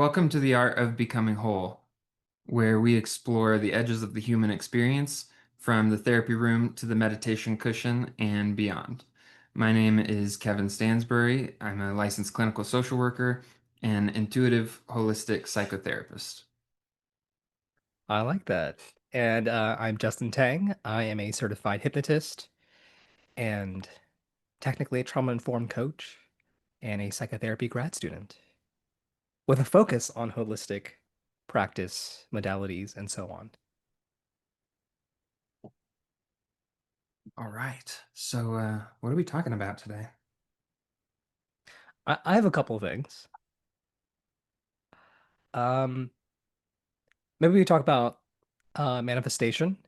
Welcome to the Art of Becoming Whole, where we explore the edges of the human experience from the therapy room to the meditation cushion and beyond. My name is Kevin Stansbury. I'm a licensed clinical social worker and intuitive holistic psychotherapist. I like that. And I'm Justin Tang. I am a certified hypnotist and technically a trauma-informed coach and a psychotherapy grad student with a focus on holistic practice, modalities, and so on. All right. So, what are we talking about today? I have a couple of things. Um, Maybe we talk about manifestation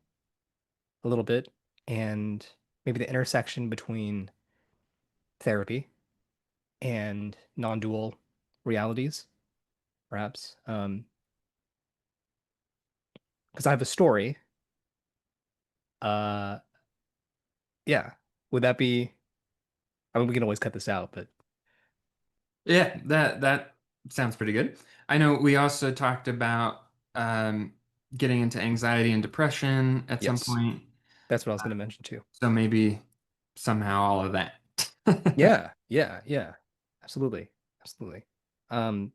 a little bit and maybe the intersection between therapy and non-dual realities, perhaps. Because I have a story. Uh, Yeah. Would that be? I mean, we can always cut this out, but Yeah, that sounds pretty good. I know we also talked about getting into anxiety and depression at some yes, point. that's what I was going to mention too. So maybe somehow all of that. Yeah, yeah, yeah. Absolutely. Absolutely. Um,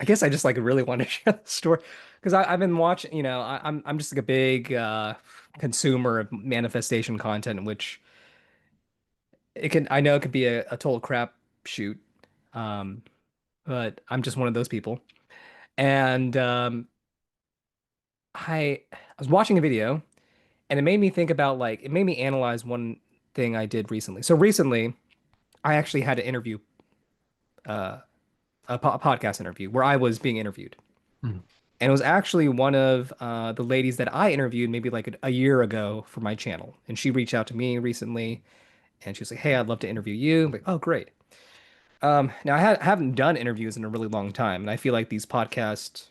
I guess I just like really want to share the story because I've been watching, I'm just like a big consumer of manifestation content, which I know it could be a total crap shoot. Um, but I'm just one of those people. And I was watching a video and it made me think about like it made me analyze one thing I did recently. So recently, I actually had to interview uh, a podcast interview where I was being interviewed, Hmm. and it was actually one of the ladies that I interviewed maybe like a year ago for my channel, and she reached out to me recently, and she was like, "Hey, I'd love to interview you." I'm like, "Oh, great." Now haven't done interviews in a really long time, and I feel like these podcast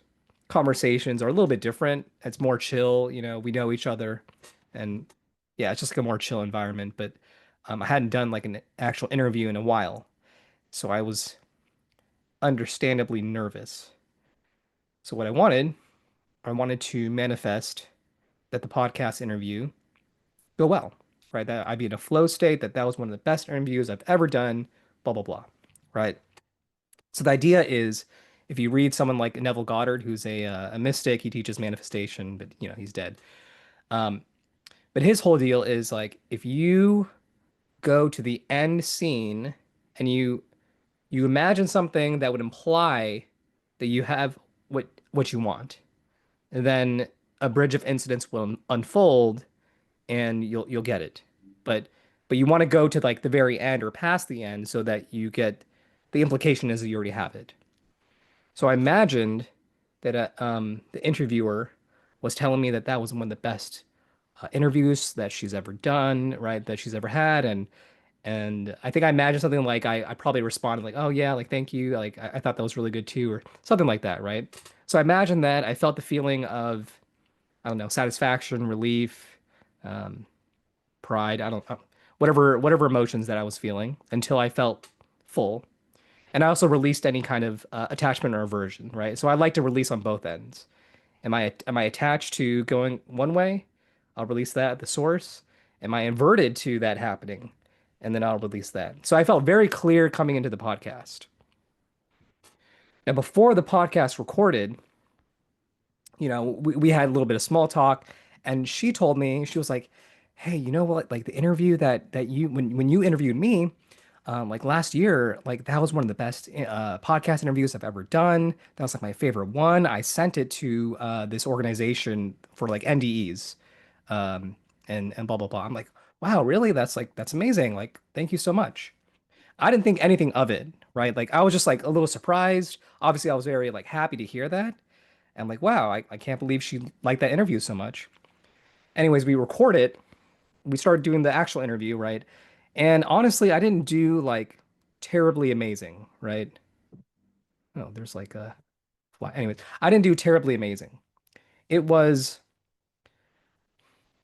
conversations are a little bit different. It's more chill, we know each other, and yeah, it's just like a more chill environment. But I hadn't done like an actual interview in a while, so I was understandably nervous. So what I wanted to manifest that the podcast interview go well, right? That I'd be in a flow state, that was one of the best interviews I've ever done, blah blah blah, right? So the idea is, if you read someone like Neville Goddard, who's a mystic, he teaches manifestation, but he's dead. Um, but his whole deal is like if you go to the end scene and you imagine something that would imply that you have what you want, and then a bridge of incidents will unfold and you'll get it. But you want to go to like the very end or past the end so that you get the implication is that you already have it. So I imagined that the interviewer was telling me that that was one of the best interviews that she's ever done, right? That she's ever had, and I think I imagined something like I probably responded like, "Oh yeah, like thank you, like I thought that was really good too," or something like that, right? So I imagined that I felt the feeling of I don't know, satisfaction, relief, um, pride, I don't know, whatever emotions that I was feeling until I felt full. And I also released any kind of attachment or aversion, right? So I like to release on both ends. Am I attached to going one way? I'll release that at the source. Am I inverted to that happening? And then I'll release that. So I felt very clear coming into the podcast. Now, before the podcast recorded, we had a little bit of small talk, and she told me, she was like, "Hey, you know what? Like the interview that you when you interviewed me, like last year, like that was one of the best podcast interviews I've ever done. That was like my favorite one. I sent it to this organization for like NDEs, um, and blah blah blah." I'm like, "Wow, really? That's amazing. Like, thank you so much." I didn't think anything of it, right? Like I was just like a little surprised. Obviously, I was very like happy to hear that. And I'm like, wow, I can't believe she liked that interview so much. Anyways, we record it. We started doing the actual interview, right? And honestly, I didn't do like terribly amazing, right? No, there's like a fly. Anyways, I didn't do terribly amazing. It was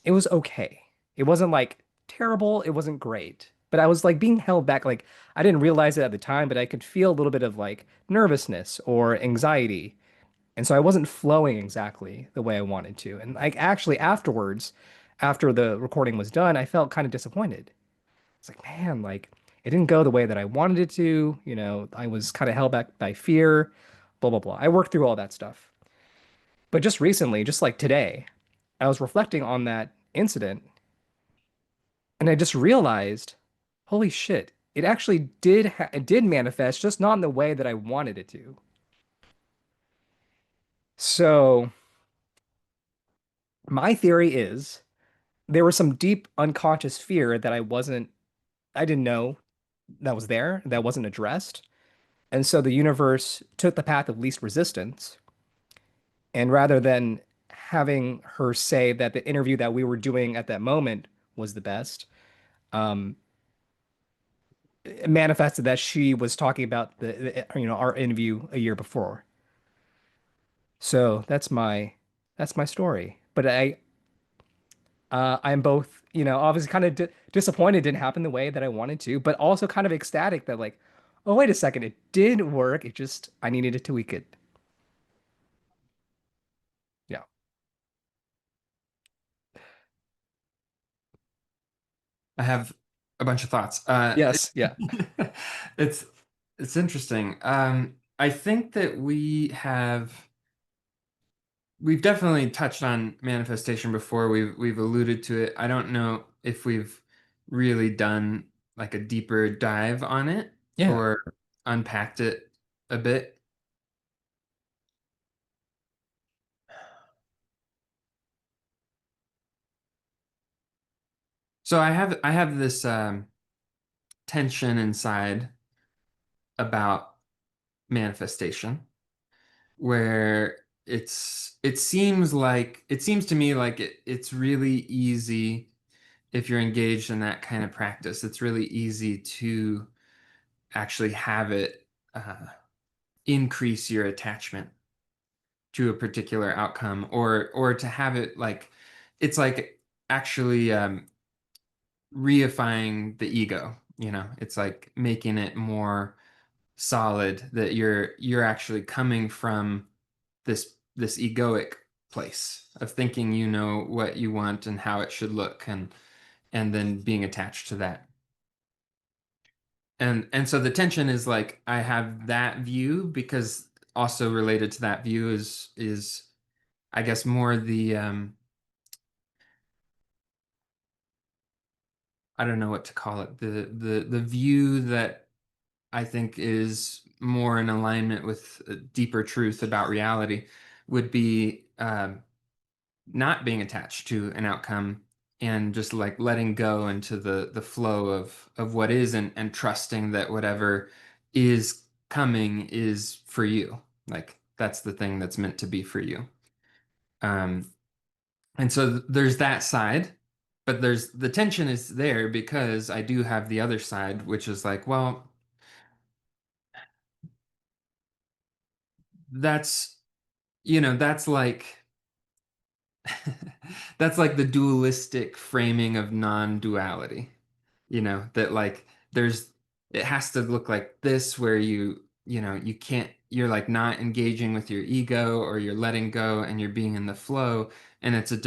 it was okay. It wasn't like terrible. It wasn't great. but I was like being held back. Like I didn't realize it at the time, but I could feel a little bit of like nervousness or anxiety. And so I wasn't flowing exactly the way I wanted to. And like actually afterwards, after the recording was done, I felt kind of disappointed. It's like, man, like it didn't go the way that I wanted it to. You know, I was kind of held back by fear, blah, blah, blah. I worked through all that stuff. But just recently, just like today, I was reflecting on that incident and I just realized, holy shit, it actually it did manifest, just not in the way that I wanted it to. So my theory is there was some deep unconscious fear that I didn't know that was there, that wasn't addressed. And so the universe took the path of least resistance. And rather than having her say that the interview that we were doing at that moment was the best, um, it manifested that she was talking about our interview a year before. So that's my story. But I'm both, obviously kind of disappointed it didn't happen the way that I wanted to, but also kind of ecstatic that like, oh, wait a second, it did work. It just, I needed to tweak it. Yeah. I have a bunch of thoughts. Yes. Yeah. It's it's interesting. I think that we've definitely touched on manifestation before. We've alluded to it. I don't know if we've really done like a deeper dive on it Yeah. or unpacked it a bit. So I have this tension inside about manifestation where it seems to me like it's really easy if you're engaged in that kind of practice. It's really easy to actually have it increase your attachment to a particular outcome, or to have it like it's like actually reifying the ego. It's like making it more solid that you're actually coming from this egoic place of thinking you know what you want and how it should look, and then being attached to that. And so the tension is like I have that view because also related to that view is I guess more the I don't know what to call it, the view that I think is more in alignment with deeper truth about reality would be not being attached to an outcome and just like letting go into the flow of what is, and trusting that whatever is coming is for you. Like that's the thing that's meant to be for you. Um, and so there's that side, but there's the tension is there because I do have the other side, which is like, well, that's that's like that's like the dualistic framing of non-duality. That like there's it has to look like this where you can't you're like not engaging with your ego, or you're letting go and you're being in the flow, and it's a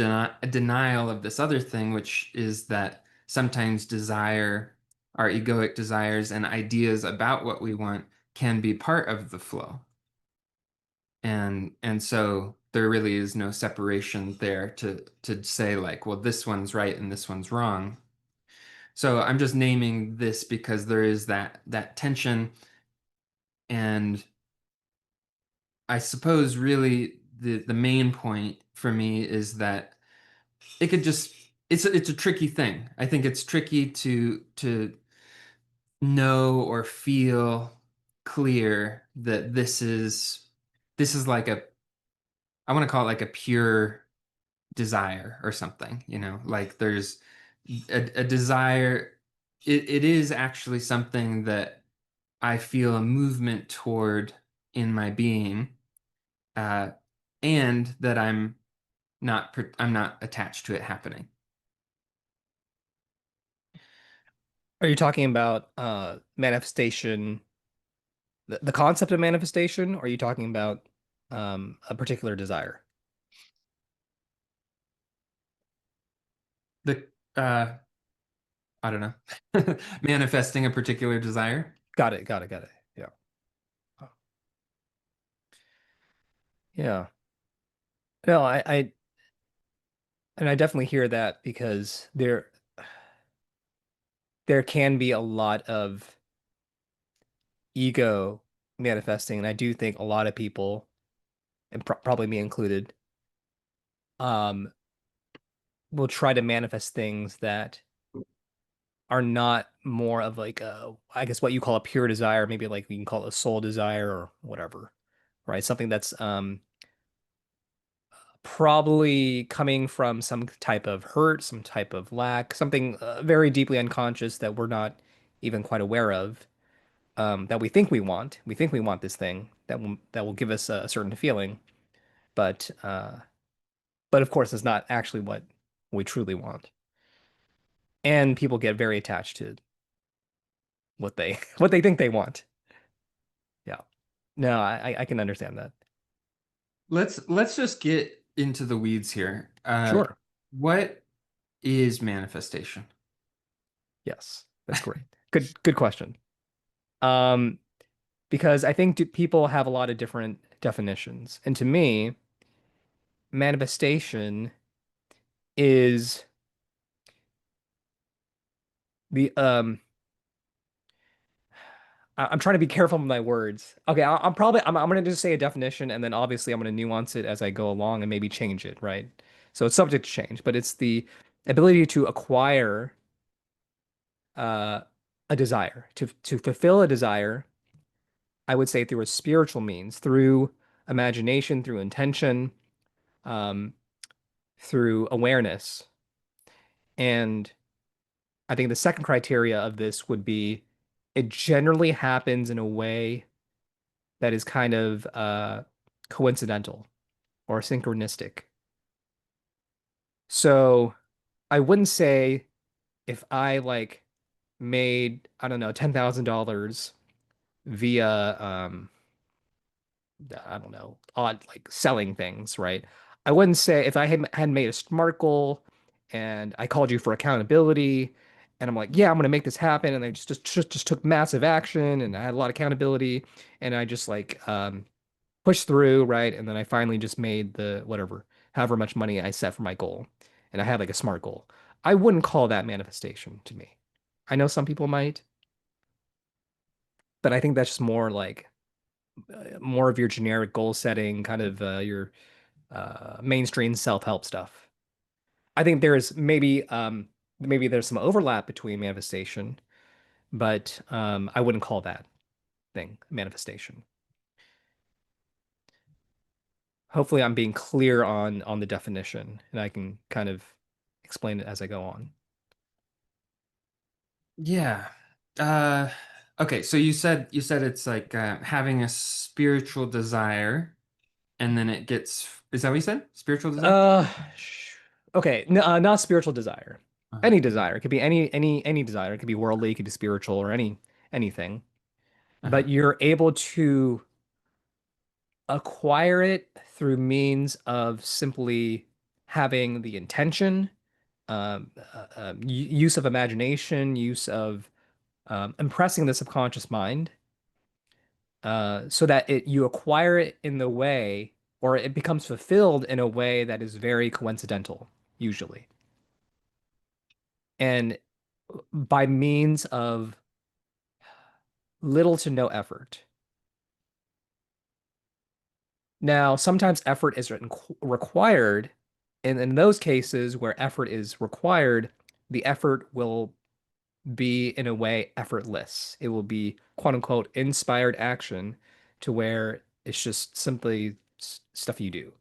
denial of this other thing, which is that sometimes our egoic desires and ideas about what we want can be part of the flow. And so there really is no separation there to say like, well, this one's right and this one's wrong. So I'm just naming this because there is that tension, and I suppose really the main point for me is that it could just it's a tricky thing. I think it's tricky to know or feel clear that this is like I want to call it like a pure desire or something, like there's a desire. It is actually something that I feel a movement toward in my being, uh, and that I'm not attached to it happening. Are you talking about manifestation, the concept of manifestation, or are you talking about a particular desire? The I don't know, manifesting a particular desire. Got it, got it, got it. Yeah. Oh, yeah. No, and I definitely hear that because there can be a lot of ego manifesting, and I do think a lot of people, and probably me included, um, will try to manifest things that are not more of like I guess what you call a pure desire, maybe like we can call it a soul desire or whatever, right? Something that's probably coming from some type of hurt, some type of lack, something very deeply unconscious that we're not even quite aware of, that we think we want. We think we want this thing that will give us a certain feeling, but but of course, it's not actually what we truly want. And people get very attached to what they what they think they want. Yeah. No, I can understand that. Let's just get into the weeds here. Sure. What is manifestation? Yes. That's great. Good question. Um, because I think people have a lot of different definitions. And to me, manifestation is the I'm trying to be careful with my words. Okay, I'm probably I'm gonna just say a definition and then obviously I'm gonna nuance it as I go along and maybe change it, right? So it's subject to change, but it's the ability to acquire uh a desire, to fulfill a desire, I would say through a spiritual means, through imagination, through intention, um, through awareness. And I think the second criteria of this would be it generally happens in a way that is kind of coincidental or synchronistic. So I wouldn't say if I like made, I don't know, $10,000 via I don't know, odd like selling things, right? I wouldn't say if I had made a smart goal and I called you for accountability and I'm like, yeah, I'm gonna make this happen, and I just took massive action and I had a lot of accountability and I just like pushed through, right? And then I finally just made the whatever, however much money I set for my goal, and I had like a smart goal. I wouldn't call that manifestation to me. I know some people might, but I think that's just more like more of your generic goal setting, kind of your mainstream self-help stuff. I think there's maybe there's some overlap between manifestation, but I wouldn't call that thing manifestation. Hopefully, I'm being clear on the definition, and I can kind of explain it as I go on. Yeah. Uh, okay, so you said it's like having a spiritual desire, and then it gets. Is that what you said? Spiritual desire? Uh, okay, not spiritual desire. Uh-huh. Any desire. It could be any desire. It could be worldly, it could be spiritual, or anything. Uh-huh. But you're able to acquire it through means of simply having the intention, use of imagination, use of impressing the subconscious mind, so that you acquire it in the way, or it becomes fulfilled in a way that is very coincidental, usually, and by means of little to no effort. Now, sometimes effort is required, and in those cases where effort is required, the effort will be in a way effortless. It will be quote unquote inspired action to where it's just simply stuff you do,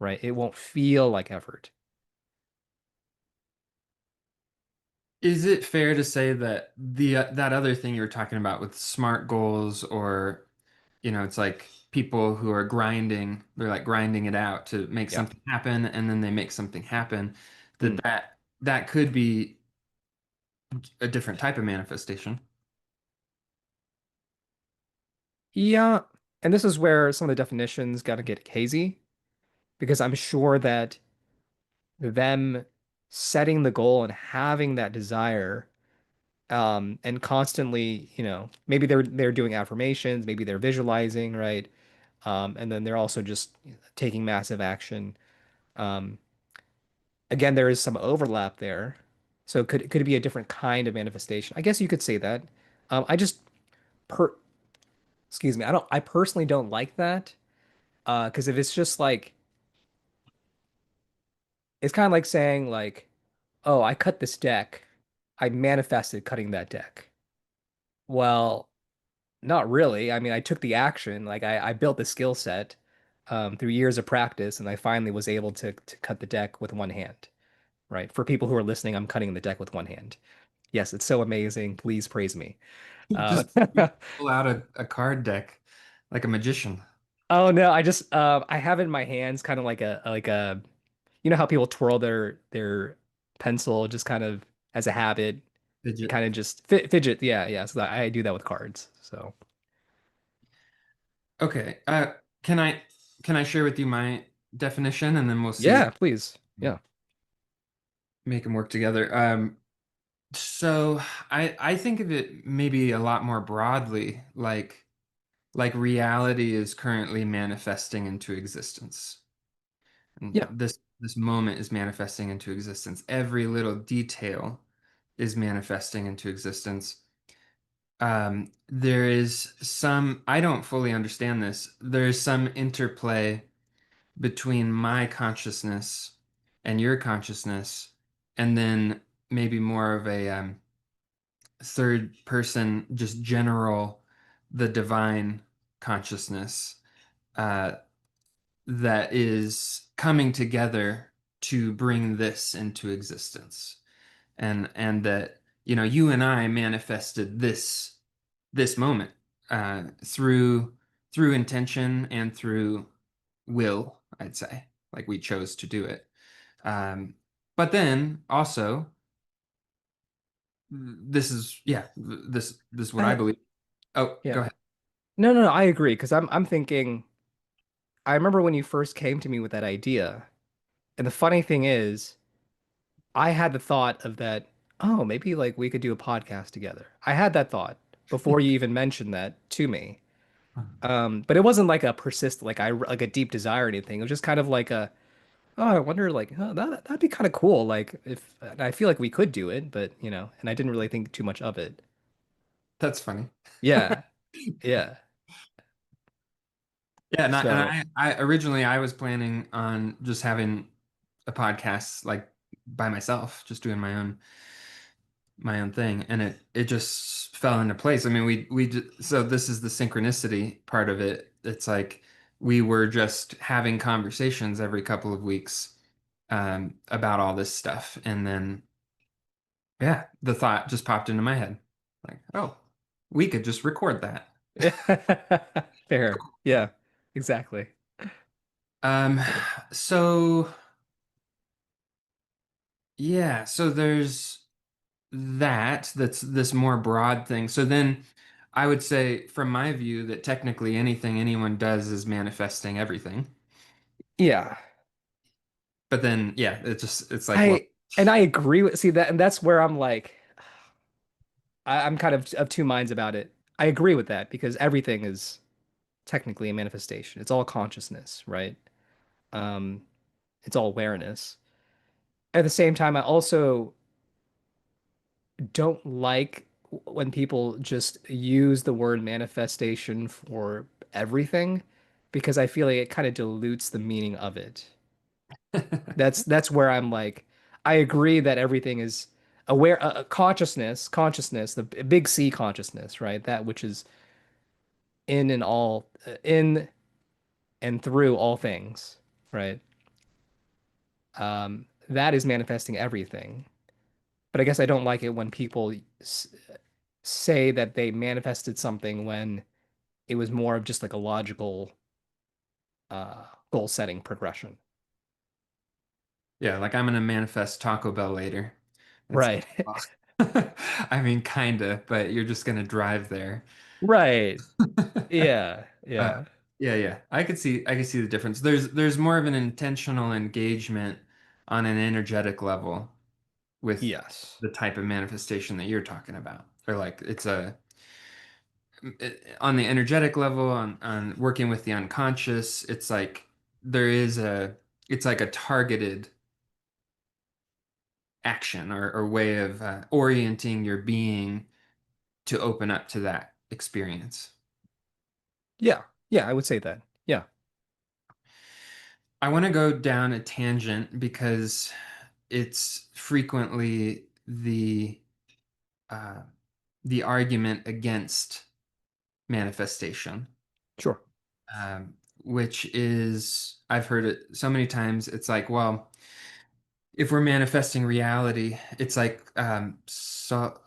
right? It won't feel like effort. Is it fair to say that the that other thing you were talking about with smart goals, or it's like people who are grinding, they're like grinding it out to make Yeah. something happen, and then they make something happen, that Mm. that that could be a different type of manifestation. Yeah. And this is where some of the definitions got to get hazy because I'm sure that them setting the goal and having that desire and constantly, maybe they're doing affirmations, maybe they're visualizing, right? And then they're also just taking massive action. Um, again, there is some overlap there. So could it be a different kind of manifestation? I guess you could say that. I just per excuse me, I personally don't like that. Because if it's just like it's kind of like saying like, oh, I cut this deck. I manifested cutting that deck. Well, not really. I mean, I took the action, like I built the skill set through years of practice, and I finally was able to cut the deck with one hand, right? For people who are listening, I'm cutting the deck with one hand. Yes, it's so amazing. Please praise me. Uh, Just pull out a card deck like a magician. oh no, I have it in my hands, kind of like a you know how people twirl their pencil just kind of as a habit. They Fidget. kind of just fidget. Yeah, yeah. So I do that with cards. So Okay. Can I can I share with you my definition and then we'll see if yeah, please. Yeah. make them work together. So I think of it maybe a lot more broadly, like reality is currently manifesting into existence. And Yeah. this moment is manifesting into existence. Every little detail is manifesting into existence. There is some, I don't fully understand this. There is some interplay between my consciousness and your consciousness, and then maybe more of a third person, just general, the divine consciousness uh, that is coming together to bring this into existence. And that, you and I manifested this moment through intention and through will, I'd say. Like we chose to do it. Um, but then also, this is yeah, this is what I I believe. Oh, go yeah. ahead. No, no, no, I agree because I'm thinking I remember when you first came to me with that idea. And the funny thing is, I had the thought of that, oh, maybe like we could do a podcast together. I had that thought before you even mentioned that to me. But it wasn't like a persist like a deep desire or anything. It was just kind of like a oh, I wonder like oh, that'd be kind of cool. Like if and I feel like we could do it, but and I didn't really think too much of it. That's funny. Yeah, yeah. Yeah, and So I originally I was planning on just having a podcast like by myself, just doing my own thing, and it just fell into place. I mean, so this is the synchronicity part of it. It's like we were just having conversations every couple of weeks about all this stuff, and then yeah, the thought just popped into my head, like, oh, we could just record that. fair. Yeah, exactly. Um, so yeah, so there's that's this more broad thing. So then I would say from my view that technically anything anyone does is manifesting everything. Yeah. But then yeah, it's like, well, I and I agree with see that and that's where I'm like I'm kind of two minds about it. I agree with that because everything is technically a manifestation. It's all consciousness, right? Um, it's all awareness. At the same time, I also don't like when people just use the word manifestation for everything because I feel like it kind of dilutes the meaning of it. That's where I'm like, I agree that everything is aware, consciousness, the big C consciousness, right? That which is in and all, in and through all things, right? That is manifesting everything. But I guess I don't like it when people say that they manifested something when it was more of just like a logical goal setting progression. yeah, like I'm gonna manifest Taco Bell later. It's Right. I mean, kinda, but you're just gonna drive there. Right. Yeah. Uh, Yeah. yeah, yeah. I could see the difference. There's more of an intentional engagement on an energetic level with Yes. the type of manifestation that you're talking about. Or like on the energetic level, on working with the unconscious, it's like there is a it's like a targeted action or way of orienting your being to open up to that experience. Yeah. Yeah, I would say that. Yeah. I want to go down a tangent because it's frequently uh, the argument against manifestation, Sure. which is I've heard it so many times. It's like, well, if we're manifesting reality, it's like so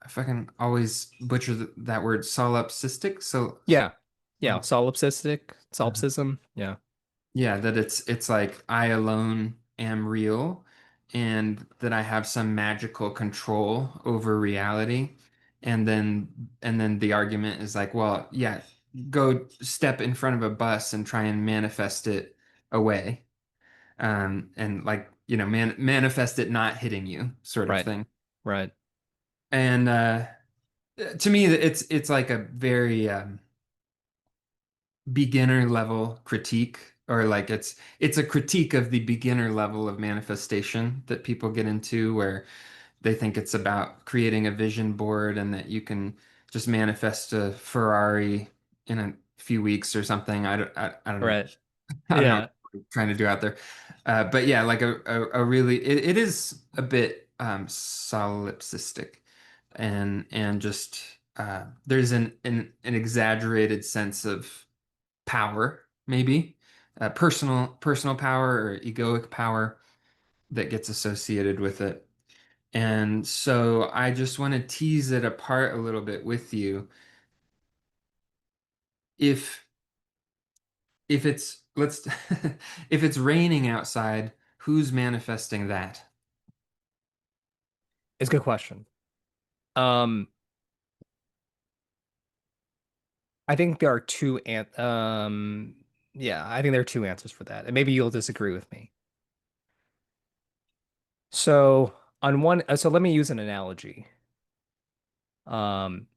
I fucking always butcher that word solipsistic. Yeah. Yeah. Uh, Solipsism. Yeah. yeah, that it's like I alone am real and that I have some magical control over reality. And then the argument is like, well, yeah, go step in front of a bus and try and manifest it away. And like, manifest it not hitting you sort of Right. thing. Right. And to me it's like a very beginner level critique, or like it's a critique of the beginner level of manifestation that people get into, where they think it's about creating a vision board and that you can just manifest a Ferrari in a few weeks or something. I don't know. Right. I don't know what Yeah. I'm trying to do out there. But yeah, like a really it is a bit solipsistic, and just there's an exaggerated sense of power, maybe personal power or egoic power that gets associated with it. And so I just want to tease it apart a little bit with you. If if it's let's if it's raining outside, who's manifesting that? It's a good question. Um, I think there are yeah, I think there are two answers for that. And maybe you'll disagree with me. So so let me use an analogy. Um,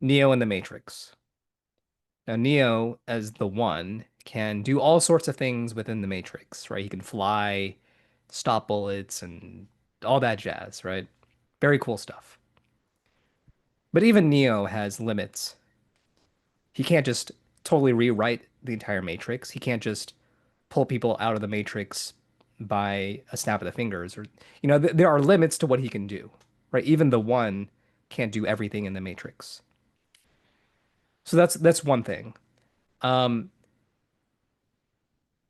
Neo in the Matrix. Now, Neo, as the one, can do all sorts of things within the Matrix, right? He can fly, stop bullets, and all that jazz, right? Very cool stuff. But even Neo has limits. He can't just totally rewrite the entire Matrix. He can't just pull people out of the Matrix by a snap of the fingers, or there are limits to what he can do, right? Even the one can't do everything in the Matrix. So that's one thing. Um,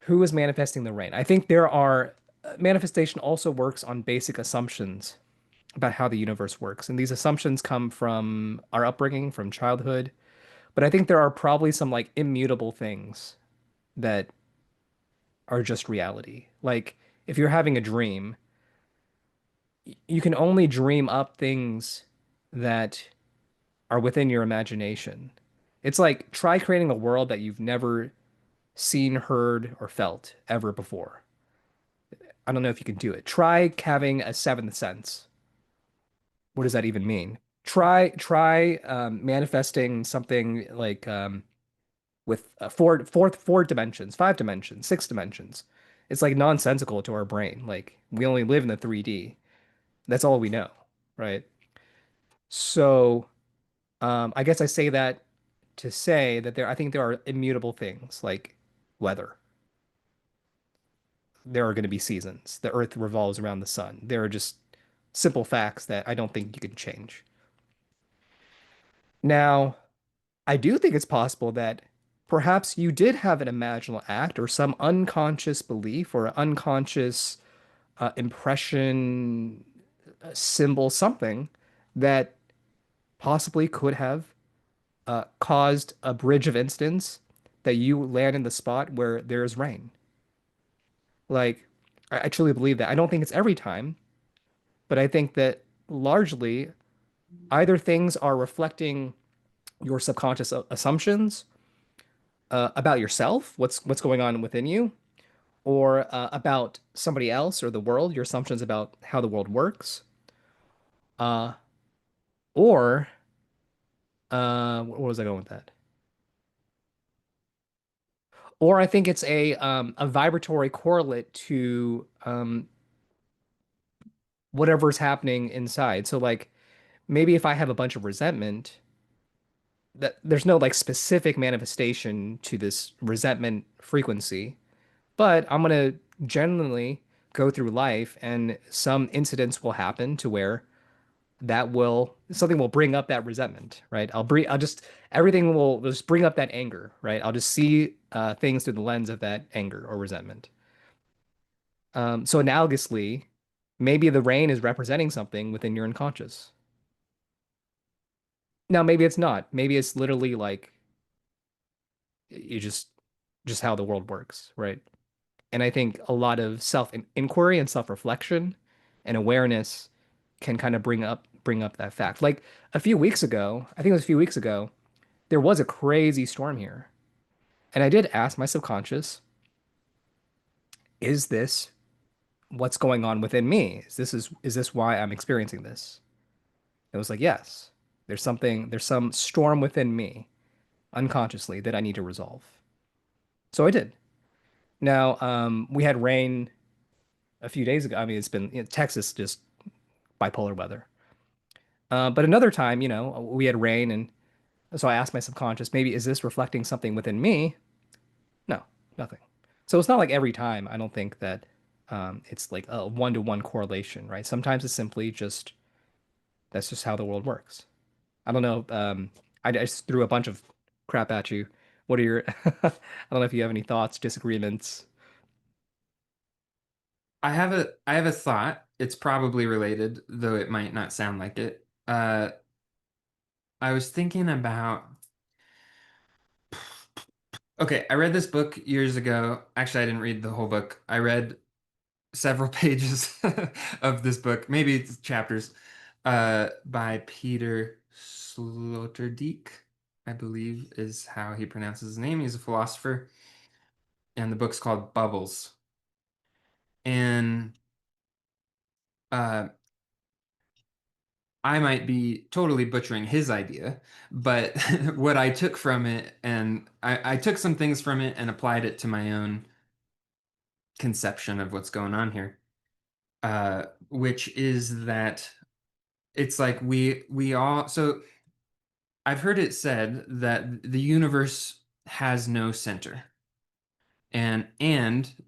who is manifesting the rain? I think there are manifestation also works on basic assumptions about how the universe works. And these assumptions come from our upbringing, from childhood. But I think there are probably some like immutable things that are just reality. Like if you're having a dream, you can only dream up things that are within your imagination. It's like try creating a world that you've never seen, heard, or felt ever before. I don't know if you can do it. Try having a seventh sense. What does that even mean? Try manifesting something like with four dimensions, five dimensions, six dimensions. It's like nonsensical to our brain. Like we only live in the 3D. That's all we know, right? So I guess I say that to say that I think there are immutable things like weather. There are going to be seasons. The Earth revolves around the sun. There are just simple facts that I don't think you can change. Now, I do think it's possible that perhaps you did have an imaginal act or some unconscious belief or unconscious impression, symbol, something that possibly could have caused a bridge of instance that you land in the spot where there's rain. Like, I truly believe that. I don't think it's every time, but I think that largely either things are reflecting your subconscious assumptions about yourself, what's going on within you, or about somebody else or the world, your assumptions about how the world works, uh, or where was I going with that? Or I think it's a vibratory correlate to whatever's happening inside. So like maybe if I have a bunch of resentment, that there's no like specific manifestation to this resentment frequency, but I'm gonna generally go through life and some incidents will happen to where that will something will bring up that resentment, right? I'll just everything will just bring up that anger, right? I'll just see things through the lens of that anger or resentment. So analogously, maybe the rain is representing something within your unconscious. Now, maybe it's not. Maybe it's literally like you just how the world works, right? And I think a lot of self inquiry and self reflection and awareness can kind of bring up that fact. Like a few weeks ago, I think it was a few weeks ago, there was a crazy storm here. And I did ask my subconscious, is this what's going on within me? Is this why I'm experiencing this? It was like, yes. There's some storm within me unconsciously that I need to resolve. So I did. Now, we had rain a few days ago. I mean, it's been Texas just bipolar weather. But another time, we had rain, and so I asked my subconscious, maybe is this reflecting something within me? No, nothing. So it's not like every time. I don't think that it's like a one-to-one correlation, right? Sometimes it's simply just that's just how the world works. I don't know. I just threw a bunch of crap at you. What are your? I don't know if you have any thoughts, disagreements. I have a thought. It's probably related, though it might not sound like it. I was thinking about, okay, I read this book years ago. Actually, I didn't read the whole book. I read several pages of this book, maybe it's chapters, by Peter Sloterdijk, I believe is how he pronounces his name. He's a philosopher, and the book's called Bubbles. And uh, I might be totally butchering his idea, but what I took from it, and I took some things from it and applied it to my own conception of what's going on here, which is that it's like we all, so I've heard it said that the universe has no center, and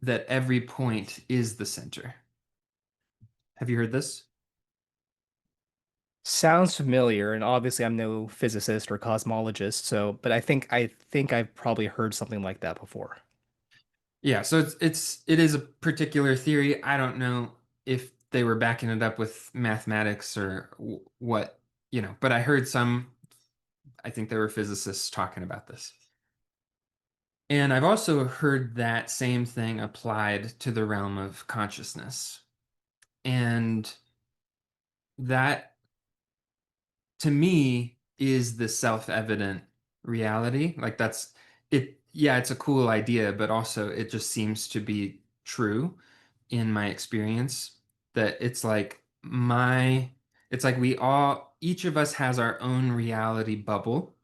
that every point is the center. Have you heard this? Sounds familiar, and obviously I'm no physicist or cosmologist, so but I think I've probably heard something like that before. Yeah, so it is a particular theory. I don't know if they were backing it up with mathematics or what, but I heard some, I think they were physicists talking about this. And I've also heard that same thing applied to the realm of consciousness. And that to me is the self-evident reality. Like that's it. Yeah, it's a cool idea, but also it just seems to be true in my experience that it's like each of us has our own reality bubble,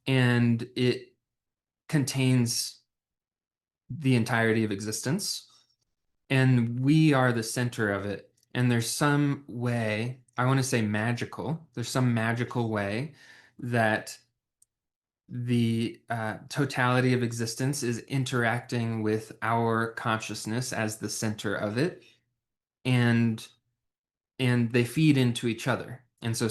and it contains the entirety of existence, and we are the center of it. And there's some way, I want to say magical, there's some magical way that the totality of existence is interacting with our consciousness as the center of it, and they feed into each other. And so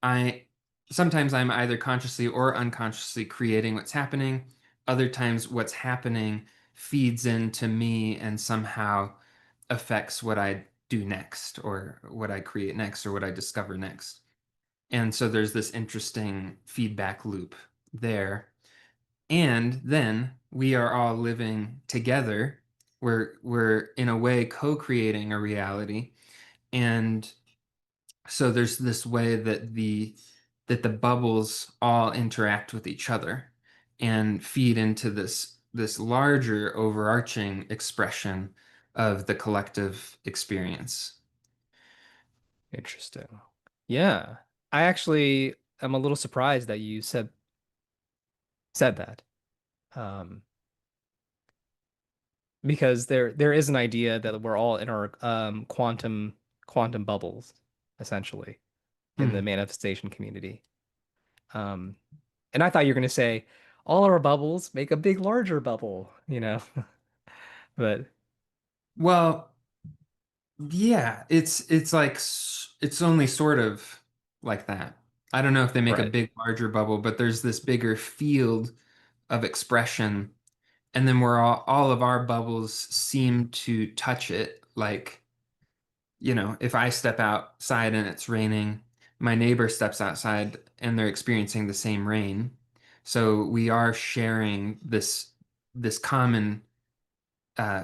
I sometimes I'm either consciously or unconsciously creating what's happening. Other times what's happening feeds into me and somehow affects what I do next, or what I create next, or what I discover next. And so there's this interesting feedback loop there. And then we are all living together. We're in a way co-creating a reality, And so there's this way that the bubbles all interact with each other and feed into this larger overarching expression of the collective experience. Interesting. Yeah. I actually am a little surprised that you said that. Um, because there is an idea that we're all in our quantum bubbles, essentially, in the Hmm. manifestation community. Um, and I thought you were gonna say all our bubbles make a big larger bubble, you know. But Well, yeah, it's like it's only sort of like that. I don't know if they make a right. big larger bubble, but there's this bigger field of expression, and then we're all of our bubbles seem to touch it. Like, if I step outside and it's raining, my neighbor steps outside and they're experiencing the same rain. So we are sharing this common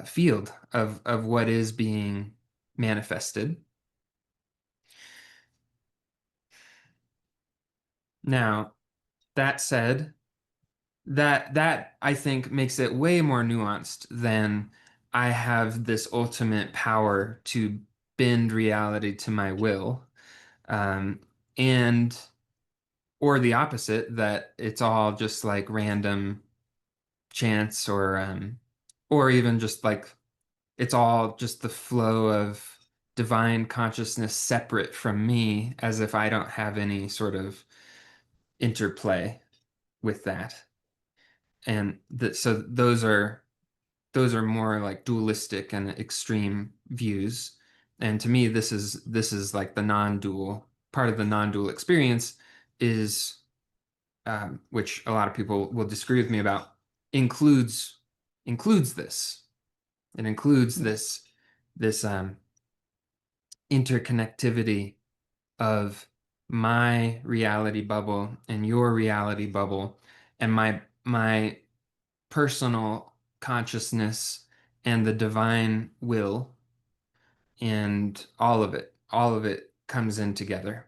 field of what is being manifested. Now, that said, that I think makes it way more nuanced than I have this ultimate power to bend reality to my will. Um, and or the opposite, that it's all just like random chance or even just like it's all just the flow of divine consciousness separate from me, as if I don't have any sort of interplay with that. And that so those are more like dualistic and extreme views. And to me, this is like the non-dual part of the non-dual experience is which a lot of people will disagree with me about, includes includes this. It includes this interconnectivity of my reality bubble and your reality bubble and my personal consciousness and the divine will, and all of it comes in together.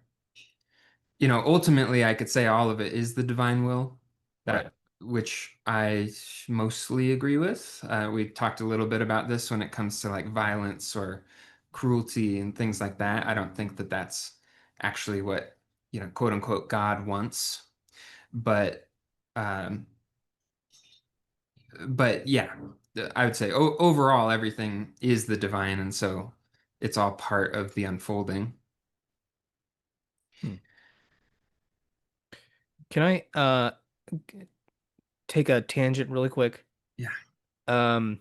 Ultimately, I could say all of it is the divine will, Right. that which I mostly agree with. We talked a little bit about this when it comes to like violence or cruelty and things like that. I don't think that that's actually what, quote unquote, God wants. But, um, but yeah, I would say overall everything is the divine, and so it's all part of the unfolding. Hmm. Can I take a tangent really quick? Yeah, Um,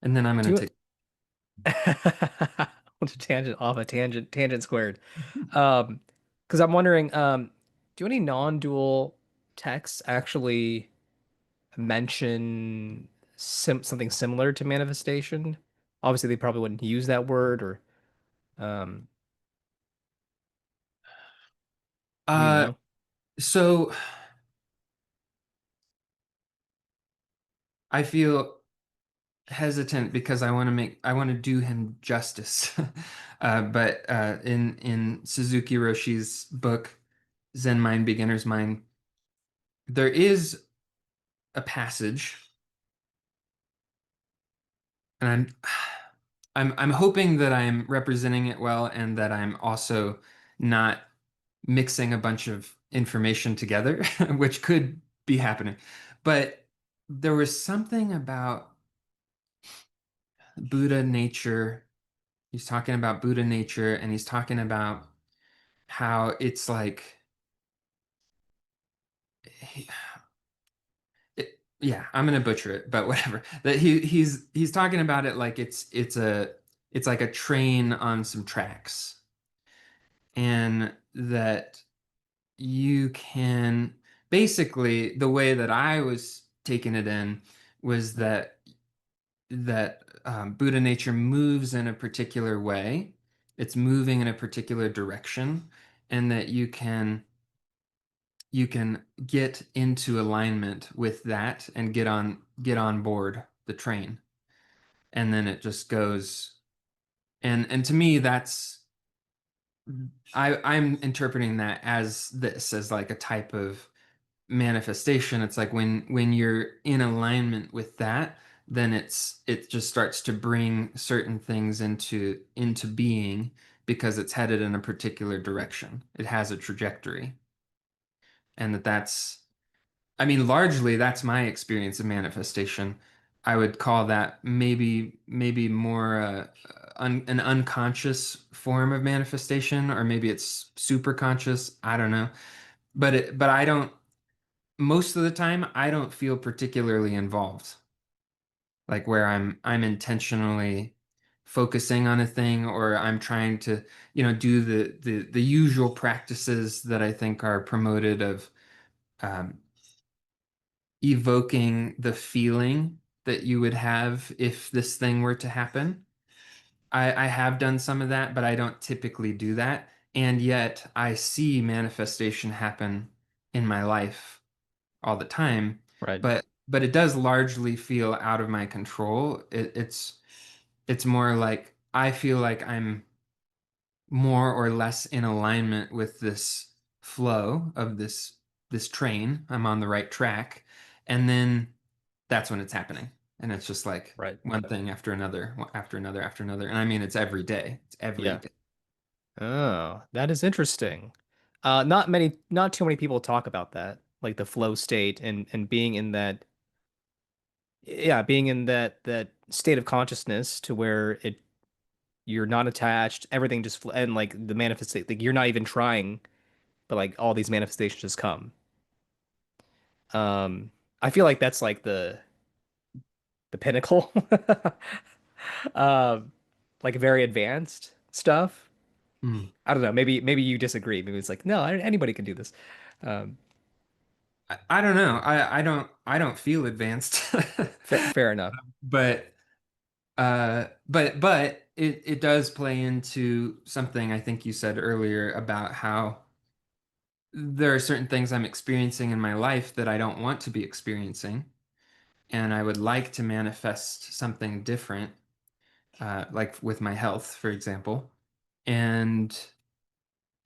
and then I'm do gonna you take. what's a tangent off a tangent, tangent squared? Um, because I'm wondering, do any non-dual texts actually mention something similar to manifestation? Obviously, they probably wouldn't use that word, or um, do you Uh, know? so I feel hesitant because I want to do him justice. But in Suzuki Roshi's book, Zen Mind, Beginner's Mind, there is a passage, and I'm hoping that I'm representing it well and that I'm also not mixing a bunch of information together, which could be happening. But there was something about Buddha nature. He's talking about Buddha nature, and he's talking about how it's like, yeah, I'm gonna butcher it, but whatever. That he's talking about it like it's like a train on some tracks, and that you can basically, the way that I was taking it in was that Buddha nature moves in a particular way. It's moving in a particular direction, and that you can get into alignment with that and get on board the train. And then it just goes And to me, I'm interpreting that as like a type of manifestation. It's like when you're in alignment with that, then it just starts to bring certain things into being because it's headed in a particular direction. It has a trajectory. And that's I mean, largely that's my experience of manifestation. I would call that maybe more an unconscious form of manifestation, or maybe it's super conscious. I don't know. But I don't, most of the time I don't feel particularly involved, like where I'm intentionally focusing on a thing, or I'm trying to, do the usual practices that I think are promoted of um, evoking the feeling that you would have if this thing were to happen. I have done some of that, but I don't typically do that. And yet I see manifestation happen in my life all the time. Right. But it does largely feel out of my control. It's more like I feel like I'm more or less in alignment with this flow of this train. I'm on the right track. And then that's when it's happening. And it's just like Right. one thing after another, after another, after another. And I mean, it's every day. It's every Yeah. day. Oh, that is interesting. Not too many people talk about that, like the flow state and being in that, yeah, being in that state of consciousness to where you're not attached, everything just and like the manifestation, like you're not even trying, but like all these manifestations just come. Um, I feel like that's like the pinnacle, um, like very advanced stuff. Mm. I don't know. Maybe you disagree. Maybe it's like no, anybody can do this. Um, I don't know. I don't feel advanced. fair enough. But but it does play into something I think you said earlier about how there are certain things I'm experiencing in my life that I don't want to be experiencing, and I would like to manifest something different, like with my health, for example. And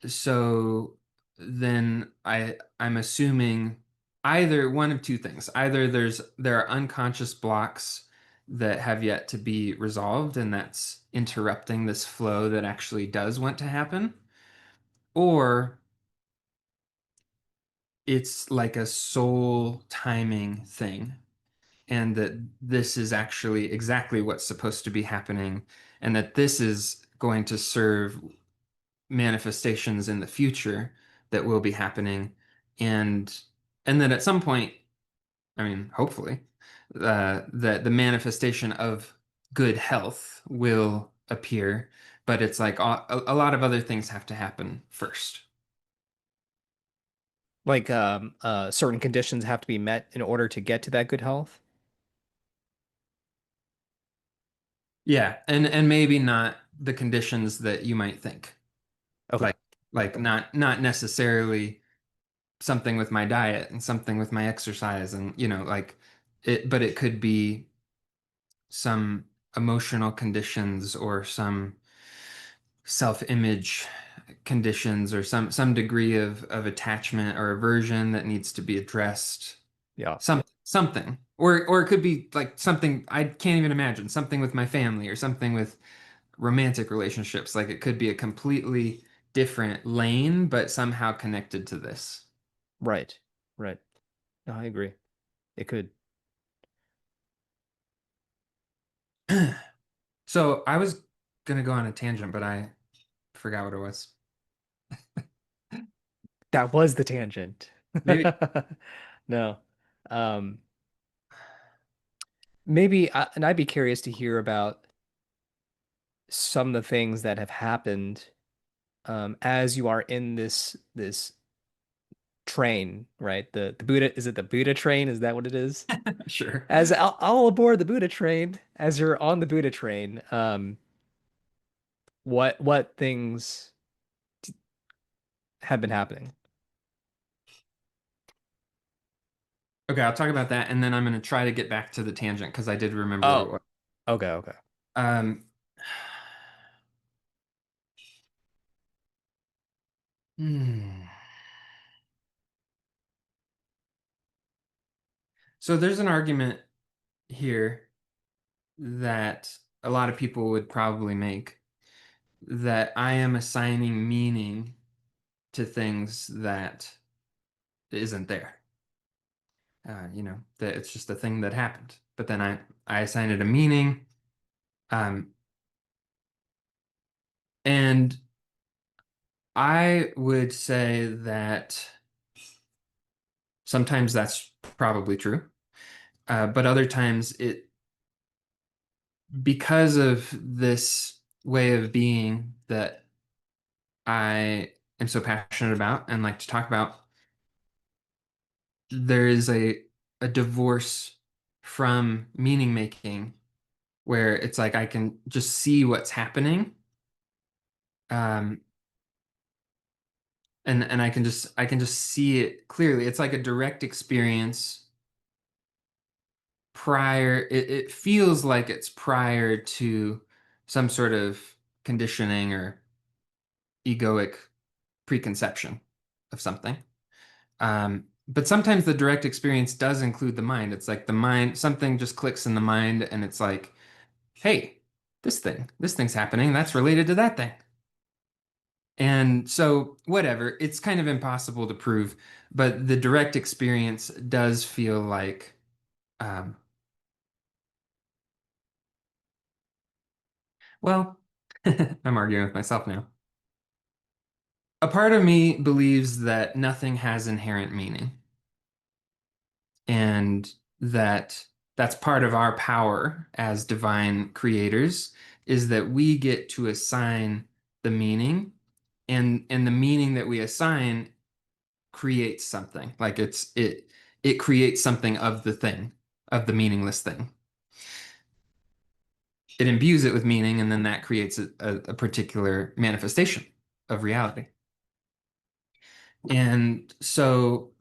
so then I'm assuming either one of two things. Either there are unconscious blocks that have yet to be resolved, and that's interrupting this flow that actually does want to happen, or it's like a soul timing thing, and that this is actually exactly what's supposed to be happening, and that this is going to serve manifestations in the future that will be happening, and and then at some point, I mean, hopefully, that the manifestation of good health will appear, but it's like a lot of other things have to happen first. Like certain conditions have to be met in order to get to that good health. Yeah, and maybe not the conditions that you might think. Okay. Like like not necessarily something with my diet and something with my exercise, and like it, but it could be some emotional conditions, or some self-image conditions, or some degree of attachment or aversion that needs to be addressed. Yeah. Something. Or it could be like something I can't even imagine, something with my family, or something with romantic relationships. Like it could be a completely different lane, but somehow connected to this. Right. Right. No, I agree. It could. So I was gonna go on a tangent, but I forgot what it was. That was the tangent. Maybe. No. Um, and I'd be curious to hear about some of the things that have happened as you are in this train, right? The Buddha, is it the Buddha train? Is that what it is? Sure. As all aboard the Buddha train, as you're on the Buddha train, what things have been happening? Okay, I'll talk about that, and then I'm gonna try to get back to the tangent because I did remember what it Oh, was. okay, okay. Um, Hmm. So there's an argument here that a lot of people would probably make that I am assigning meaning to things that isn't there. That it's just a thing that happened. But then I assign it a meaning. Um, and I would say that sometimes that's probably true. But other times because of this way of being that I am so passionate about and like to talk about, there is a divorce from meaning making where it's like I can just see what's happening. Um, and I can just see it clearly. It's like a direct experience prior. It feels like it's prior to some sort of conditioning or egoic preconception of something. But sometimes the direct experience does include the mind. It's like the mind, something just clicks in the mind, and it's like, hey, this thing's happening. That's related to that thing. And so, whatever, it's kind of impossible to prove, but the direct experience does feel like, um, well, I'm arguing with myself now. A part of me believes that nothing has inherent meaning and that that's part of our power as divine creators is that we get to assign the meaning and the meaning that we assign creates something like it creates something of the thing of the meaningless thing. It imbues it with meaning, and then that creates a particular manifestation of reality. And so,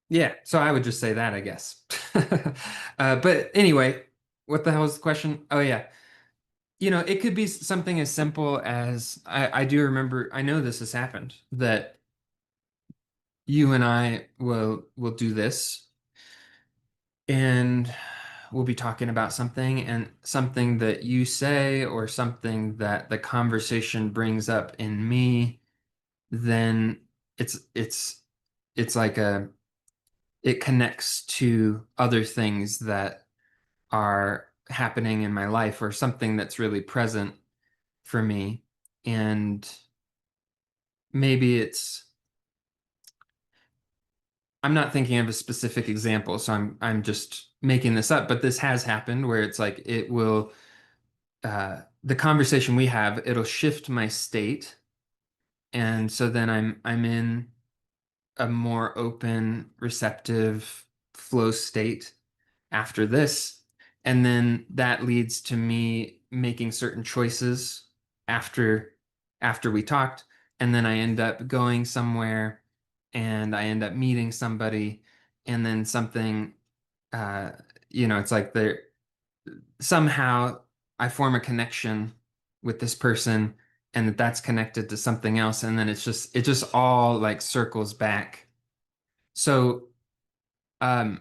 yeah, so I would just say that, I guess. But anyway, what the hell is the question? Oh, yeah. It could be something as simple as I do remember, I know this has happened, that you and I will do this and we'll be talking about something and something that you say or something that the conversation brings up in me, then it's like it connects to other things that are happening in my life or something that's really present for me. And maybe I'm not thinking of a specific example, so I'm just making this up, but this has happened where it's like the conversation we have, it'll shift my state. And so then I'm in a more open, receptive flow state after this. And then that leads to me making certain choices after after we talked. And then I end up going somewhere and I end up meeting somebody and then something uh it's like there somehow I form a connection with this person and that's connected to something else and then it just all like circles back. So um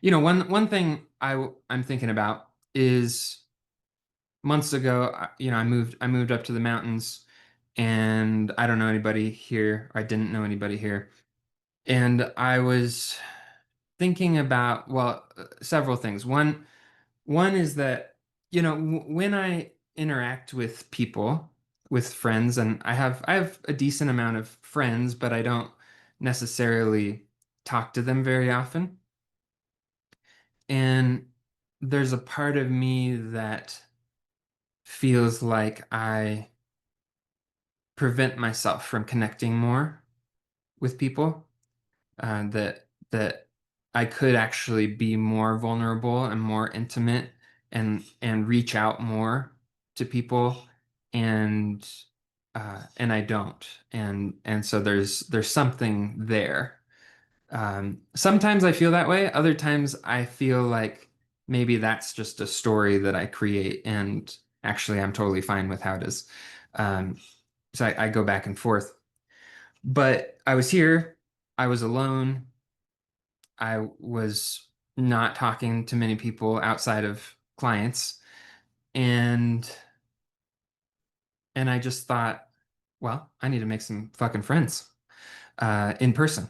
one thing I'm thinking about is months ago, I moved up to the mountains and I don't know anybody here. Or I didn't know anybody here. And I was thinking about, well, several things. One is that, when I interact with people, with friends, and I have a decent amount of friends, but I don't necessarily talk to them very often. And there's a part of me that feels like I prevent myself from connecting more with people, that I could actually be more vulnerable and more intimate and reach out more to people and I don't. And so there's something there. Sometimes I feel that way. Other times I feel like maybe that's just a story that I create, and actually I'm totally fine with how it is. Um, so I go back and forth. But I was here, I was alone, I was not talking to many people outside of clients, and I just thought, well, I need to make some fucking friends in person.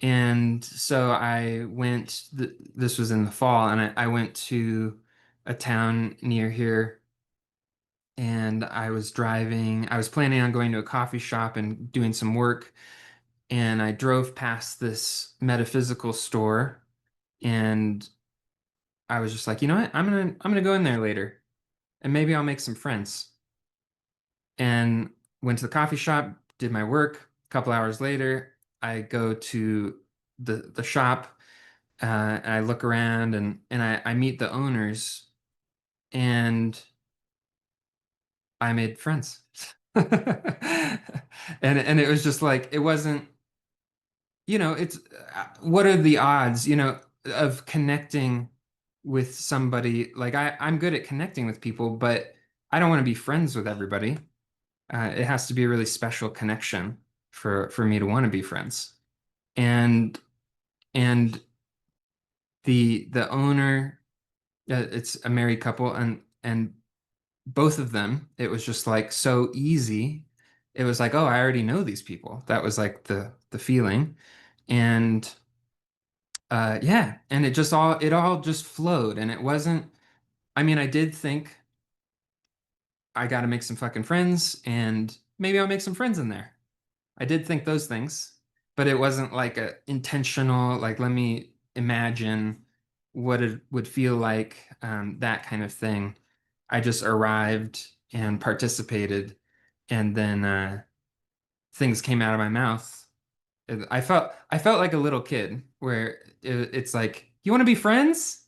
And so I went, this was in the fall, and I went to a town near here, and I was driving. I was planning on going to a coffee shop and doing some work, and I drove past this metaphysical store, and I was just like, you know what? I'm gonna go in there later, and maybe I'll make some friends. And went to the coffee shop, did my work. A couple hours later, I go to the shop, and I look around, and I meet the owners, and I made friends. And it was just like it wasn't, it's what are the odds, of connecting with somebody? Like I'm good at connecting with people, but I don't want to be friends with everybody. It has to be a really special connection for me to want to be friends. And and the owner, it's a married couple, and both of them, it was just like so easy. It was like, oh, I already know these people. That was like the feeling. And yeah, and it all just flowed. And it wasn't, I mean, I did think I got to make some fucking friends, and maybe I'll make some friends in there. I did think those things, but it wasn't like a intentional, like, let me imagine what it would feel like, that kind of thing. I just arrived and participated, and then things came out of my mouth. I felt like a little kid where it's like, you want to be friends?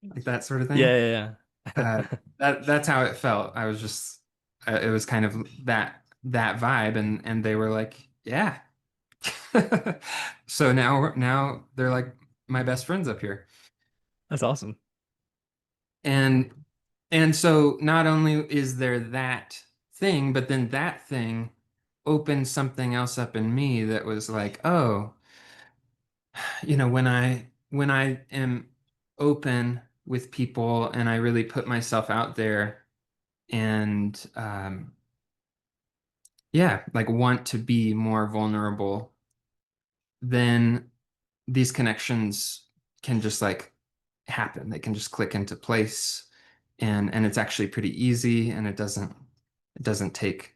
Like that sort of thing. Yeah, yeah, Uh, yeah. that's how it felt. I was just, it was kind of that vibe, and they were like, yeah. So now they're like my best friends up here. That's awesome. And so not only is there that thing, but then that thing opened something else up in me that was like, oh, when I am open with people and I really put myself out there, and yeah, like want to be more vulnerable, then these connections can just like happen. They can just click into place, and it's actually pretty easy, and it doesn't take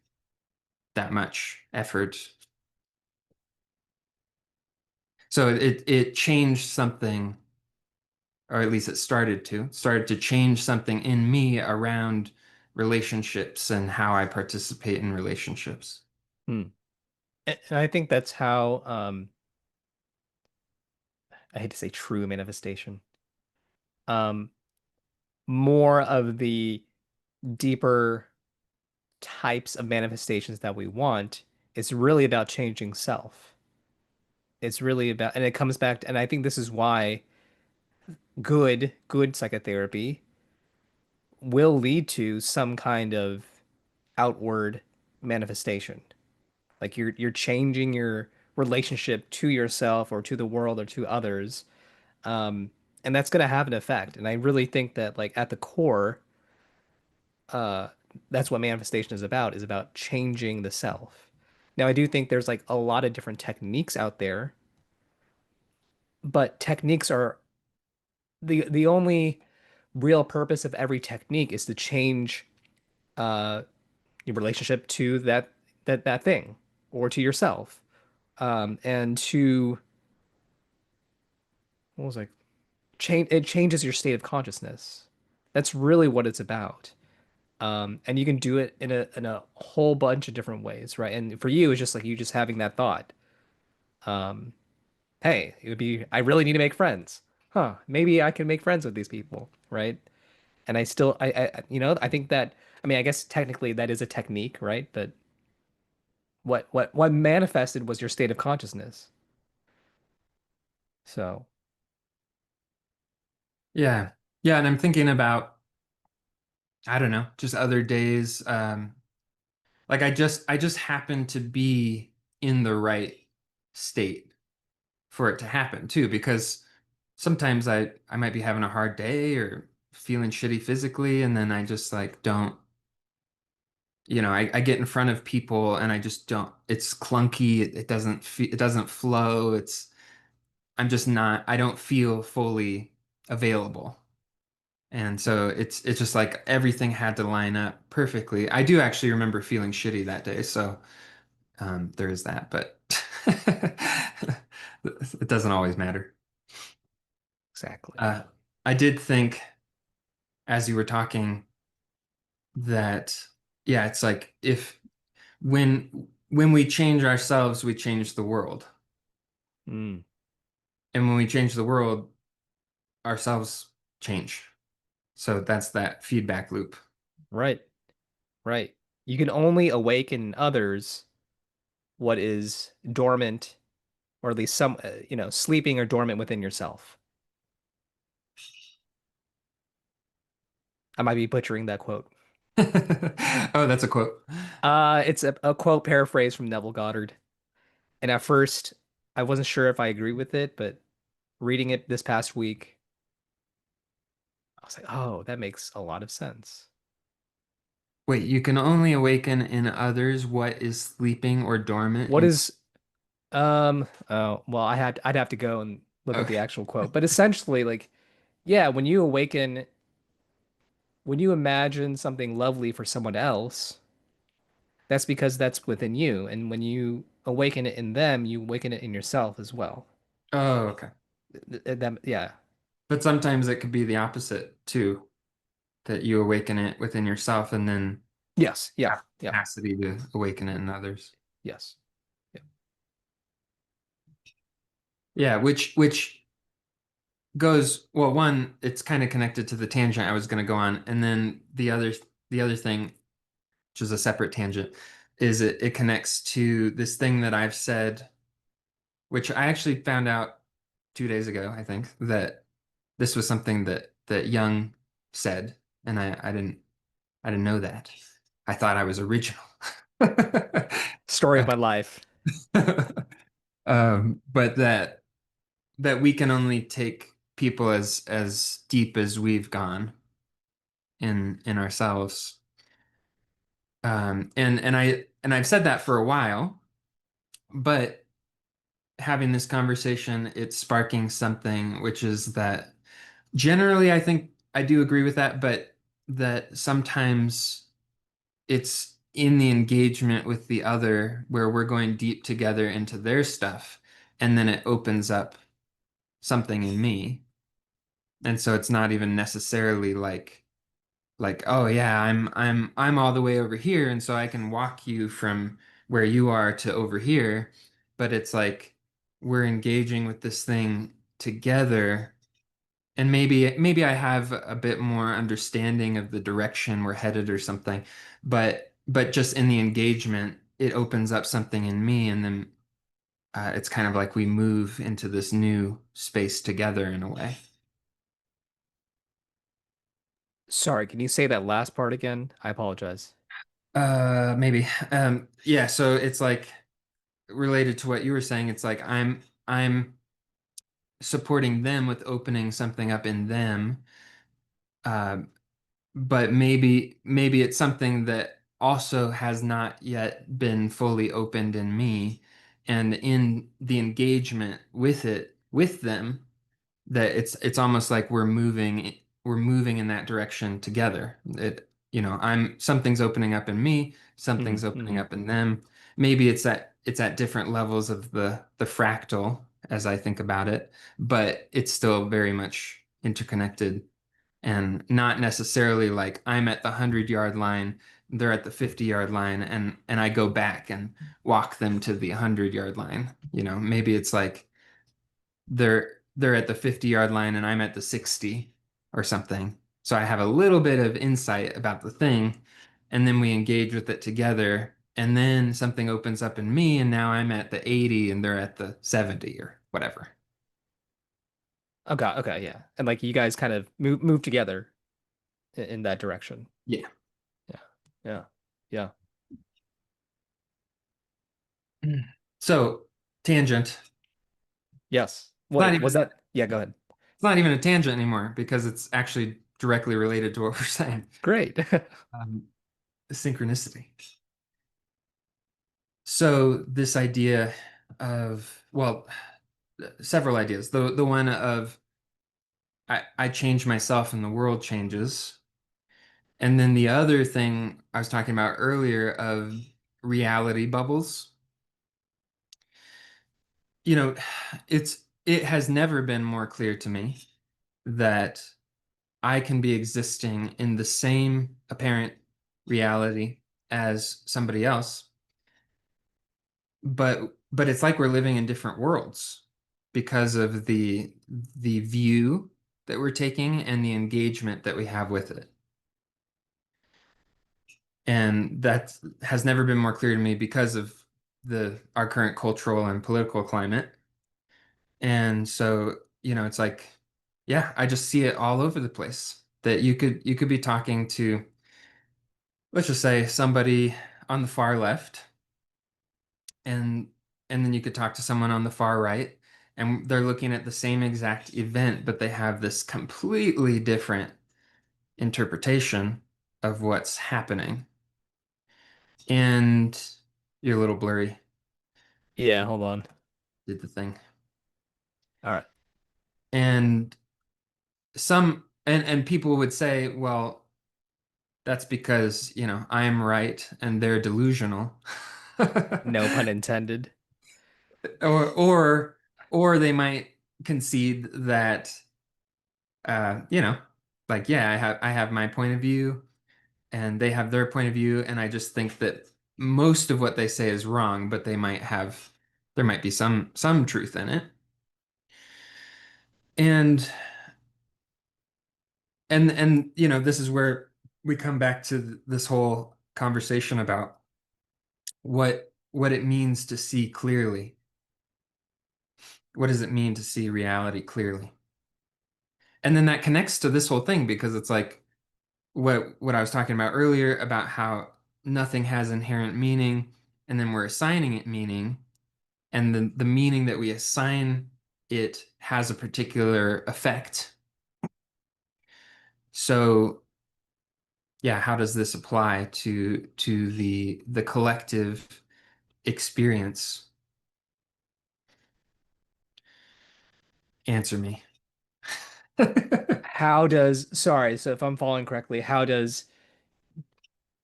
that much effort. So it changed something, or at least it started to change something in me around relationships and how I participate in relationships. Hmm. And I think that's how I hate to say true manifestation. Um, More of the deeper types of manifestations that we want, it's really about changing self. It's really about, and it comes back to, and I think this is why good psychotherapy will lead to some kind of outward manifestation. Like you're changing your relationship to yourself or to the world or to others. Um, and that's going to have an effect. And I really think that like at the core, uh, that's what manifestation is about changing the self. Now, I do think there's like a lot of different techniques out there, but techniques are the only real purpose of every technique is to change uh, your relationship to that thing or to yourself, and to what was like change it changes your state of consciousness. That's really what it's about. And you can do it in a whole bunch of different ways, right? And for you, it's just like you just having that thought. Um, hey, it would be I really need to make friends. Huh? Maybe I can make friends with these people, right? And I still, I think that, I mean, I guess technically that is a technique, right? But what manifested was your state of consciousness. So, Yeah. Yeah, and I'm thinking about, I don't know, just other days. Like I just happened to be. in the right state for it to happen too, because sometimes I might be having a hard day or feeling shitty physically, and then I just like don't, I get in front of people and I just don't, it's clunky, it doesn't it doesn't flow. I'm just not, I don't feel fully available. And so it's just like everything had to line up perfectly. I do actually remember feeling shitty that day, so there is that, but it doesn't always matter. Exactly. Uh, I did think as you were talking that, yeah, it's like if when we change ourselves, we change the world. Mm, And when we change the world, ourselves change. So that's that feedback loop. right, right. You can only awaken in others what is dormant, or at least some, sleeping or dormant within yourself. I might be butchering that quote. Oh, that's a quote. It's a quote paraphrase from Neville Goddard. And at first, I wasn't sure if I agree with it, but reading it this past week, I was like, oh, that makes a lot of sense. Wait, you can only awaken in others what is sleeping or dormant What in. is oh, well, I'd have to go and look up the Okay. actual quote. But essentially, like, yeah, when you awaken, when you imagine something lovely for someone else, that's because that's within you. And when you awaken it in them, you awaken it in yourself as well. Oh, okay. Yeah. But sometimes it could be the opposite too, that you awaken it within yourself and then Yes. Yeah. have Yeah. capacity to awaken it in others. Yes. Yeah. Yeah, which goes, well, one, it's kind of connected to the tangent I was going to go on, and then the other thing, which is a separate tangent, is it connects to this thing that I've said, which I actually found out 2 days ago, I think, that this was something that Jung said, and I didn't know that. I thought I was original. Story of my life. But that we can only take people as deep as we've gone in ourselves. And I've said that for a while, but having this conversation, it's sparking something, which is that generally I think I do agree with that, but that sometimes it's in the engagement with the other where we're going deep together into their stuff, and then it opens up something in me. And so it's not even necessarily like, oh yeah, I'm all the way over here, and so I can walk you from where you are to over here. But it's like we're engaging with this thing together, and maybe I have a bit more understanding of the direction we're headed or something. But just in the engagement, it opens up something in me, and then it's kind of like we move into this new space together in a way. Sorry, can you say that last part again? I apologize. Maybe. Yeah, so it's like related to what you were saying, it's like I'm supporting them with opening something up in them. Uh, but maybe it's something that also has not yet been fully opened in me. And in the engagement with it, with them, that it's almost like we're moving in that direction together. I'm something's opening up in me, something's opening Mm-hmm. up in them. Maybe it's at different levels of the fractal as I think about it, but it's still very much interconnected and not necessarily like I'm at the 100-yard line, they're at the 50-yard line, and I go back and walk them to the 100-yard line. Maybe it's like they're at the 50-yard line and I'm at the 60 or something. So I have a little bit of insight about the thing, and then we engage with it together, and then something opens up in me, and now I'm at the 80 and they're at the 70 or whatever. Okay, okay, yeah. And like you guys kind of move together in that direction. Yeah. Yeah. Yeah. Yeah. So, tangent. Yes. It's not Wait, was even that? Yeah, go ahead. it's not even a tangent anymore because it's actually directly related to what we're saying. Great. Um, synchronicity. So this idea of, well, several ideas. The one of I change myself and the world changes. And then the other thing I was talking about earlier of reality bubbles. You know, it has never been more clear to me that I can be existing in the same apparent reality as somebody else, but it's like we're living in different worlds because of the view that we're taking and the engagement that we have with it. And that has never been more clear to me because of the our current cultural and political climate. And so, it's like, yeah, I just see it all over the place. That you could be talking to, let's just say, somebody on the far left, and then you could talk to someone on the far right, and they're looking at the same exact event, but they have this completely different interpretation of what's happening. And you're a little blurry, Yeah, hold on. did the thing. All right. And and people would say, well, that's because, I'm right and they're delusional. No pun intended. Or or they might concede that like, yeah, I have my point of view and they have their point of view, and I just think that most of what they say is wrong, but there might be some truth in it. And this is where we come back to this whole conversation about what it means to see clearly. What does it mean to see reality clearly? And then that connects to this whole thing because it's like what I was talking about earlier about how nothing has inherent meaning, and then we're assigning it meaning, and the meaning that we assign it has a particular effect. So, yeah, how does this apply to the collective experience? Answer me. Sorry, so if I'm following correctly, how does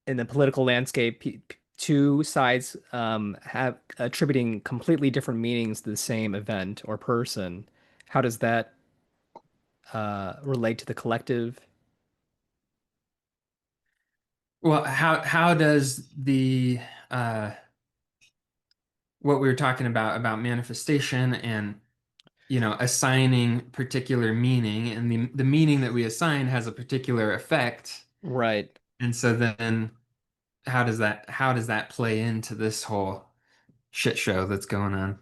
in the political landscape, two sides have attributing completely different meanings to the same event or person? How does that relate to the collective? Well, how does the uh what we were talking about manifestation and assigning particular meaning, and the meaning that we assign has a particular effect. Right, And so then how does that play into this whole shit show that's going on?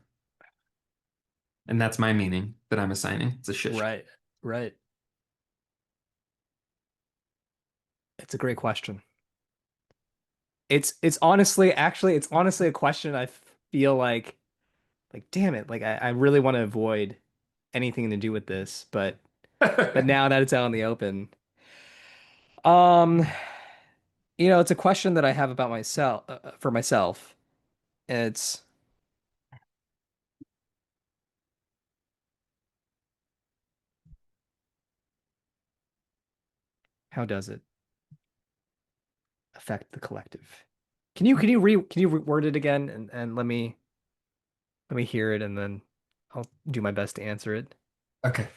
And that's my meaning that I'm assigning. It's a shit show. right, right. It's a great question. It's honestly a question I feel like damn it, like I really want to avoid anything to do with this, but now that it's out in the open, um, it's a question that I have about myself for myself. It's how does it affect the collective? Can you reword it again and let me hear it and then I'll do my best to answer it. Okay.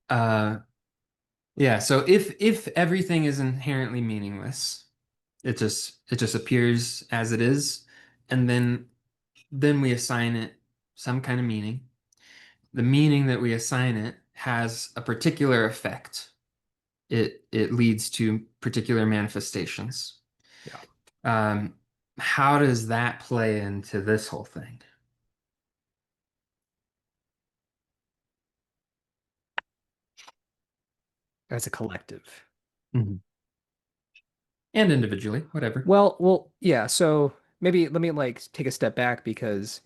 Uh yeah, so if everything is inherently meaningless, it just appears as it is, and then we assign it some kind of meaning. The meaning that we assign it has a particular effect. It leads to particular manifestations. Yeah, Um, how does that play into this whole thing? as a collective. Mhm. And individually, whatever. Well, yeah. So maybe let me like take a step back because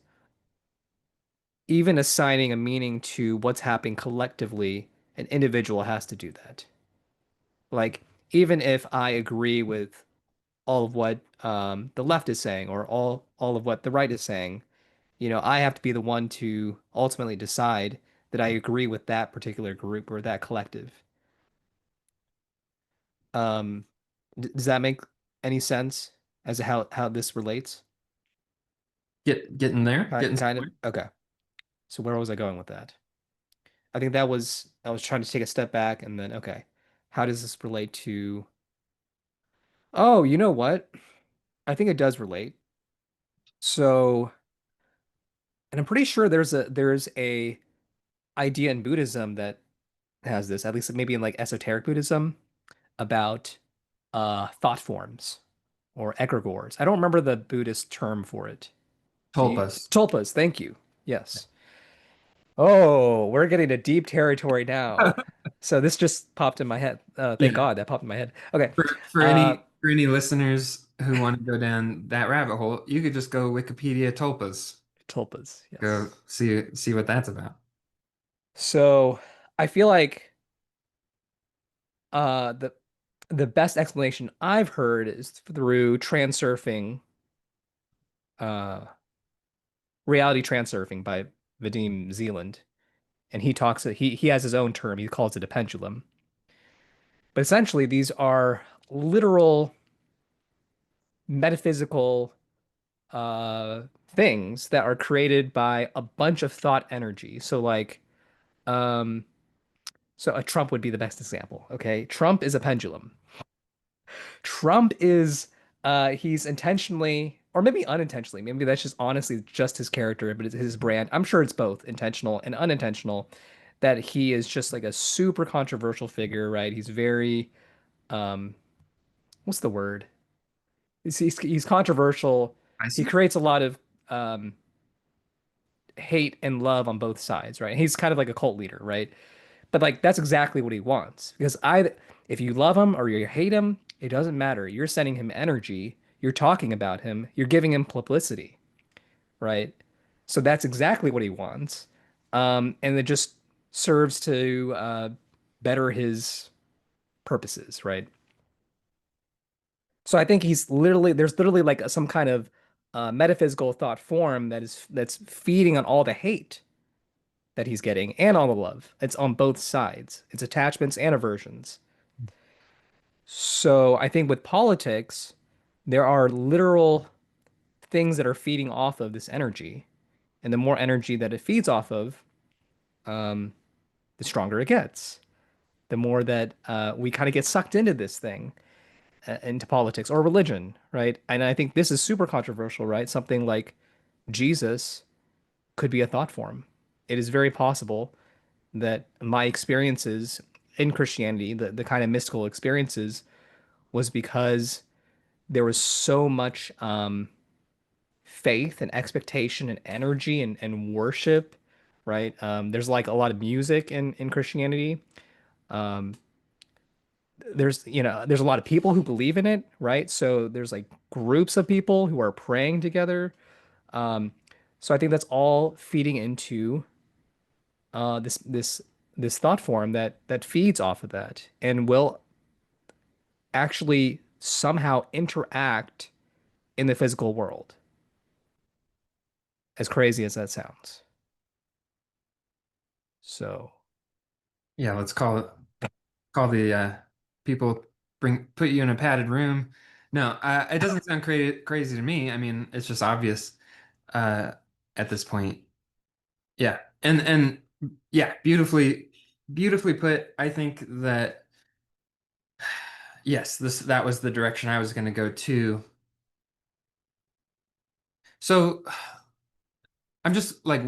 even assigning a meaning to what's happening collectively, an individual has to do that. Like, even if I agree with all of what the left is saying or all of what the right is saying, I have to be the one to ultimately decide that I agree with that particular group or that collective. Um, does that make any sense as to how this relates? Getting there, getting Kind of. somewhere. Okay. So where was I going with that? I think that was I was trying to take a step back and then okay, how does this relate to? Oh, you know what? I think it does relate. So, and I'm pretty sure there's a idea in Buddhism that has this, at least maybe in like esoteric Buddhism, about thought forms or egregores. I don't remember the Buddhist term for it. Do you? Tulpas. Tulpas, thank you. Yes. Oh, we're getting to deep territory now. So this just popped in my head. Thank Yeah. God that popped in my head. Okay. For Uh, any listeners who want to go down that rabbit hole, you could just go Wikipedia tulpas. tulpas, Go yes. see what that's about. So I feel like the best explanation I've heard is through transurfing, uh, reality transurfing by Vadim Zealand. And he has his own term. He calls it a pendulum. But essentially, these are literal metaphysical uh, things that are created by a bunch of thought energy. So um, so a Trump would be the best example. Okay, Trump is a pendulum. Trump is he's intentionally or maybe unintentionally, maybe that's just honestly just his character, but it's his brand. I'm sure it's both intentional and unintentional that he is just like a super controversial figure, right? He's very um what's the word? He's controversial. I He see. creates a lot of um hate and love on both sides, right? He's kind of like a cult leader, right? But like that's exactly what he wants because I if you love him or you hate him, it doesn't matter. You're sending him energy, you're talking about him, you're giving him publicity, right? So that's exactly what he wants. And it just serves to better his purposes, right? So I think there's literally like some kind of metaphysical thought form that's feeding on all the hate that he's getting and all the love. It's on both sides. It's attachments and aversions. So I think with politics, there are literal things that are feeding off of this energy. And the more energy that it feeds off of, um, the stronger it gets. The more that we kind of get sucked into this thing, into politics or religion, right? And I think this is super controversial, right? Something like Jesus could be a thought form. It is very possible that my experiences in Christianity, the kind of mystical experiences, was because there was so much faith and expectation and energy and worship, right? There's like a lot of music in Christianity. Um, there's a lot of people who believe in it, right? So there's like groups of people who are praying together. Um, so I think that's all feeding into this thought form that feeds off of that and will actually somehow interact in the physical world, as crazy as that sounds. So, Yeah, let's call the people bring put you in a padded room. No, it doesn't sound crazy to me. I mean, it's just obvious uh, at this point. Yeah, and yeah, beautifully put. I think that yes, this that was the direction I was going to go too. So I'm just like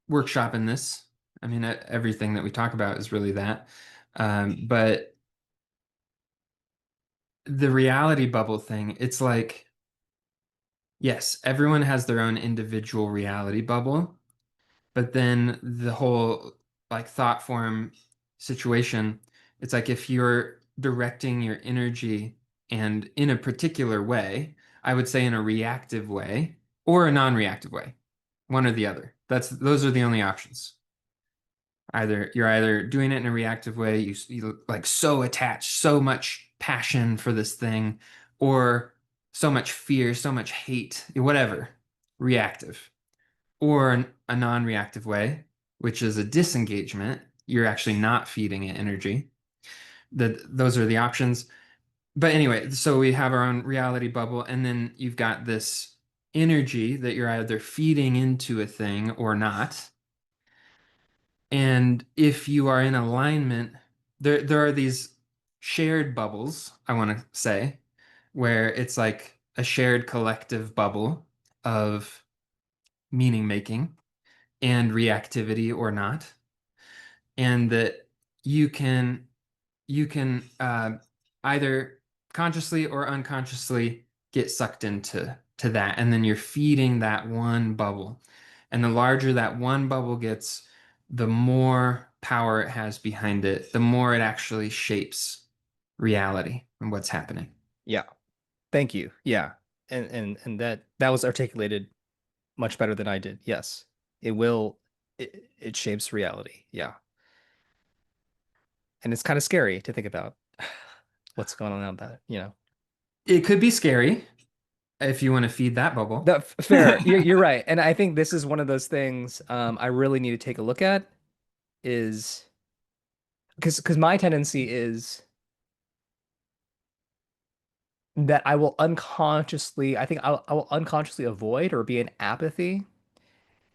workshopping this. I mean, everything that we talk about is really that. But the reality bubble thing, it's like, yes, everyone has their own individual reality bubble, but then the whole like thought form situation, it's like if you're directing your energy and in a particular way, I would say in a reactive way or a non-reactive way. one or the other. Those are the only options. Either you're either doing it in a reactive way, you like so attached, so much passion for this thing, or so much fear, so much hate, whatever, reactive. Or a non-reactive way, which is a disengagement. You're actually not feeding it energy. Those are the options. But anyway, so we have our own reality bubble, and then you've got this energy that you're either feeding into a thing or not. And if you are in alignment, there are these shared bubbles, I want to say, where it's like a shared collective bubble of meaning making and reactivity or not. And that you can either consciously or unconsciously get sucked into that, and then you're feeding that one bubble. And the larger that one bubble gets, the more power it has behind it, the more it actually shapes reality and what's happening. Yeah. Thank you. Yeah. And that was articulated much better than I did. Yes. It will it shapes reality. Yeah. And it's kind of scary to think about what's going on about it. It could be scary if you want to feed that bubble. Fair. You're right. And I think this is one of those things I really need to take a look at is because my tendency is that I will unconsciously avoid or be in apathy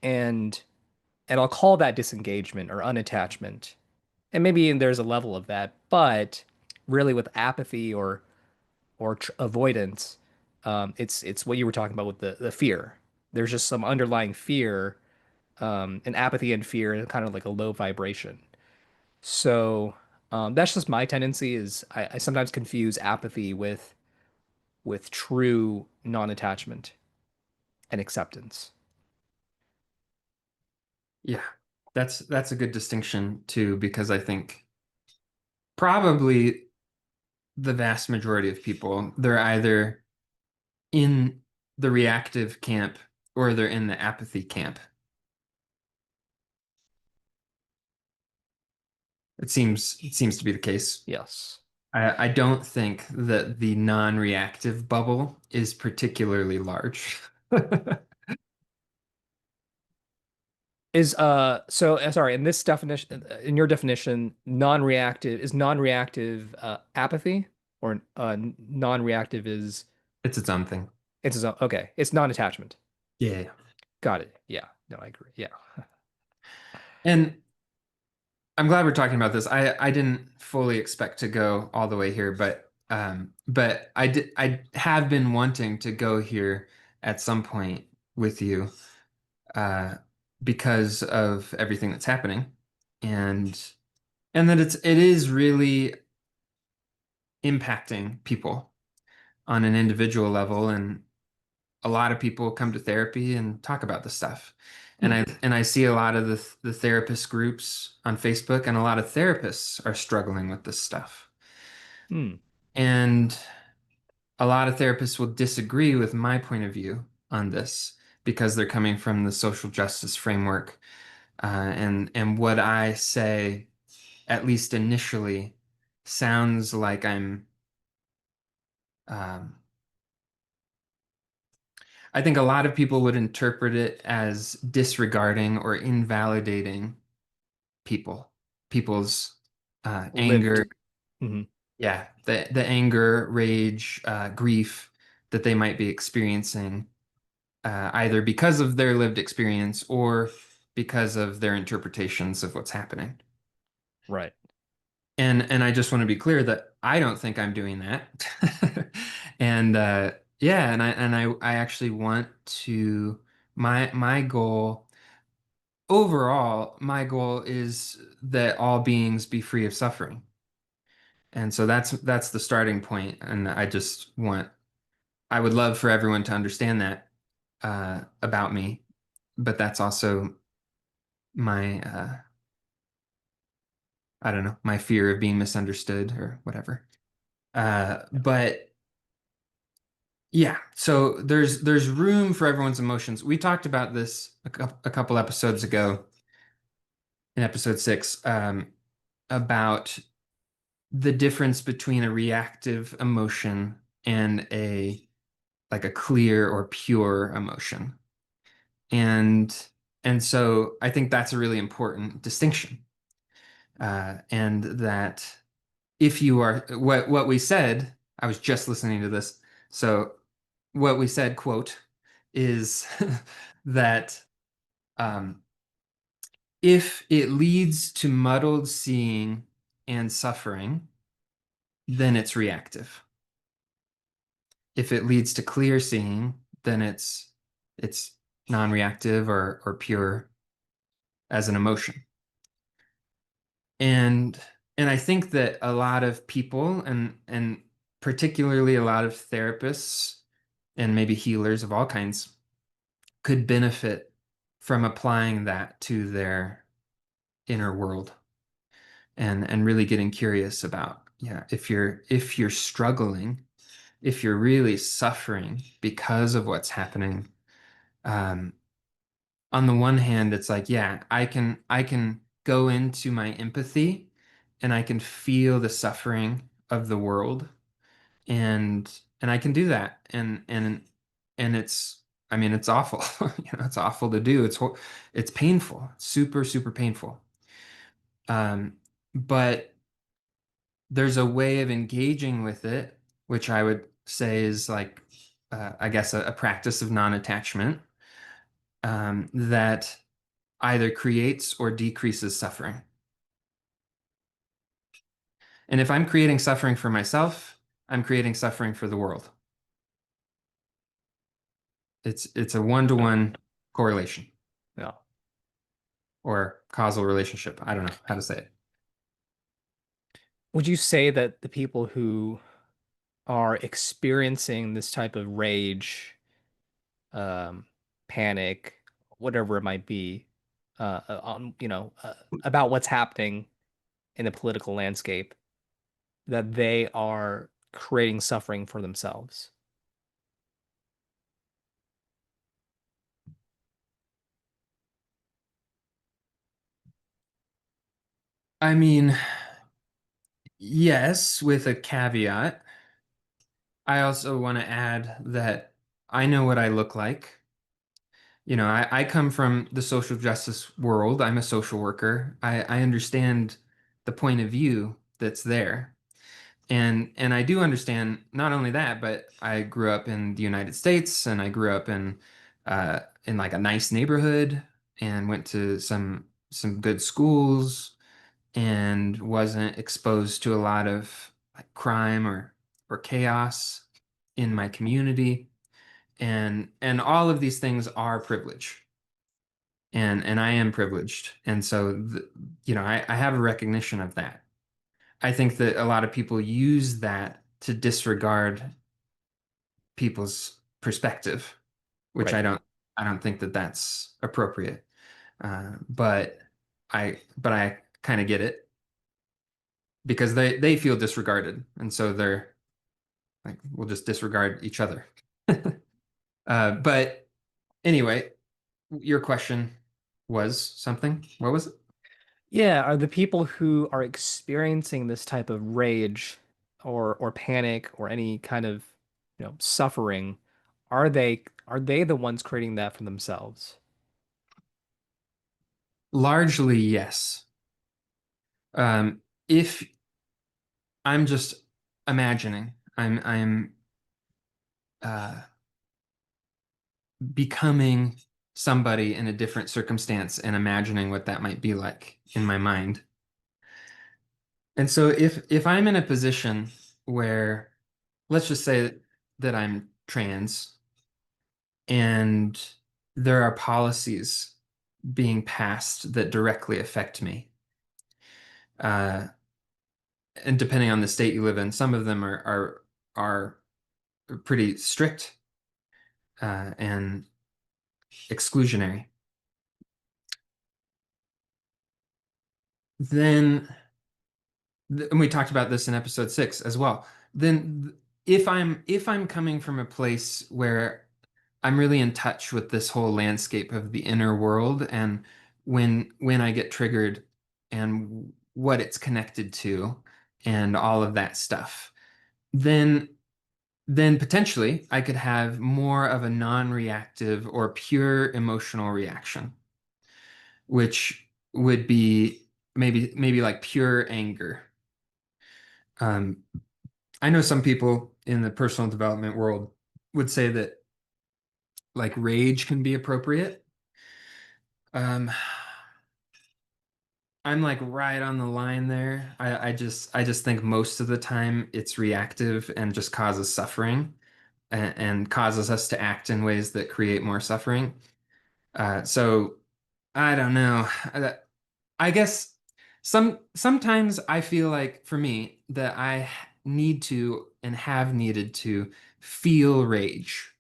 and and I'll call that disengagement or unattachment. And maybe there's a level of that, but really with apathy or avoidance, it's what you were talking about with the fear. There's just some underlying fear, and apathy and fear, and kind of like a low vibration. So that's just my tendency. Is I sometimes confuse apathy with true non-attachment and acceptance. Yeah, that's a good distinction too, because I think probably the vast majority of people, they're either in the reactive camp or they're in the apathy camp. It seems to be the case. Yes. I don't think that the non-reactive bubble is particularly large. Sorry, in this definition, in your definition, non-reactive apathy, or non-reactive is It's its own thing. it's its own, okay, it's non-attachment. Yeah. Got it. Yeah. No, I agree. Yeah. And I'm glad we're talking about this. I didn't fully expect to go all the way here, but I have been wanting to go here at some point with you uh because of everything that's happening. And that it is really impacting people on an individual level, and a lot of people come to therapy and talk about this stuff. And Hmm. I see a lot of the therapist groups on Facebook, and a lot of therapists are struggling with this stuff. Hmm. And a lot of therapists will disagree with my point of view on this because they're coming from the social justice framework. And what I say, at least initially, sounds like um, I think a lot of people would interpret it as disregarding or invalidating people's Lived. anger, Hmm. yeah, the anger, rage, grief that they might be experiencing, either because of their lived experience or because of their interpretations of what's happening. Right. And I just want to be clear that I don't think I'm doing that. And yeah, and I actually want to my goal overall, my goal is that all beings be free of suffering. And so that's the starting point. And I would love for everyone to understand that about me, but that's also my I don't know, my fear of being misunderstood or whatever. Yeah. But Yeah, so there's room for everyone's emotions. We talked about this a couple episodes ago in episode 6, about the difference between a reactive emotion and a like a clear or pure emotion. And and so I think that's a really important distinction. And that if you are what we said, I was just listening to this. So what we said, quote, is that um, if it leads to muddled seeing and suffering, then it's reactive. If it leads to clear seeing, then it's non-reactive or pure as an emotion. And and I think that a lot of people and particularly a lot of therapists and maybe healers of all kinds could benefit from applying that to their inner world and really getting curious about, yeah, if you're struggling, if you're really suffering because of what's happening, um, on the one hand, it's like, yeah, I can go into my empathy and I can feel the suffering of the world and I can do that and it's I mean it's awful. It's awful to do. It's painful. Super, super painful. Um, but there's a way of engaging with it, which I would say is like, I guess, a practice of non-attachment, that either creates or decreases suffering. And if I'm creating suffering for myself, I'm creating suffering for the world. It's a Yeah. one-to-one correlation Yeah. or causal relationship. I don't know how to say it. Would you say that the people who are experiencing this type of rage, um, panic, whatever it might be, about what's happening in the political landscape, that they are creating suffering for themselves? I mean, yes, with a caveat. I also want to add that I know what I look like. I come from the social justice world. I'm a social worker. I understand the point of view that's there. And I do understand not only that, but I grew up in the United States and I grew up in like a nice neighborhood and went to some good schools and wasn't exposed to a lot of like crime or chaos in my community. And all of these things are privilege. And I am privileged. And so I have a recognition of that. I think that a lot of people use that to disregard people's perspective, which Right. I don't think that that's appropriate. But I kind of get it because they feel disregarded, and so they're like, we'll just disregard each other. But anyway, your question was something. What was it? Yeah, are the people who are experiencing this type of rage or panic or any kind of, suffering, are they the ones creating that for themselves? Largely, yes. If I'm just imagining, I'm uh, becoming somebody in a different circumstance and imagining what that might be like in my mind. And so if I'm in a position where, let's just say that I'm trans and there are policies being passed that directly affect me, uh, and depending on the state you live in, some of them are pretty strict, and exclusionary. Then, and we talked about this in episode 6 as well. Then if I'm coming from a place where I'm really in touch with this whole landscape of the inner world, and when I get triggered and what it's connected to and all of that stuff, then then potentially I could have more of a non-reactive or pure emotional reaction, which would be maybe like pure anger. Um, I know some people in the personal development world would say that like rage can be appropriate. Um, I'm like right on the line there. I just think most of the time it's reactive and just causes suffering and causes us to act in ways that create more suffering. So I don't know. I guess sometimes I feel like for me that I need to and have needed to feel rage.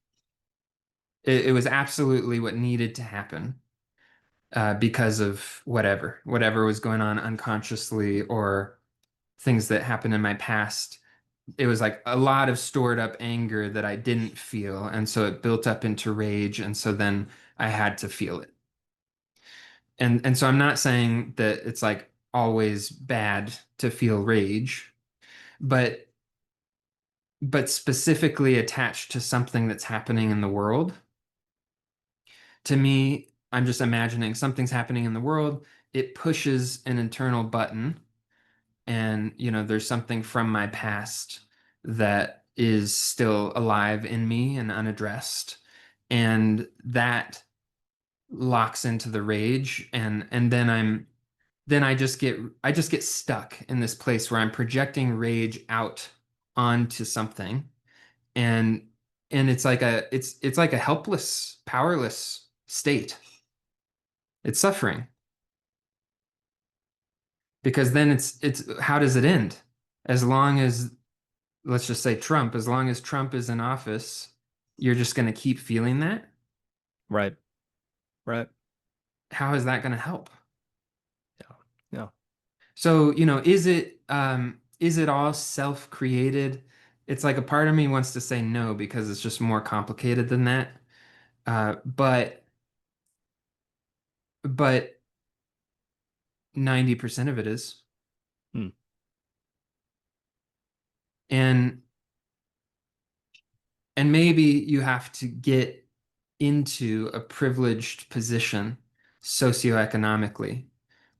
It was absolutely what needed to happen because of whatever was going on unconsciously or things that happened in my past. It was like a lot of stored up anger that I didn't feel, and so it built up into rage, and so then I had to feel it. And so I'm not saying that it's like always bad to feel rage, but specifically attached to something that's happening in the world. To me, I'm just imagining something's happening in the world, it pushes an internal button, and there's something from my past that is still alive in me and unaddressed, and that locks into the rage, and then I just get stuck in this place where I'm projecting rage out onto something, and it's like a helpless, powerless state. It's suffering because then it's how does it end? As long as, let's just say Trump, as long as Trump is in office, you're just going to keep feeling that. Right. Right. How is that going to help? Yeah. Yeah. So, is it all self-created? It's like a part of me wants to say no because it's just more complicated than that. But 90% of it is. Hmm. And and maybe you have to get into a privileged position socioeconomically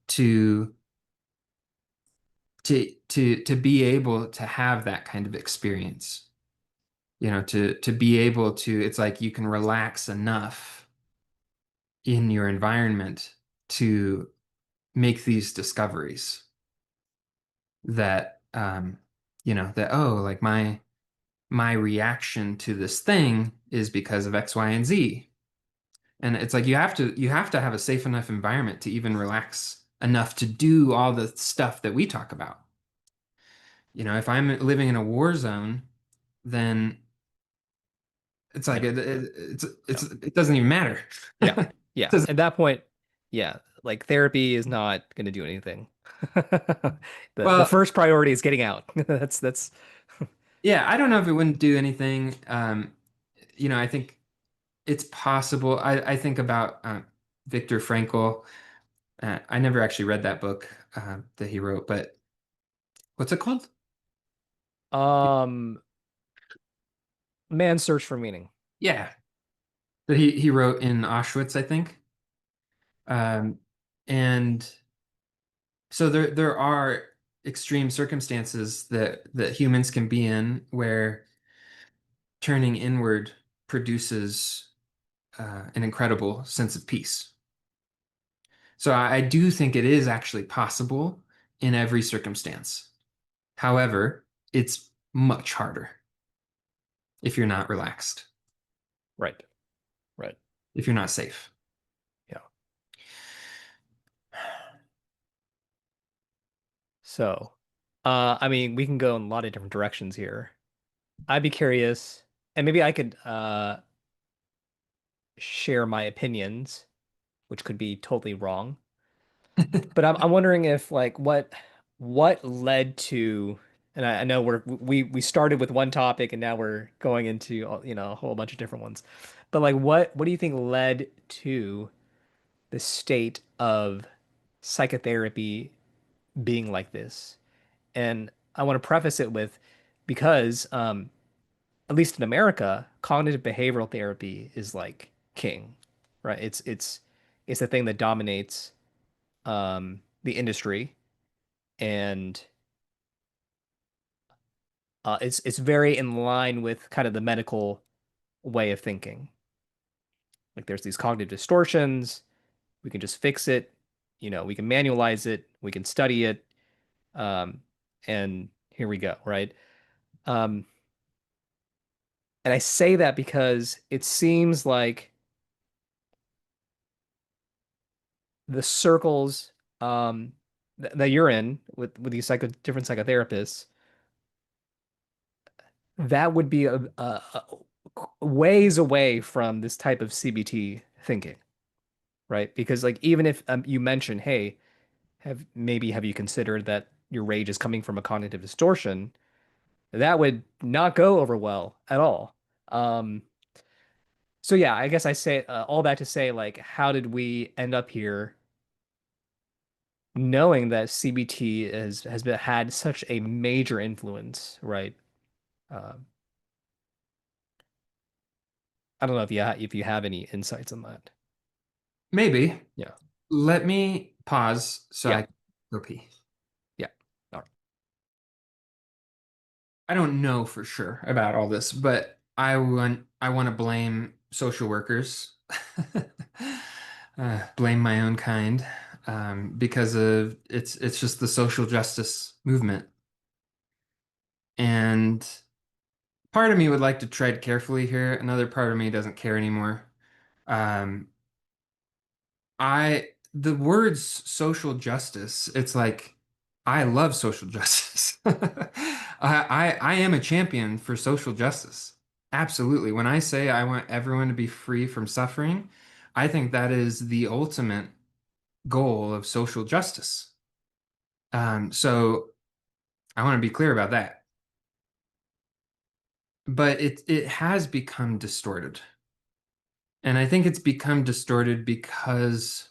to to be able to have that kind of experience. To be able to, it's like you can relax enough in your environment to make these discoveries that that, oh, like my reaction to this thing is because of X, Y, and Z. And it's like you have to have a safe enough environment to even relax enough to do all the stuff that we talk about. If I'm living in a war zone, then it's like Yeah. Yeah. it doesn't even matter. Yeah. It Yeah. doesn't- At that point, yeah, like therapy is not going to do anything. The well, first priority is getting out. That's yeah, I don't know if it wouldn't do anything. I think it's possible. I think about Viktor Frankl. I never actually read that book that he wrote, but what's it called? um man's search for meaning. Yeah, that he wrote in Auschwitz, I think. Um, and so there are extreme circumstances that humans can be in where turning inward produces an incredible sense of peace. So I do think it is actually possible in every circumstance. However, it's much harder if you're not relaxed, Right. Right. if you're not safe. Yeah. So, I mean, we can go in a lot of different directions here. I'd be curious, and maybe I could share my opinions, which could be totally wrong. But I'm wondering if like what led to And I know we started with one topic and now we're going into a whole bunch of different ones. But like what do you think led to the state of psychotherapy being like this? And I want to preface it with because at least in America, cognitive behavioral therapy is like king, right? It's the thing that dominates the industry, and it's very in line with kind of the medical way of thinking. Like there's these cognitive distortions, we can just fix it, we can manualize it, we can study it, um, and here we go, right? Um, and I say that because it seems like the circles that you're in with these different psychotherapists, that would be a ways away from this type of CBT thinking, right? Because like even if you mention, hey, have you considered that your rage is coming from a cognitive distortion? That would not go over well at all. Um, so yeah, I guess I say all that to say, like, how did we end up here knowing that CBT had such a major influence, right? Um, I don't know if you have any insights on that. Maybe. Yeah. Let me pause so Yeah. I can go pee. Yeah. All right. I don't know for sure about all this, but I want to blame social workers, blame my own kind, because of it's just the social justice movement. And part of me would like to tread carefully here. Another part of me doesn't care anymore. Um, the words social justice, it's like I love social justice. I am a champion for social justice. Absolutely. When I say I want everyone to be free from suffering, I think that is the ultimate goal of social justice. So I want to be clear about that. But it has become distorted. And I think it's become distorted because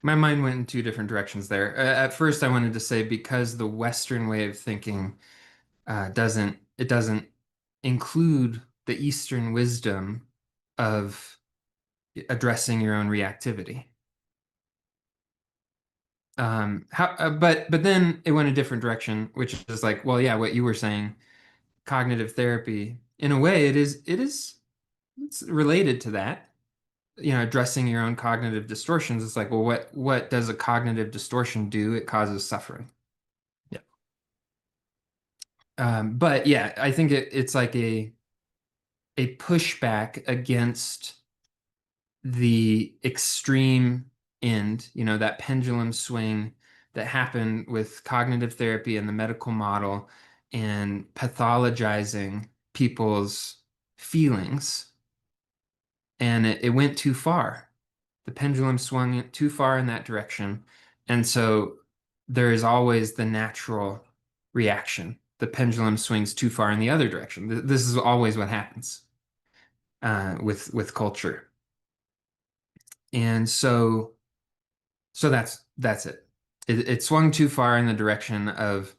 my mind went in two different directions there. At first, I wanted to say because the Western way of thinking doesn't include the Eastern wisdom of addressing your own reactivity. But then it went a different direction, which is like, well, yeah, what you were saying, cognitive therapy, in a way, it's related to that. Addressing your own cognitive distortions. It's like, well, what does a cognitive distortion do? It causes suffering. Yeah. But yeah, I think it's like a pushback against the extreme end, that pendulum swing that happened with cognitive therapy and the medical model and pathologizing people's feelings. And it went too far. The pendulum swung too far in that direction. And so there is always the natural reaction. The pendulum swings too far in the other direction. This is always what happens with culture. And so that's it. It swung too far in the direction of,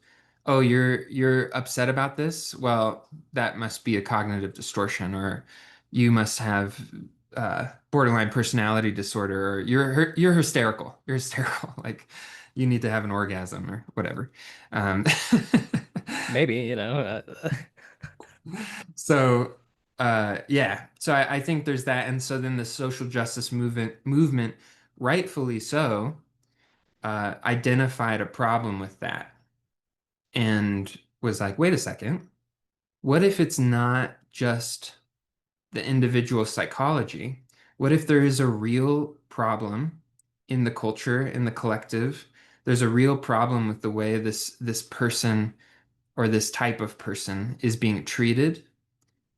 oh, you're upset about this? Well, that must be a cognitive distortion, or you must have borderline personality disorder, or you're hysterical. You're hysterical. Like you need to have an orgasm or whatever. Um, Maybe, so yeah, so I think there's that, and so then the social justice movement, rightfully so, identified a problem with that and was like, wait a second, what if it's not just the individual psychology? What if there is a real problem in the culture, in the collective? There's a real problem with the way this person or this type of person is being treated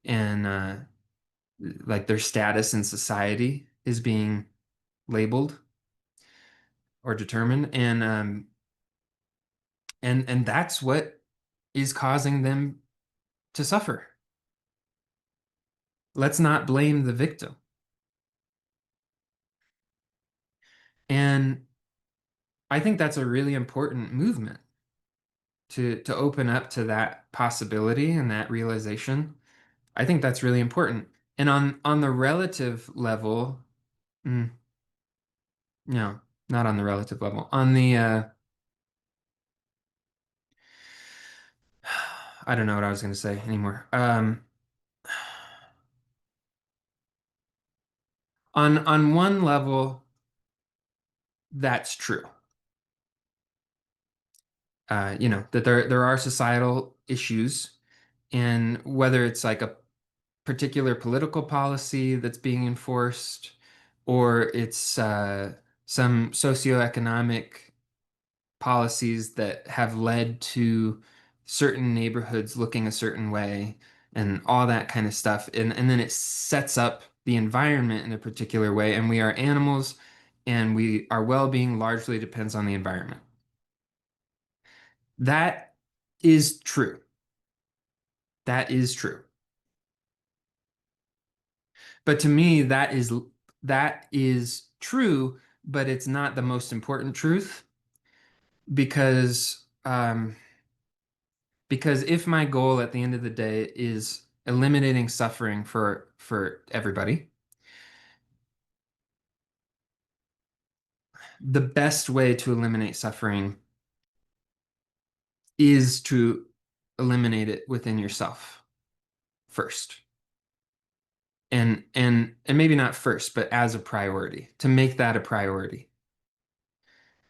and like their status in society is being labeled. or determined, and that's what is causing them to suffer. Let's not blame the victim. And I think that's a really important movement to open up to that possibility and that realization. I think that's really important. And on the relative level, mm, no, not on the relative level. On the I don't know what I was going to say anymore. On one level, that's true. That there are societal issues, and whether it's like a particular political policy that's being enforced, or it's some socioeconomic policies that have led to certain neighborhoods looking a certain way and all that kind of stuff. And then it sets up the environment in a particular way. And we are animals, and our well-being largely depends on the environment. That is true. That is true. But to me, that is true, but it's not the most important truth because because if my goal at the end of the day is eliminating suffering for everybody, the best way to eliminate suffering is to eliminate it within yourself first. And maybe not first, but as a priority, to make that a priority.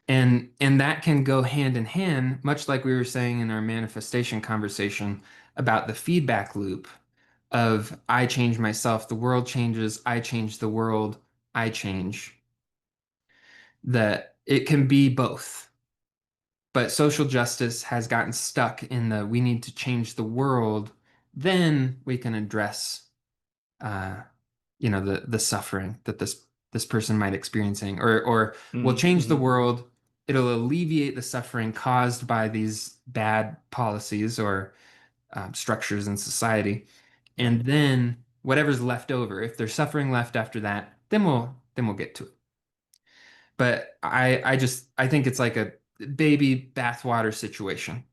And that can go hand in hand, much like we were saying in our manifestation conversation about the feedback loop of I change myself, the world changes, I change the world, I change. That it can be both. But social justice has gotten stuck in the we need to change the world, then we can address uh, the suffering that this person might experiencing, or we'll change the Mm-hmm. world, it'll alleviate the suffering caused by these bad policies or structures in society, Right. and then whatever's left over, if there's suffering left after that, then we'll get to it. But I think it's like a baby bathwater situation.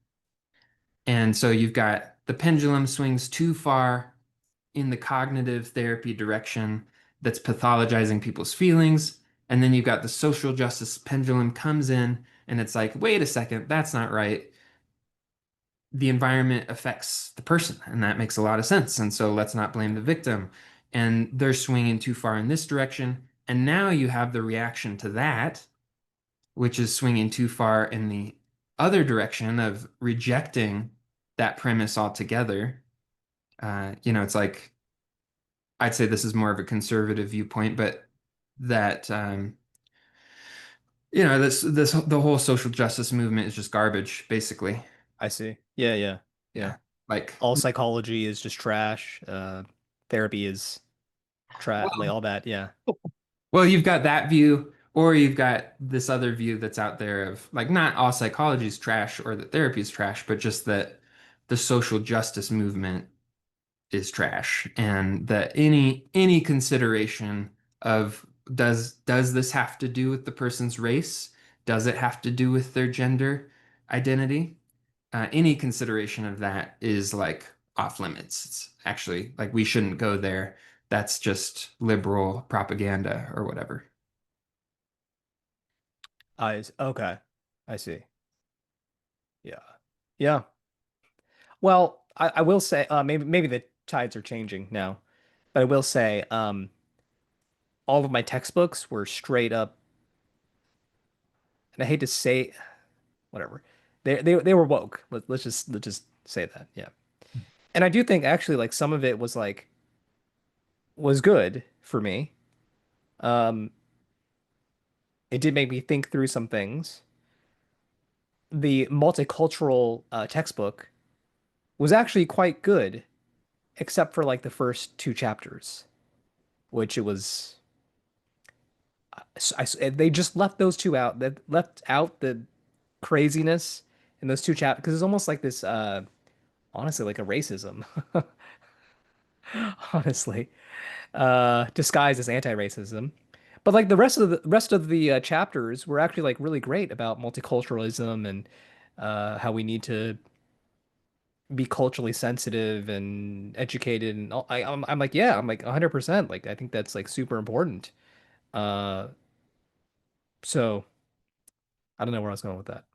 And so you've got the pendulum swings too far in the cognitive therapy direction that's pathologizing people's feelings. And then you've got the social justice pendulum comes in and it's like, wait a second, that's not right. The environment affects the person, and that makes a lot of sense. And so let's not blame the victim. And they're swinging too far in this direction. And now you have the reaction to that, which is swinging too far in the other direction of rejecting that premise altogether. It's like I'd say this is more of a conservative viewpoint, but that this the whole social justice movement is just garbage, basically. I see. Yeah, yeah, yeah. Yeah, like All psychology is just trash. Therapy is trash, like well, all that. Yeah, well, you've got that view, or you've got this other view that's out there of like not all psychology is trash or that therapy is trash, but just that the social justice movement is trash, and that any consideration of does this have to do with the person's race? Does it have to do with their gender identity? Any consideration of that is like off limits. It's actually like we shouldn't go there. That's just liberal propaganda or whatever. okay. I see. Yeah, yeah. Well, I will say, maybe the tides are changing now, but I will say, all of my textbooks were straight up, and I hate to say, whatever. They were woke. Let's just say that. Yeah. And I do think actually like some of it was good for me. Um, it did make me think through some things. The multicultural textbook was actually quite good, except for like the first two chapters, which it was They just left those two out. They left out the craziness in those two chapters because it's almost like this, honestly, like a racism, honestly, disguised as anti-racism. But like the rest of the chapters were actually like really great about multiculturalism and how we need to be culturally sensitive and educated and I'm like yeah I'm like 100% like I think that's like super important. Uh, so I don't know where I was going with that.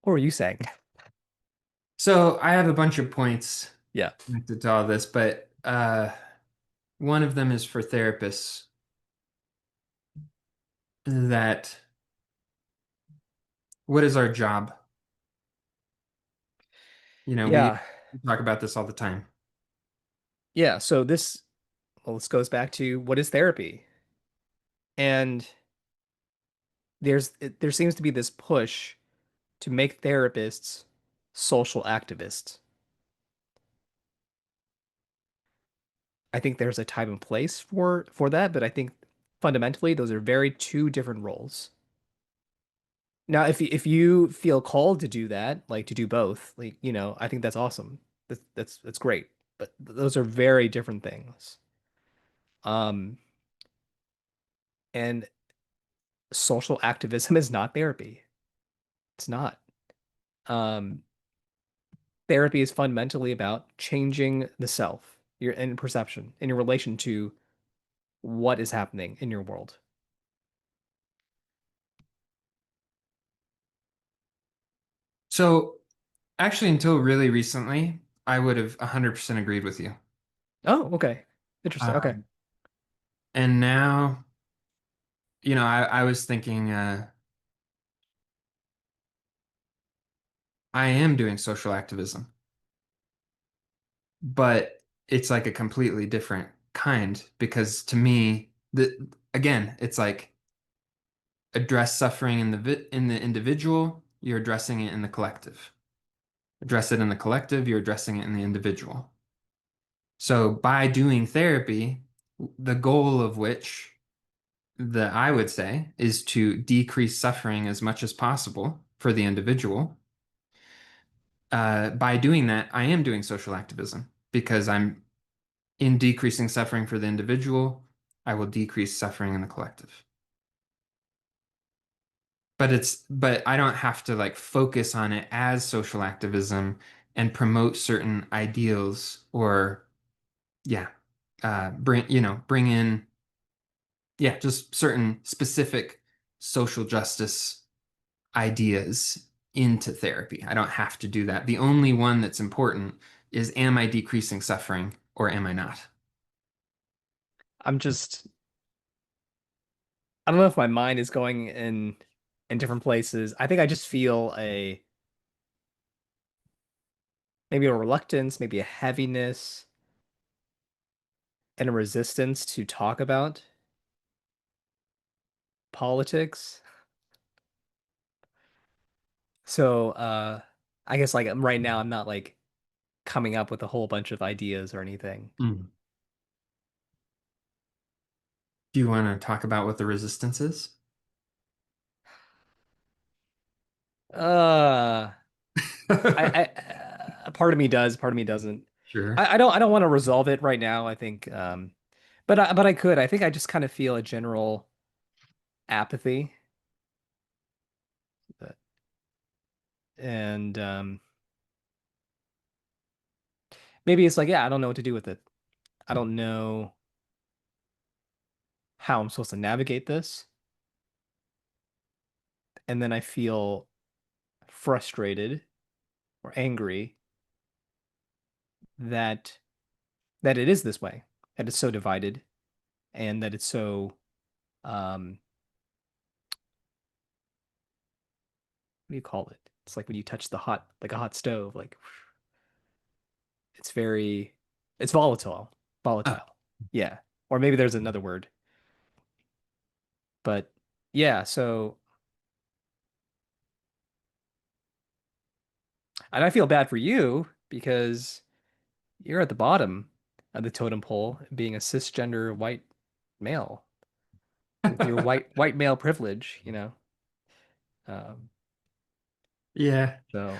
What were you saying? So I have a bunch of points Yeah. connected to all this, but one of them is for therapists that what is our job? Yeah. We talk about this all the time. Yeah. So this, well, this goes back to what is therapy? And there seems to be this push to make therapists social activists. I think there's a time and place for that, but I think fundamentally those are very two different roles. Now, if you feel called to do that, like to do both, like, I think that's awesome. That's great. But those are very different things. Um, and social activism is not therapy. It's not. Um, Therapy is fundamentally about changing the self, your and perception in your relation to what is happening in your world. So actually, until really recently, I would have 100% agreed with you. Oh, okay. Interesting. Okay. Um, and now, I was thinking I am doing social activism, but it's like a completely different kind because to me, again, it's like address suffering in the individual, you're addressing it in the collective. Address it in the collective, you're addressing it in the individual. So by doing therapy, the goal of which that I would say is to decrease suffering as much as possible for the individual. By doing that, I am doing social activism because I'm in decreasing suffering for the individual, I will decrease suffering in the collective. But I don't have to like focus on it as social activism and promote certain ideals or yeah, bring in just certain specific social justice ideas into therapy. I don't have to do that. The only one that's important is am I decreasing suffering or am I not? I'm just I don't know if my mind is going in different places. I think I just feel a maybe a reluctance, maybe a heaviness and a resistance to talk about politics. So, I guess like right now I'm not like coming up with a whole bunch of ideas or anything. Mm. Do you want to talk about what the resistance is? Uh, part of me does, part of me doesn't. Sure. I don't want to resolve it right now. I think, but I could. I think I just kind of feel a general apathy, uh, and maybe it's like, yeah, I don't know what to do with it. I don't know how I'm supposed to navigate this, and then I feel frustrated or angry that it is this way, that it's so divided, and that it's so um, what do you call it? It's like when you touch like a hot stove, like it's very, it's volatile, Oh, volatile. Yeah. Or maybe there's another word, but yeah. So, and I feel bad for you because you're at the bottom. the totem pole, being a cisgender white male with your white male privilege, you know. Um, Yeah. so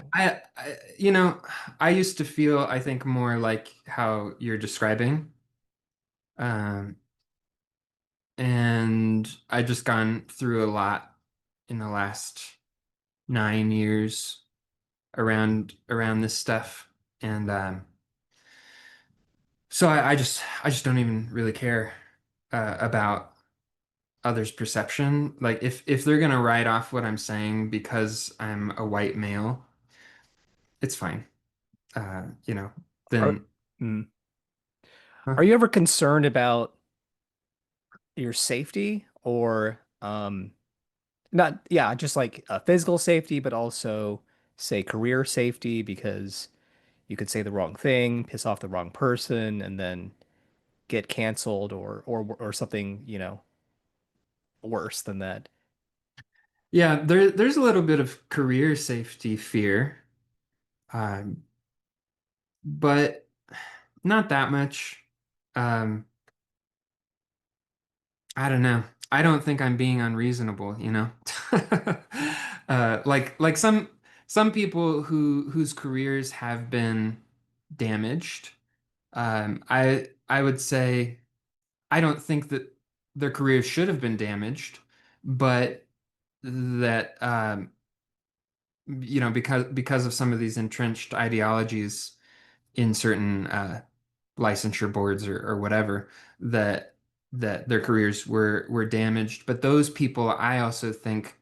You know, I used to feel, I think, more like how you're describing. Um, and I just gone through a lot in the last 9 years around this stuff. And so I just don't even really care about others' perception. Like if they're gonna write off what I'm saying because I'm a white male, it's fine. You know, are then mm. huh? Are you ever concerned about your safety or not, yeah, just like physical safety, but also say career safety because you could say the wrong thing, piss off the wrong person, and then get canceled or something, you know, worse than that. Yeah, there's a little bit of career safety fear, um, but not that much. Um, I don't know. I don't think I'm being unreasonable, you know? Like some people whose careers have been damaged. I would say I don't think that their careers should have been damaged, but that you know, because of some of these entrenched ideologies in certain licensure boards or whatever, that their careers were damaged. But those people, I also think,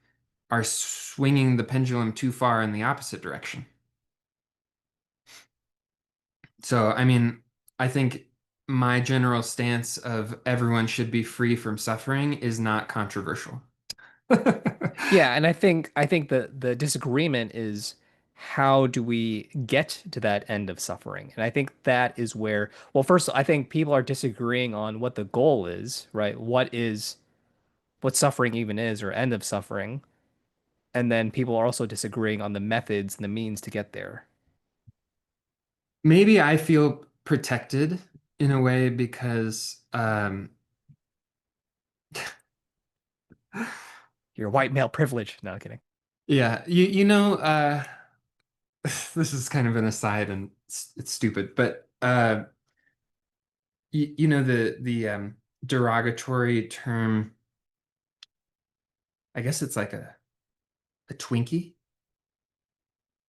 are swinging the pendulum too far in the opposite direction. So, I mean, I think my general stance of everyone should be free from suffering is not controversial. Yeah, and I think the disagreement is how do we get to that end of suffering? And I think that is where, well, first, I think people are disagreeing on what the goal is, right? What suffering even is or end of suffering. And then people are also disagreeing on the methods and the means to get there. Maybe I feel protected in a way because Your white male privilege. No, kidding. yeah, you know, this is kind of an aside and it's stupid, but you know the derogatory term, I guess it's like a Twinkie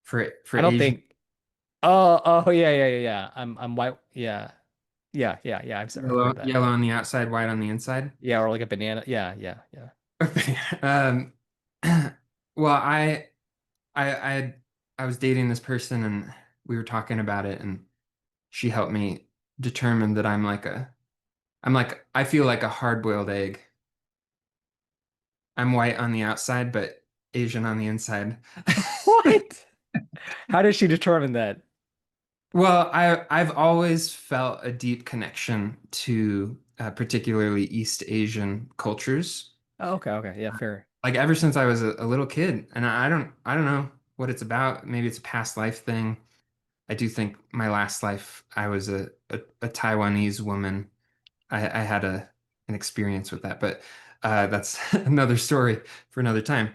for I don't Asian, think. Oh, yeah, yeah, yeah, yeah. I'm white. Yeah, yeah, yeah, yeah. I've heard that. yellow on the outside, white on the inside. Yeah, or like a banana. Yeah, yeah, yeah. Okay. Well, I had I was dating this person and we were talking about it and she helped me determine that I feel like a hard-boiled egg. I'm white on the outside, but Asian on the inside. What? How did she determine that? Well, I've always felt a deep connection to particularly East Asian cultures. Oh, okay, okay. Yeah, fair. Like ever since I was a little kid, and I don't know what it's about. Maybe it's a past life thing. I do think my last life I was a Taiwanese woman. I had an experience with that, but that's another story for another time.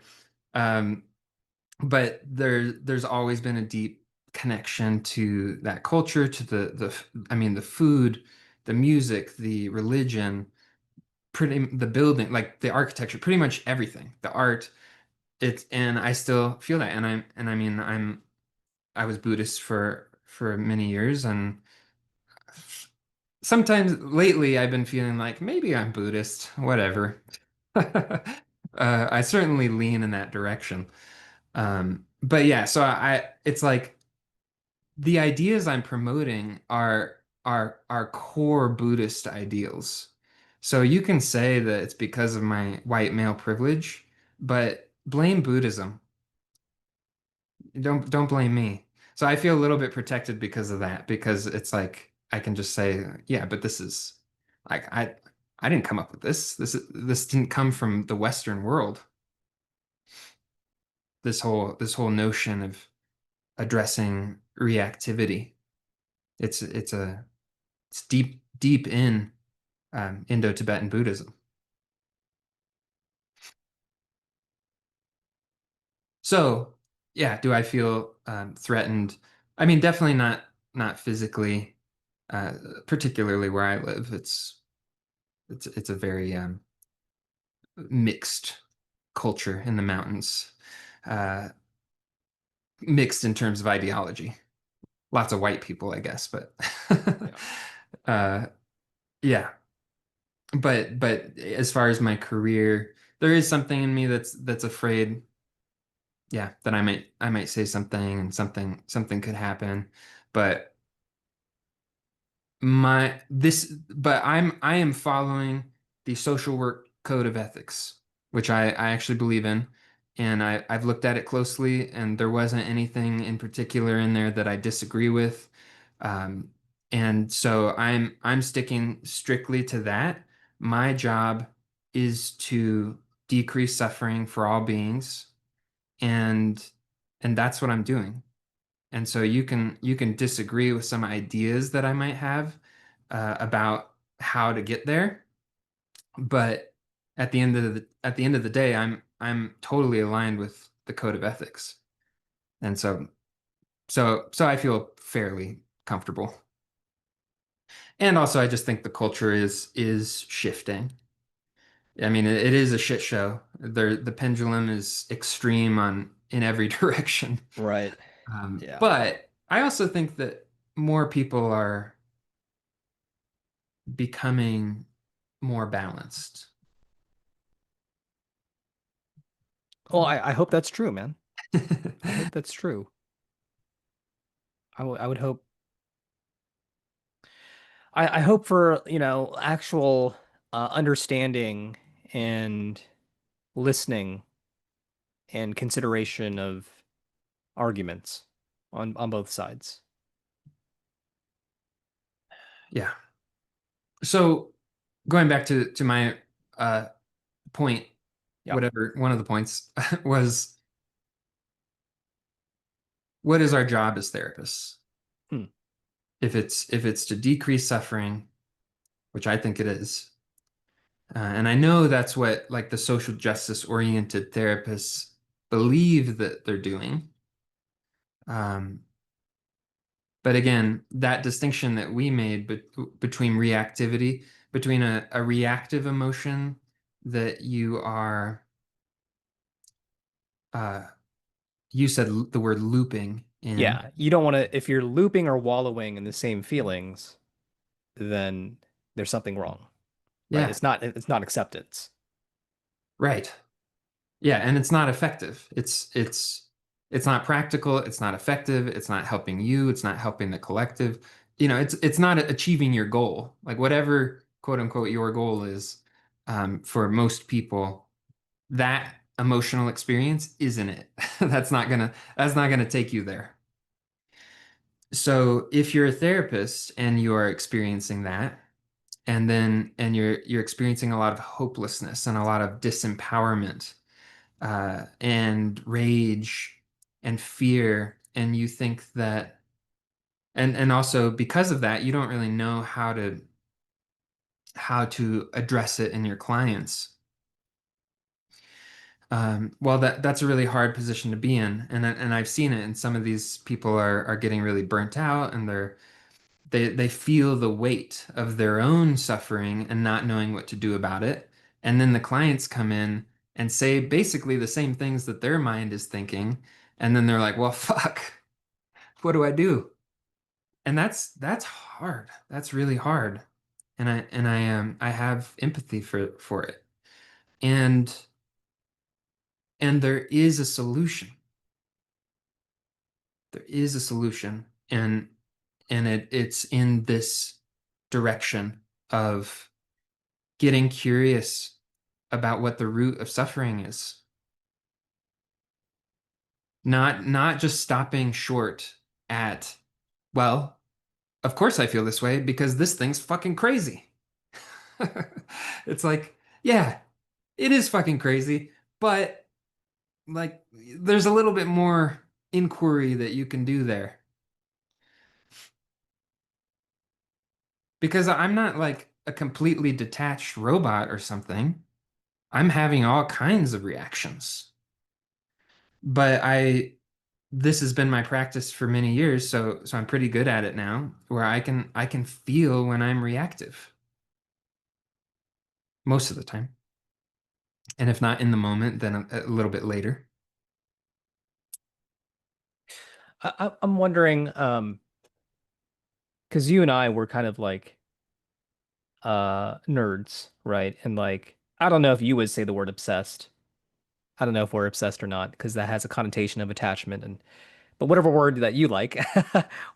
Um, but there's always been a deep connection to that culture, to the I mean the food, the music, the religion, pretty the building, like the architecture, pretty much everything, the art. It's and I still feel that, and I mean I was Buddhist for many years, and sometimes lately I've been feeling like maybe I'm Buddhist, whatever. I certainly lean in that direction. But yeah, so it's like the ideas I'm promoting are core Buddhist ideals. So you can say that it's because of my white male privilege, but blame Buddhism. Don't blame me. So I feel a little bit protected because of that, because it's like I can just say, yeah, but this is like I didn't come up with this. This didn't come from the Western world. This whole notion of addressing reactivity. It's a It's deep in Indo-Tibetan Buddhism. So, yeah, do I feel threatened? I mean, definitely not physically, uh, particularly where I live. It's a very mixed culture in the mountains, uh, mixed in terms of ideology. Lots of white people, I guess, but Yeah. uh, yeah. But as far as my career, there is something in me that's afraid, yeah, that I might say something and something could happen. But I am following the social work code of ethics, which I actually believe in. And I've looked at it closely, and there wasn't anything in particular in there that I disagree with. Um, and so I'm sticking strictly to that. My job is to decrease suffering for all beings, and and that's what I'm doing. And so you can disagree with some ideas that I might have about how to get there, but at the end of the day, I'm totally aligned with the code of ethics, and so I feel fairly comfortable. And also, I just think the culture is shifting. I mean, it is a shit show. The pendulum is extreme on in every direction. Right. Yeah. But I also think that more people are becoming more balanced. Well, I hope that's true, man. I hope that's true. I would hope. I hope for, actual understanding and listening and consideration of arguments on both sides. Yeah. So going back to my uh, point, Yeah. whatever one of the points was, what is our job as therapists? Hmm. If it's to decrease suffering, which I think it is, and I know that's what like the social justice oriented therapists believe that they're doing. Um, But again, that distinction that we made between reactivity, between a reactive emotion that uh, you said the word looping in. Yeah. You don't want to, if you're looping or wallowing in the same feelings, then there's something wrong, right? Yeah, It's not acceptance. right. Yeah, and it's not effective. It's not practical, it's not effective, it's not helping you, it's not helping the collective. It's not achieving your goal. Like whatever quote unquote your goal is, for most people, that emotional experience isn't it. That's not gonna take you there. So if you're a therapist and you are experiencing that, and you're experiencing a lot of hopelessness and a lot of disempowerment, and rage and fear, and you think that, and also because of that, you don't really know how to address it in your clients. Well, that's a really hard position to be in, and I've seen it. And some of these people are getting really burnt out, and they feel the weight of their own suffering and not knowing what to do about it. And then the clients come in and say basically the same things that their mind is thinking, and then they're like, "Well, fuck, what do I do?" And that's hard. That's really hard. And I have empathy for it. And and there is a solution. There is a solution, and it's in this direction of getting curious about what the root of suffering is. Not just stopping short at, well, of course I feel this way because this thing's fucking crazy. It's like, yeah, it is fucking crazy, but like there's a little bit more inquiry that you can do there. because I'm not like a completely detached robot or something. I'm having all kinds of reactions. But this has been my practice for many years, so I'm pretty good at it now, where I can feel when I'm reactive most of the time. And if not in the moment, then a little bit later. I'm wondering, because you and I were kind of like nerds, right? And like, I don't know if you would say the word obsessed. I don't know if we're obsessed or not, because that has a connotation of attachment and but whatever word that you like,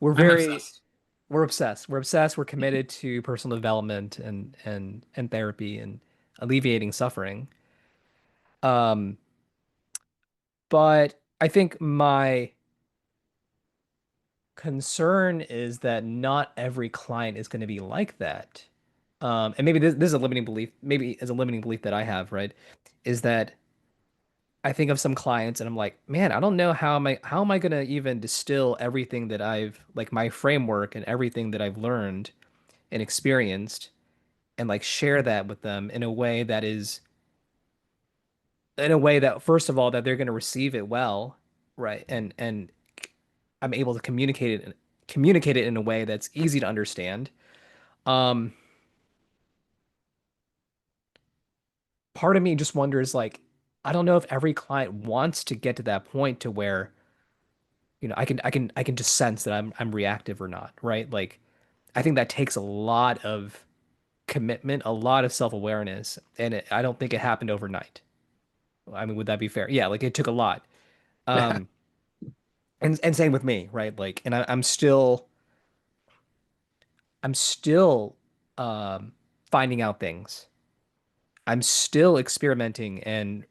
we're I'm very obsessed. we're obsessed. We're obsessed. We're committed to personal development and therapy and alleviating suffering. Um, but I think my concern is that not every client is going to be like that. And maybe this is a limiting belief, maybe is a limiting belief that I have, right? Is that I think of some clients and I'm like, man, I don't know how am I gonna even distill everything that I've like my framework and everything that I've learned and experienced and like share that with them in a way that first of all that they're gonna receive it well, right? And I'm able to communicate it in a way that's easy to understand. Um, Part of me just wonders like I don't know if every client wants to get to that point to where I can just sense that I'm reactive or not, right? Like I think that takes a lot of commitment, a lot of self-awareness, and I don't think it happened overnight. I mean, would that be fair? Yeah, like it took a lot. Yeah. Um, and same with me, right? Like, and I'm still finding out things. I'm still experimenting and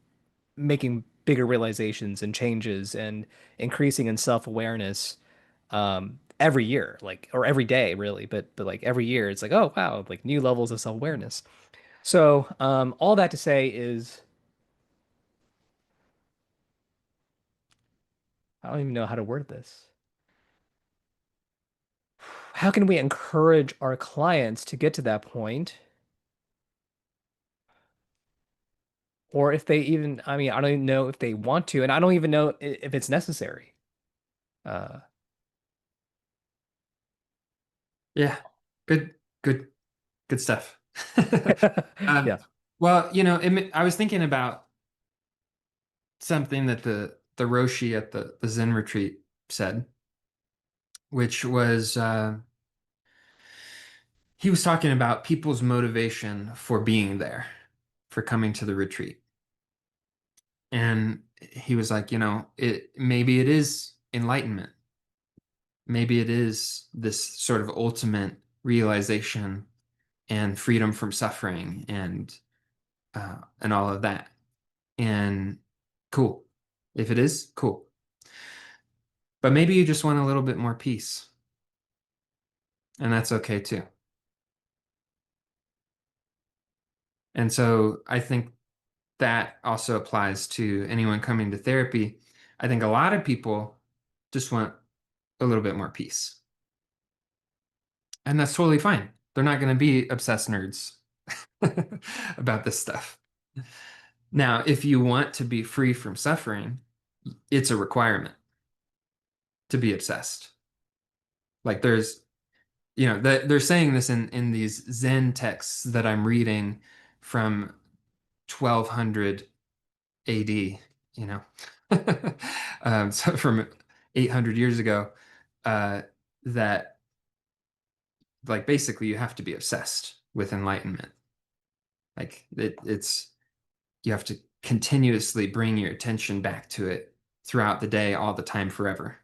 making bigger realizations and changes and increasing in self-awareness every year, like or every day, really. But like every year, it's like, oh wow, like new levels of self-awareness. So all that to say is I don't even know how to word this. How can we encourage our clients to get to that point? Or if they even, I mean, I don't even know if they want to, and I don't even know if it's necessary. Uh, Yeah. Good, good, good stuff. Um, yeah. well, I was thinking about something that the Roshi at the Zen retreat said, which was he was talking about people's motivation for being there, for coming to the retreat. And he was like, maybe it is enlightenment. Maybe it is this sort of ultimate realization and freedom from suffering and all of that. And cool. If it is, cool. But maybe you just want a little bit more peace, and that's okay too. And so I think that also applies to anyone coming to therapy. I think a lot of people just want a little bit more peace. And that's totally fine. They're not going to be obsessed nerds about this stuff. Now, if you want to be free from suffering, it's a requirement to be obsessed. Like they're saying this in these Zen texts that I'm reading from 1200 AD, you know. So from 800 years ago, uh, that like basically you have to be obsessed with enlightenment. Like it's you have to continuously bring your attention back to it throughout the day, all the time, forever.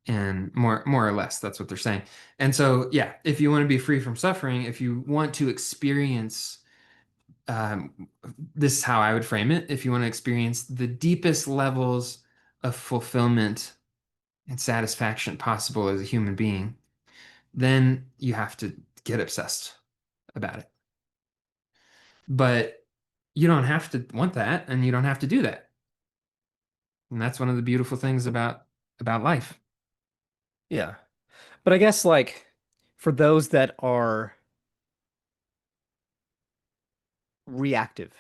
And more or less, that's what they're saying. And so, yeah, if you want to be free from suffering, if you want to experience, this is how I would frame it. If you want to experience the deepest levels of fulfillment and satisfaction possible as a human being, then you have to get obsessed about it. But you don't have to want that, and you don't have to do that. And that's one of the beautiful things about life. Yeah. But I guess like for those that are reactive,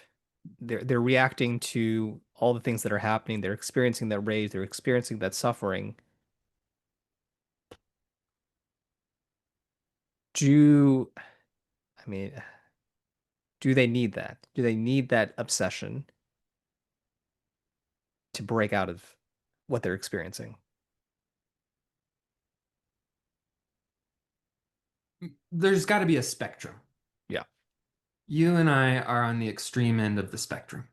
they're reacting to all the things that are happening. They're experiencing that rage, they're experiencing that suffering. Do I mean, do they need that? Do they need that obsession to break out of what they're experiencing? There's got to be a spectrum. Yeah, You and I are on the extreme end of the spectrum.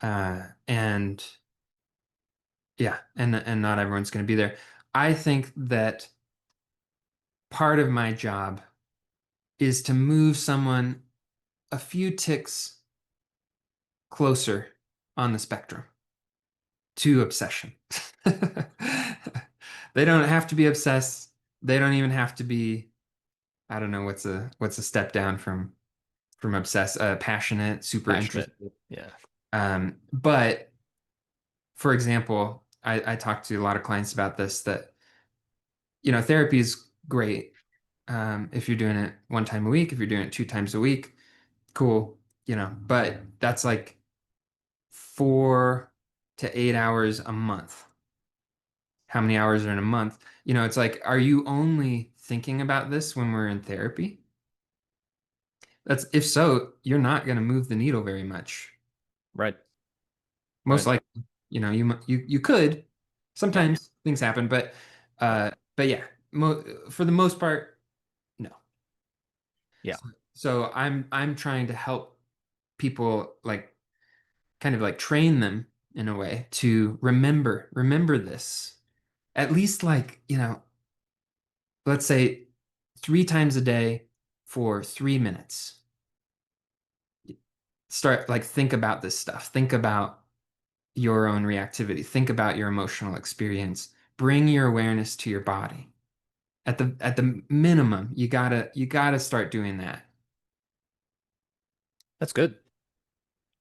And yeah, and not everyone's going to be there. I think that part of my job is to move someone a few ticks closer on the spectrum to obsession. They don't have to be obsessed. They don't even have to be, I don't know, what's a step down from obsessed, passionate, super passionate. interested. Yeah, But for example, I talk to a lot of clients about this that, therapy is great. If you're doing it one time a week, if you're doing it 2 times a week, cool, but that's like 4 to 8 hours a month. How many hours are in a month? It's like, are you only thinking about this when we're in therapy? That's if so, you're not going to move the needle very much. right, Most right. likely, you could. Yeah, Sometimes things happen, but right. but yeah, for the most part, no. Yeah, So I'm trying to help people, like, kind of like train them in a way to remember this. At least, like, let's say 3 times a day for 3 minutes. Start, like, think about this stuff. Think about your own reactivity. Think about your emotional experience. Bring your awareness to your body. At the minimum, you gotta start doing that. that's good.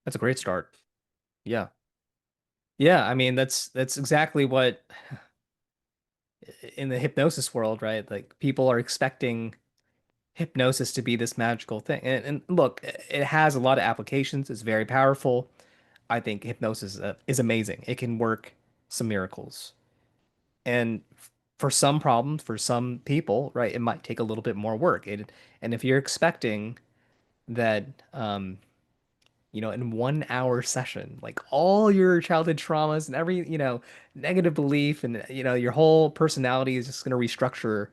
That's a great start. Yeah. Yeah, I mean that's exactly what in the hypnosis world, right? Like people are expecting hypnosis to be this magical thing. And look, it has a lot of applications. It's very powerful. I think hypnosis is amazing. It can work some miracles. And for some problems, for some people, right, it might take a little bit more work. And if you're expecting that, in 1 hour session, like all your childhood traumas and every, negative belief and, your whole personality is just going to restructure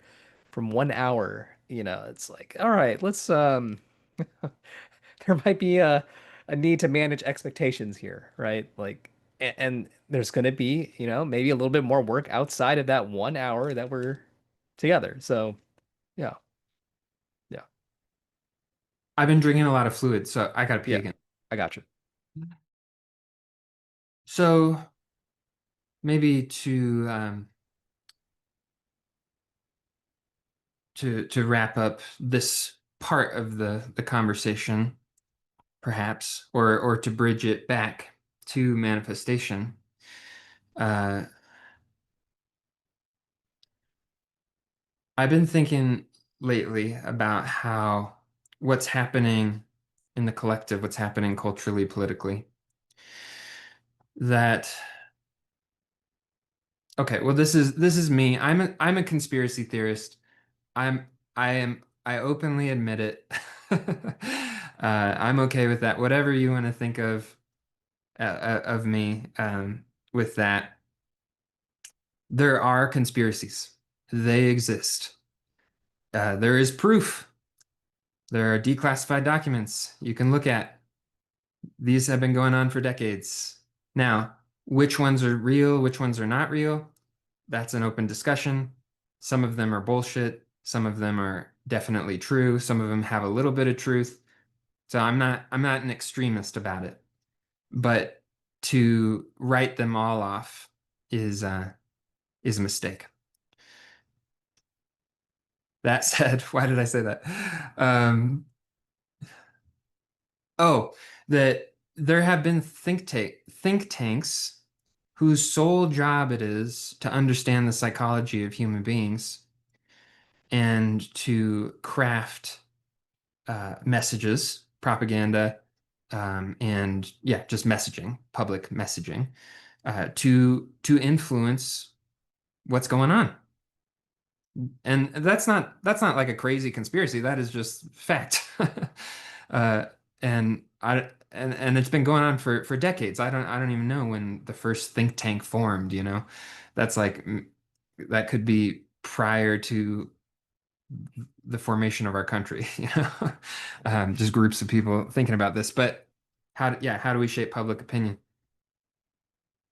from 1 hour, it's like, all right, let's, there might be a need to manage expectations here, right? Like, and there's going to be, maybe a little bit more work outside of that 1 hour that we're together. So, yeah, yeah, I've been drinking a lot of fluid, so I gotta pee yeah, again. I got you. So maybe to wrap up this part of the conversation, perhaps, or to bridge it back to manifestation. Uh, I've been thinking lately about how what's happening in the collective, what's happening culturally, politically. That Okay, well, this is me. I'm a conspiracy theorist. I'm I openly admit it. I'm okay with that. Whatever you want to think of me, with that. There are conspiracies. They exist. There is proof. There are declassified documents you can look at. These have been going on for decades. Now, which ones are real, which ones are not real? That's an open discussion. Some of them are bullshit. Some of them are definitely true. Some of them have a little bit of truth. So I'm not an extremist about it. But to write them all off is a mistake. That said, why did I say that? Um, oh, that there have been think tanks whose sole job it is to understand the psychology of human beings, and to craft messages, propaganda, and yeah, just messaging, public messaging, to influence what's going on. And that's not like a crazy conspiracy. That is just fact. Uh, and it's been going on for decades. I don't even know when the first think tank formed, you know. That's like that could be prior to the formation of our country, you know. Just groups of people thinking about this. But how do we shape public opinion?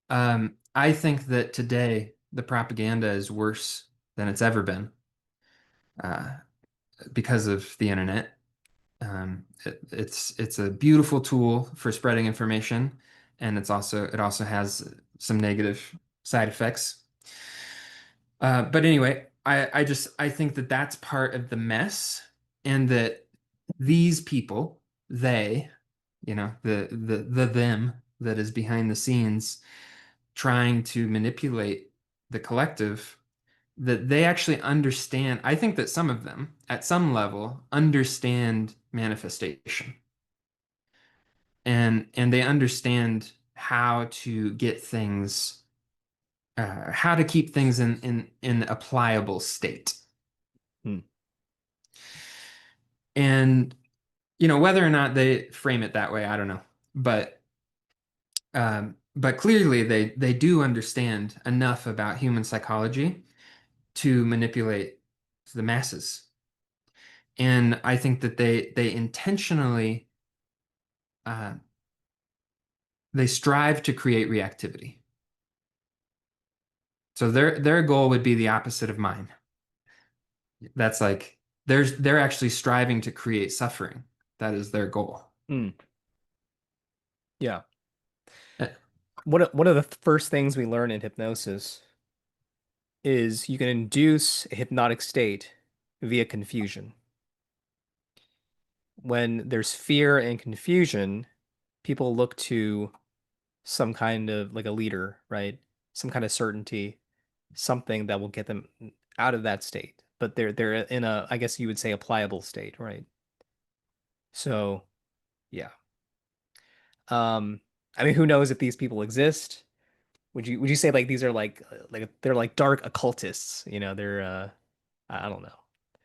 I think that today the propaganda is worse than it's ever been. Uh, because of the internet. It's a beautiful tool for spreading information, and it also has some negative side effects. But anyway, I think that that's part of the mess, and that these people, they, the them that is behind the scenes trying to manipulate the collective, that they actually understand. I think that some of them, at some level, understand manifestation, and they understand how to get things, how to keep things in a pliable state. Hmm. And whether or not they frame it that way, I don't know. But clearly they do understand enough about human psychology to manipulate the masses. And I think that they intentionally uh, they strive to create reactivity. So their goal would be the opposite of mine. That's like they're actually striving to create suffering. That is their goal. Hmm. Yeah. Uh, One of the first things we learn in hypnosis is you can induce a hypnotic state via confusion. When there's fear and confusion, people look to some kind of like a leader, right? Some kind of certainty, something that will get them out of that state. But they're in a, I guess you would say, a pliable state, right? So yeah. Um, I mean, who knows if these people exist? Would you say like these are like they're like dark occultists? They're I don't know.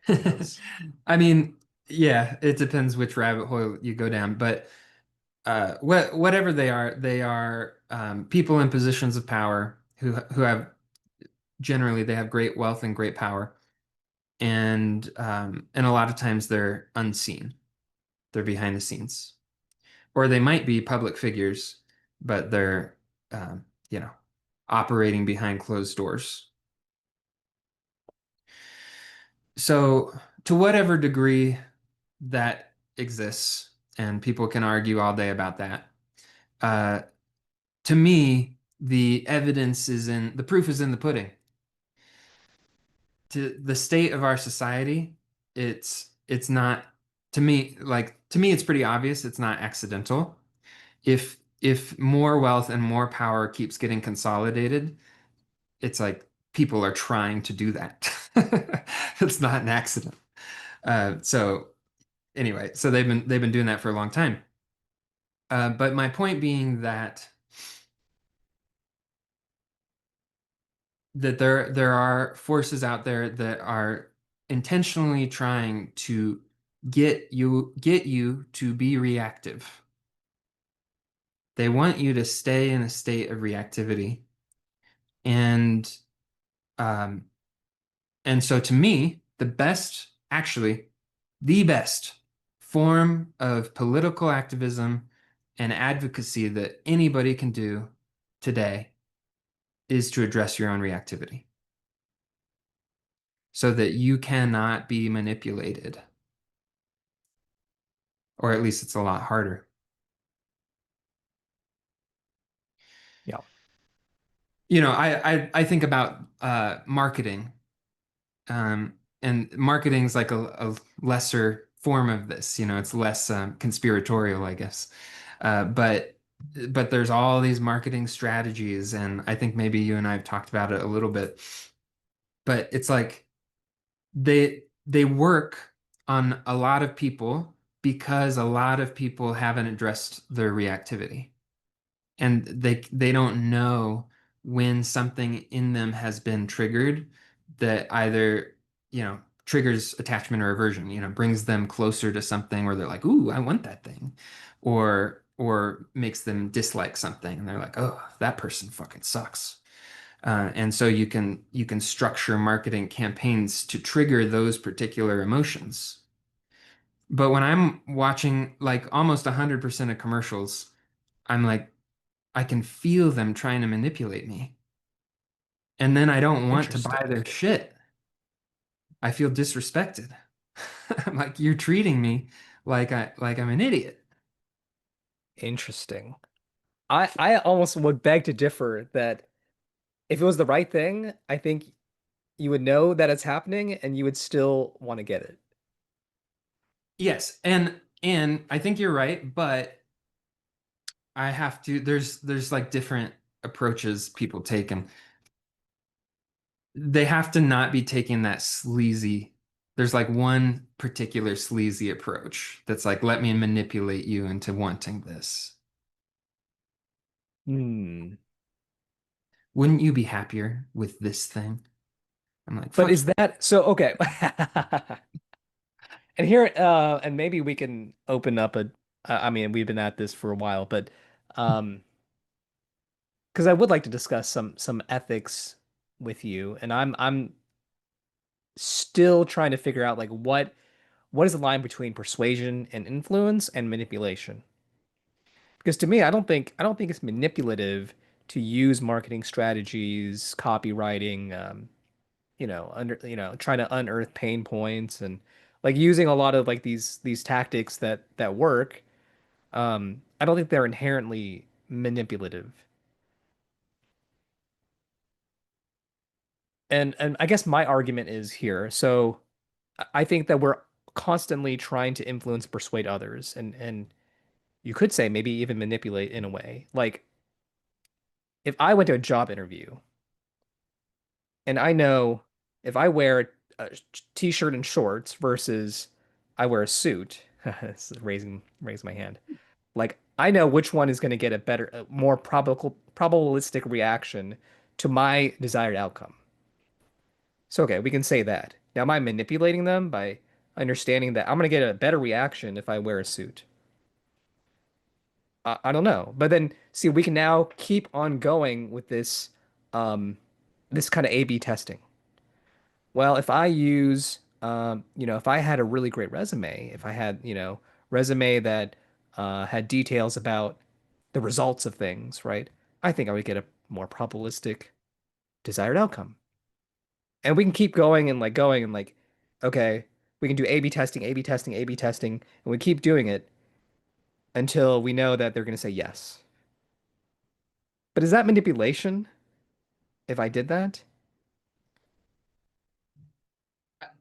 Who knows? I mean, yeah, it depends which rabbit hole you go down, but whatever they are people in positions of power who have generally they have great wealth and great power, and a lot of times they're unseen. They're behind the scenes, or they might be public figures, but they're um, you know operating behind closed doors. So to whatever degree that exists, and people can argue all day about that, uh, to me, the proof is in the pudding. To the state of our society, it's not, to me it's pretty obvious it's not accidental. If more wealth and more power keeps getting consolidated, it's like people are trying to do that. It's not an accident. So anyway, so they've been doing that for a long time. But my point being that there are forces out there that are intentionally trying to get you to be reactive. They want you to stay in a state of reactivity. And um, and so to me, the best form of political activism and advocacy that anybody can do today is to address your own reactivity so that you cannot be manipulated, or at least it's a lot harder. Yeah. I think about marketing, and marketing's like a lesser form of this. It's less conspiratorial, I guess. But there's all these marketing strategies, and I think maybe you and I have talked about it a little bit. But it's like they work on a lot of people because a lot of people haven't addressed their reactivity, and they don't know when something in them has been triggered that either, triggers attachment or aversion, brings them closer to something where they're like, "Ooh, I want that thing," or makes them dislike something and they're like, "Oh, that person fucking sucks." And so you can structure marketing campaigns to trigger those particular emotions. But when I'm watching like almost 100% of commercials, I'm like, I can feel them trying to manipulate me. And then I don't want to buy Interesting. their shit. I feel disrespected. I'm like, you're treating me like I'm an idiot. Interesting. I almost would beg to differ that if it was the right thing, I think you would know that it's happening and you would still want to get it. Yes, and I think you're right, but I have to there's like different approaches people take, and they have to not be taking that sleazy. There's like one particular sleazy approach that's like, let me manipulate you into wanting this. Hmm. Wouldn't you be happier with this thing? I'm like, But fuck is that so? Okay. And here, and maybe we can open up a, I mean, we've been at this for a while, but, um, because I would like to discuss some ethics with you, and I'm still trying to figure out like what is the line between persuasion and influence and manipulation? Because to me, I don't think it's manipulative to use marketing strategies, copywriting, trying to unearth pain points and like using a lot of like these tactics that work. I don't think they're inherently manipulative. And I guess my argument is here. So I think that we're constantly trying to influence, persuade others, and you could say maybe even manipulate in a way. Like if I went to a job interview and I know if I wear a t-shirt and shorts versus I wear a suit, this is raising my hand. Like I know which one is going to get a more probabilistic reaction to my desired outcome. So okay, we can say that. Now, am I manipulating them by understanding that I'm going to get a better reaction if I wear a suit? I don't know. But then, see, we can now keep on going with um, this kind of A/B testing. Well, if I use, if I had a really great resume, if I had, resume that had details about the results of things, right? I think I would get a more probabilistic desired outcome. And we can keep going and like, okay, we can do A/B testing, A/B testing, A/B testing, and we keep doing it until we know that they're going to say yes. But is that manipulation if I did that?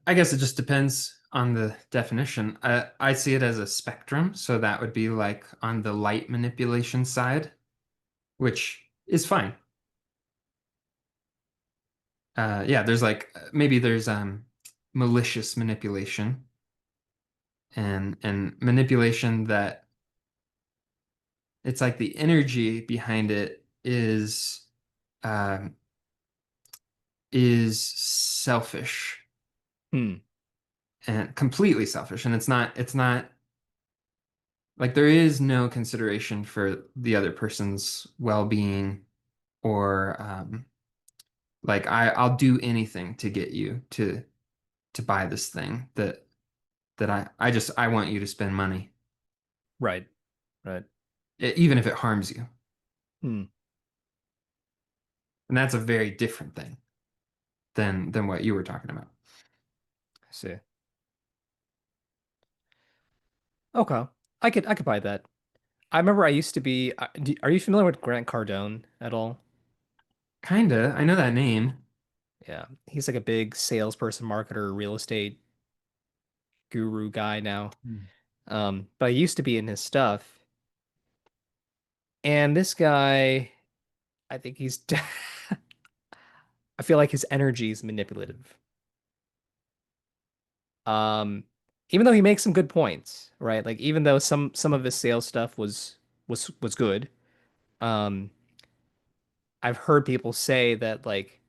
I guess it just depends on the definition. I see it as a spectrum, so that would be like on the light manipulation side, which is fine. Yeah, there's like maybe there's malicious manipulation and manipulation that it's like the energy behind it um, is selfish Hmm. and completely selfish, and it's not like there is no consideration for the other person's well-being or like I'll do anything to get you to buy this thing that I want you to spend money, Right. Right. even if it harms you. Hmm. And that's a very different thing than what you were talking about. I see. Okay. I could buy that. I remember I used to be. Are you familiar with Grant Cardone at all? Kinda. I know that name. Yeah, he's like a big salesperson, marketer, real estate guru guy now. Hmm. But I used to be in his stuff, and this guy, I think I feel like his energy is manipulative. Um, Even though he makes some good points, right? Like even though some of his sales stuff was good, um, I've heard people say that like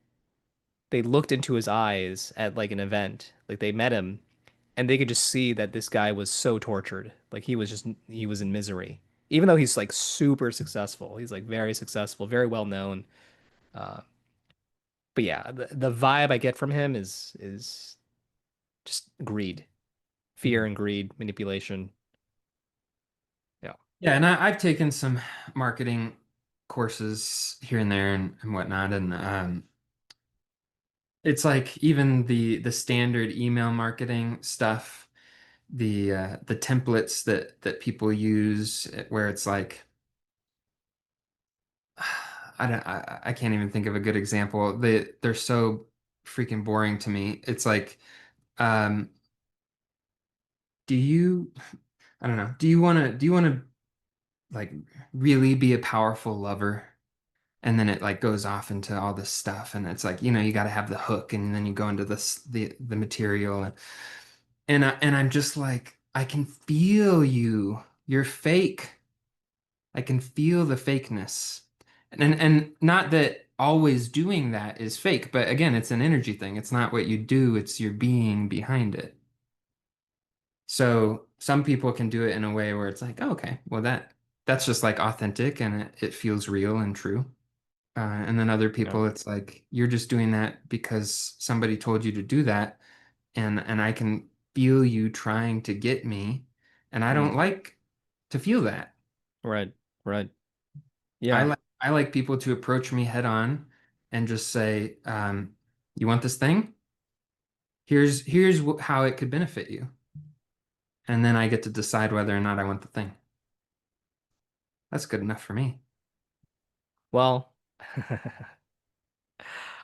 they looked into his eyes at like an event, like they met him and they could just see that this guy was so tortured. Like he was in misery. Even though he's like super successful. He's like very successful, very well known. Uh, but yeah, the vibe I get from him is just greed, fear and greed, manipulation. Yeah. Yeah, and I've taken some marketing courses here and there and whatnot, and it's like even the standard email marketing stuff, the templates that people use, where it's like I can't even think of a good example. They're so freaking boring to me. It's like, um, do you I don't know, do you want to like really be a powerful lover? And then it like goes off into all this stuff, and it's like, you got to have the hook, and then you go into the material, and I'm just like, I can feel you. You're fake. I can feel the fakeness. And not that always doing that is fake, but again, it's an energy thing. It's not what you do, it's your being behind it. So some people can do it in a way where it's like, oh, okay, well that's just like authentic, and it feels real and true. And then other Yeah. people, it's like you're just doing that because somebody told you to do that, and I can feel you trying to get me, and I don't Mm. like to feel that. Right. Right. I Yeah. like I like people to approach me head on and just say, "You want this thing? Here's how it could benefit you," and then I get to decide whether or not I want the thing. That's good enough for me. Well,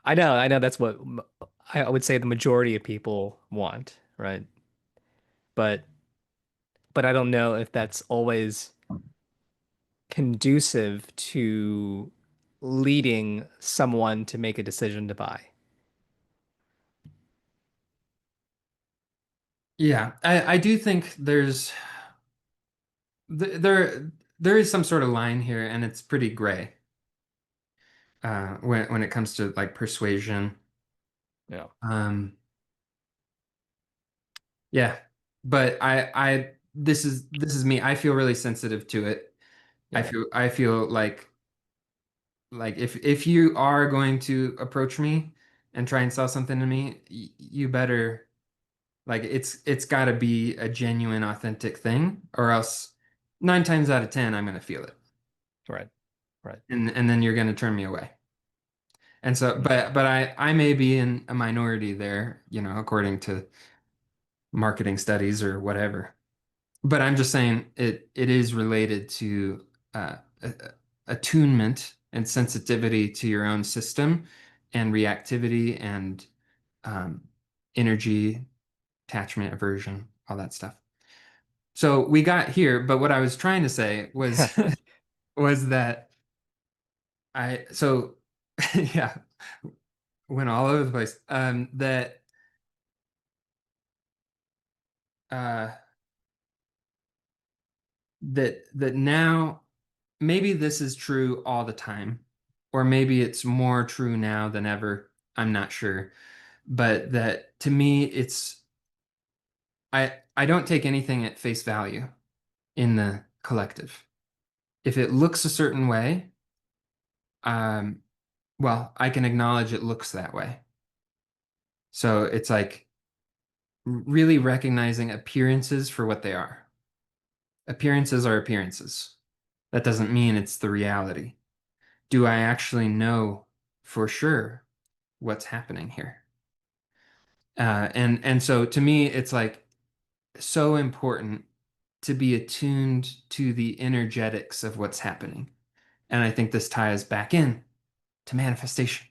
I know that's what I would say the majority of people want, right? But I don't know if that's always conducive to leading someone to make a decision to buy. Yeah, I do think there is some sort of line here, and it's pretty gray when it comes to like persuasion. Yeah. Um, yeah, but I this is me. I feel really sensitive to it. Yeah. I feel like if you are going to approach me and try and sell something to me, you better like it's got to be a genuine, authentic thing, or else 9 times out of 10 I'm gonna feel it, Right. Right. and then you're gonna turn me away. And so, Mm. but I may be in a minority there, according to marketing studies or whatever. But I'm just saying it is related to attunement and sensitivity to your own system and reactivity and um, energy, attachment, aversion, all that stuff. So we got here, but what I was trying to say was was that yeah, went all over the place. That uh, that now maybe this is true all the time, or maybe it's more true now than ever. I'm not sure. But that to me, I don't take anything at face value in the collective. If it looks a certain way, um, well, I can acknowledge it looks that way. So it's like really recognizing appearances for what they are. Appearances are appearances. That doesn't mean it's the reality. Do I actually know for sure what's happening here? And so to me, it's like so important to be attuned to the energetics of what's happening. And I think this ties back in to manifestation,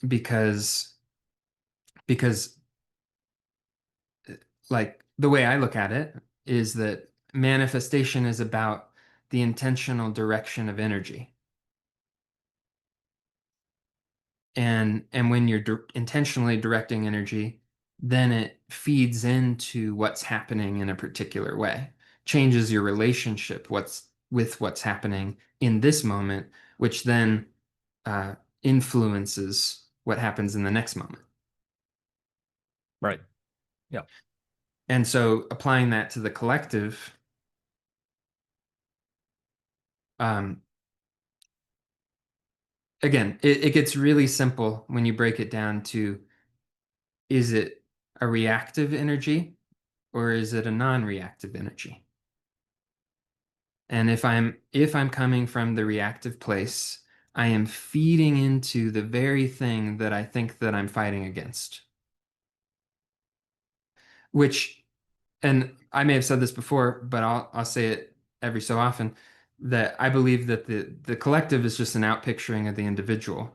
because like the way I look at it is that manifestation is about the intentional direction of energy. And when you're intentionally directing energy, then it feeds into what's happening in a particular way, changes your relationship with what's happening in this moment, which then uh, influences what happens in the next moment. Right. Yeah. And so applying that to the collective, um, again, it gets really simple when you break it down to, is it a reactive energy or is it a non-reactive energy? And if I'm coming from the reactive place, I am feeding into the very thing that I think that I'm fighting against. Which, and I may have said this before, but I'll say it every so often, that I believe that the collective is just an outpicturing of the individual.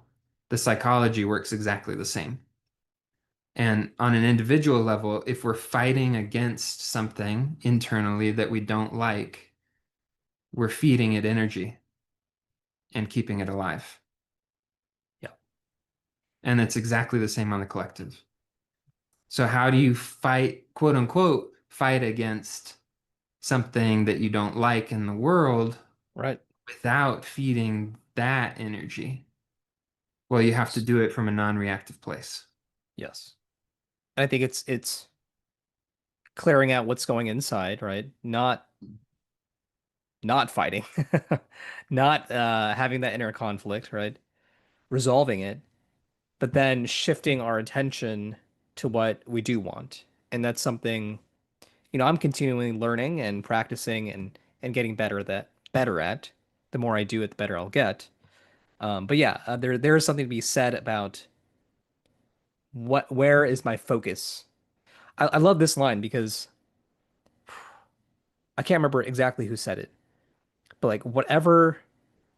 The psychology works exactly the same. And on an individual level, if we're fighting against something internally that we don't like, we're feeding it energy and keeping it alive. Yeah. And it's exactly the same on the collective. So how do you fight, quote unquote, fight against something that you don't like in the world Right. without feeding that energy? Well, you have to Yes. do it from a non-reactive place. Yes. I think it's clearing out what's going inside, right? Not fighting, not having that inner conflict, right? Resolving it, but then shifting our attention to what we do want. And that's something, I'm continually learning and practicing and getting better at. The more I do it, the better I'll get. But yeah, there is something to be said about where is my focus. I love this line because I can't remember exactly who said it, but like whatever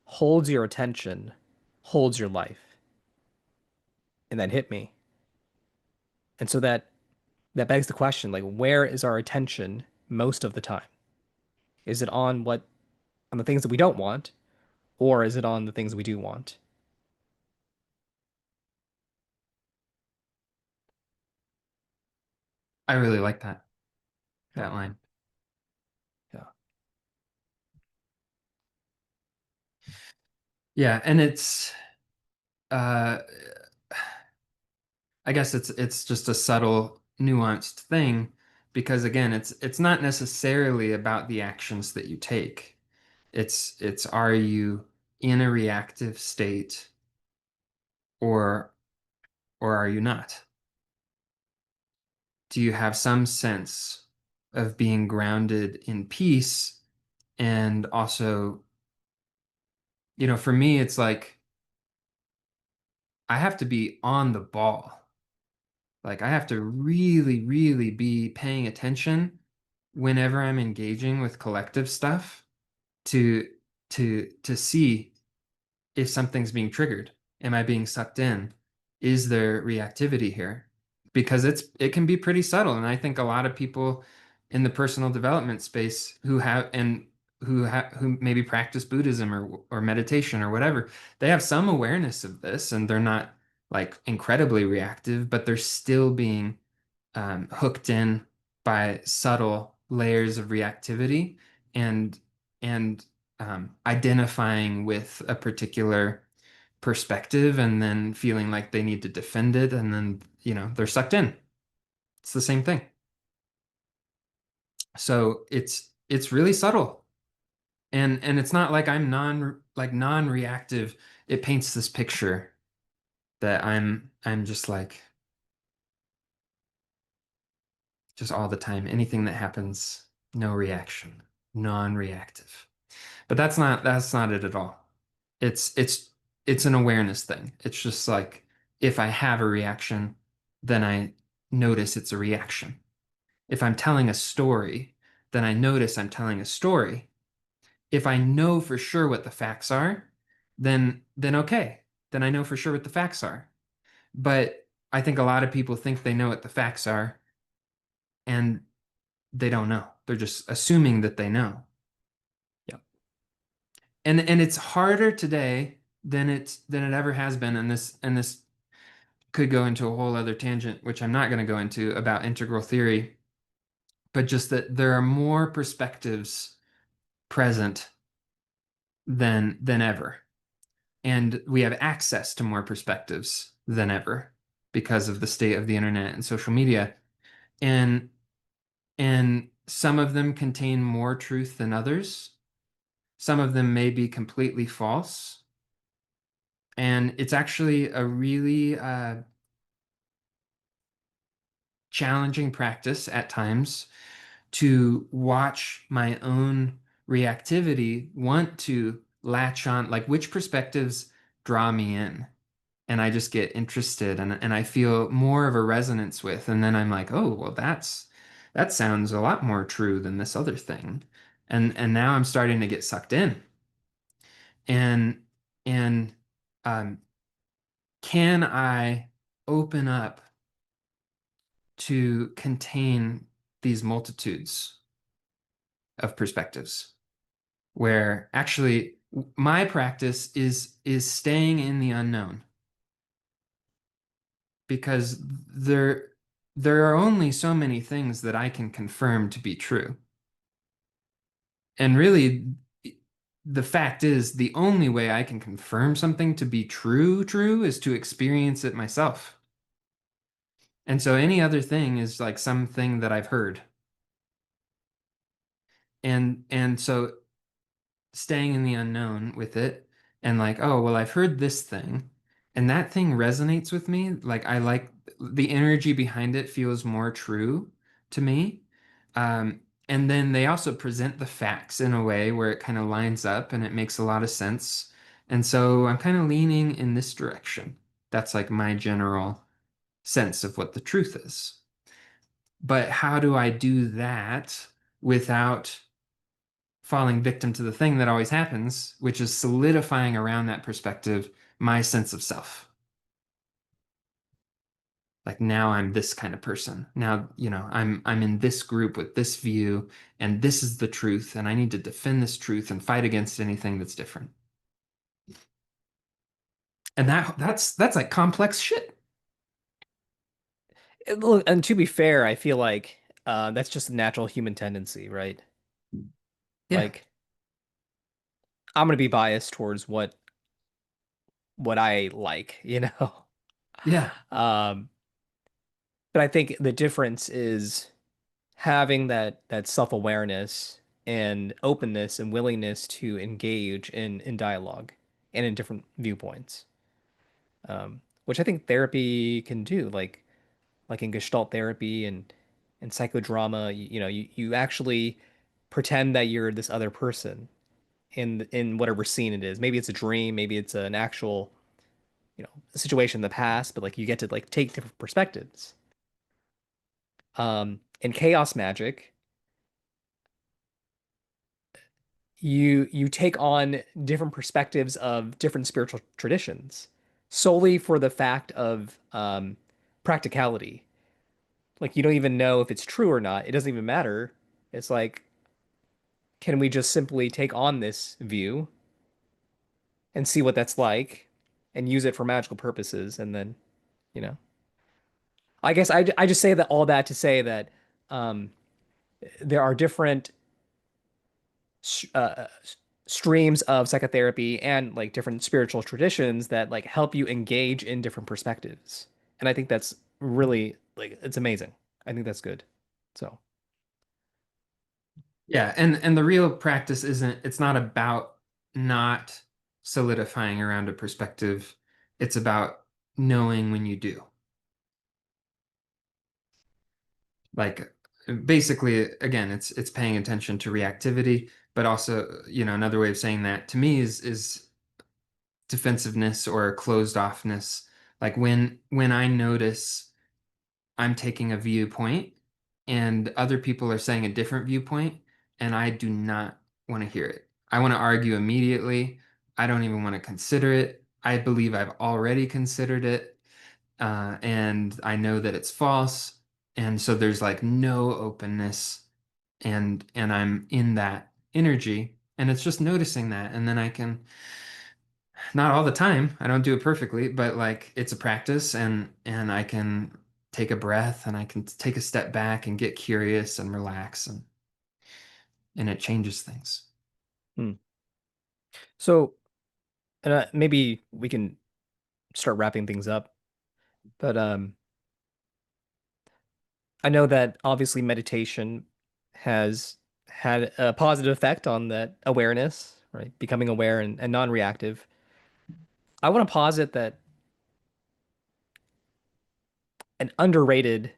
holds your attention holds your life. And that hit me. And so that begs the question, like, where is our attention most of the time? Is it on the things that we don't want, or is it on the things we do want? I really like that Yeah, line. yeah, Yeah, and uh I guess it's just a subtle, nuanced thing because again, it's not necessarily about the actions that you take. It's are you in a reactive state or are you not? Do you have some sense of being grounded in peace? And also, for me, it's like I have to be on the ball. Like I have to really, really be paying attention whenever I'm engaging with collective stuff to to see if something's being triggered. Am I being sucked in? Is there reactivity here? Because it can be pretty subtle. And I think a lot of people in the personal development space who maybe practice Buddhism or meditation or whatever, they have some awareness of this and they're not like incredibly reactive, but they're still being hooked in by subtle layers of reactivity and identifying with a particular perspective and then feeling like they need to defend it and then they're sucked in. It's the same thing. So it's really subtle. And it's not like I'm non-reactive. It paints this picture that I'm just like just all the time. Anything that happens, no reaction, non-reactive. But that's not it at all. It's an awareness thing. It's just like if I have a reaction, then I notice it's a reaction. If I'm telling a story, then I notice I'm telling a story. If I know for sure what the facts are, then okay. Then I know for sure what the facts are. But I think a lot of people think they know what the facts are and they don't know. They're just assuming that they know. yeah, And it's harder today than it ever has been in this could go into a whole other tangent, which I'm not going to go into about integral theory, but just that there are more perspectives present than ever. And we have access to more perspectives than ever because of the state of the internet and social media. And some of them contain more truth than others. Some of them may be completely false. And it's actually a really challenging practice at times to watch my own reactivity want to latch on, like which perspectives draw me in. And I just get interested and I feel more of a resonance with. And then I'm like, oh, well, that sounds a lot more true than this other thing. And now I'm starting to get sucked in. And and um, can I open up to contain these multitudes of perspectives where actually my practice is staying in the unknown because there are only so many things that I can confirm to be true. And really, the fact is, the only way I can confirm something to be true is to experience it myself. And so any other thing is like something that I've heard. And so staying in the unknown with it and like, oh, well, I've heard this thing and that thing resonates with me. Like I like the energy behind it feels more true to me. Um, and then they also present the facts in a way where it kind of lines up and it makes a lot of sense. And so I'm kind of leaning in this direction. That's like my general sense of what the truth is. But how do I do that without falling victim to the thing that always happens, which is solidifying around that perspective my sense of self? Like now I'm this kind of person. Now, I'm in this group with this view, and this is the truth, and I need to defend this truth and fight against anything that's different. And that's like complex shit. Look, and to be fair, I feel like that's just a natural human tendency, right? Yeah. Like I'm gonna be biased towards what I like, you know. Yeah. Um, but I think the difference is having that self-awareness and openness and willingness to engage in dialogue and in different viewpoints, which I think therapy can do. Like in Gestalt therapy and psychodrama, you actually pretend that you're this other person in whatever scene it is. Maybe it's a dream, maybe it's an actual, a situation in the past, but like you get to like take different perspectives. In chaos magic, you take on different perspectives of different spiritual traditions solely for the fact of practicality. Like you don't even know if it's true or not. It doesn't even matter. It's like, can we just simply take on this view and see what that's like and use it for magical purposes? And then, you know, I guess I just say that all that to say that um, there are different uh, streams of psychotherapy and like different spiritual traditions that like help you engage in different perspectives. And I think that's really like it's amazing. I think that's good. So, Yeah. And the real practice it's not about not solidifying around a perspective. It's about knowing when you do. Like basically again it's paying attention to reactivity, but also another way of saying that to me is defensiveness or closed offness. Like when I notice I'm taking a viewpoint and other people are saying a different viewpoint and I do not want to hear it. I want to argue immediately. I don't even want to consider it. I believe I've already considered it, and I know that it's false. And so there's like no openness, and I'm in that energy, and it's just noticing that, and then I can Not all the time. I don't do it perfectly, but like it's a practice and I can take a breath and I can take a step back and get curious and relax and it changes things. Hmm. So, maybe we can start wrapping things up. But I know that obviously meditation has had a positive effect on that awareness, right? Becoming aware and non-reactive. I want to posit that an underrated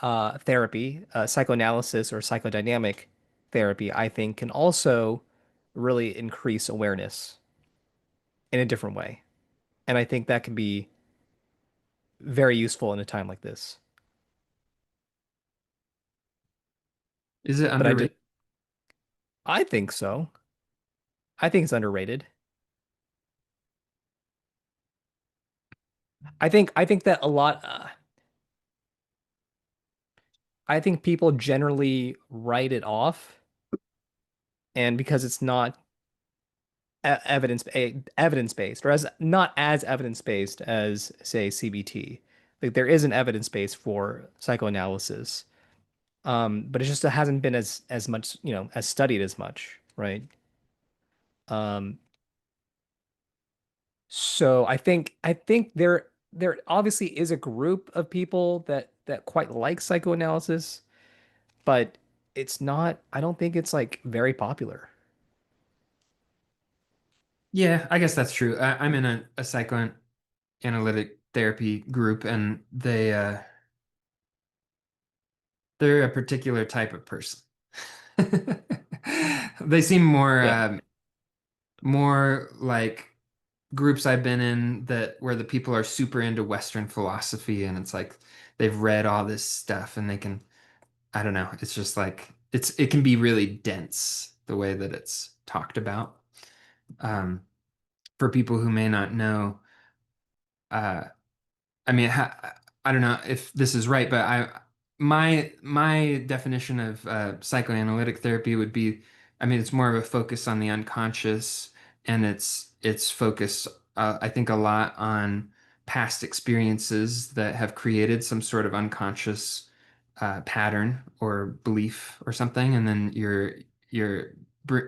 therapy, psychoanalysis or psychodynamic therapy, I think can also really increase awareness in a different way. And I think that can be very useful in a time like this. Is it But underrated? I think so. I think it's underrated. I think that a lot. I think people generally write it off, and because it's not evidence based, or as not as evidence based as say CBT. Like there is an evidence base for psychoanalysis, but it just hasn't been as much, as studied as much, right? Um, so I think there obviously is a group of people that quite like psychoanalysis, but it's not. I don't think it's like very popular. Yeah, I guess that's true. I'm in a psychoanalytic therapy group and they're a particular type of person. They seem Yeah, more like groups I've been in that where the people are super into Western philosophy and it's like they've read all this stuff and they can, I don't know, it's just like it can be really dense the way that it's talked about. Um, for people who may not know, uh, I mean, I don't know if this is right, but my definition of psychoanalytic therapy would be, I mean, it's more of a focus on the unconscious, and it's focused, I think, a lot on past experiences that have created some sort of unconscious pattern or belief or something, and then you're br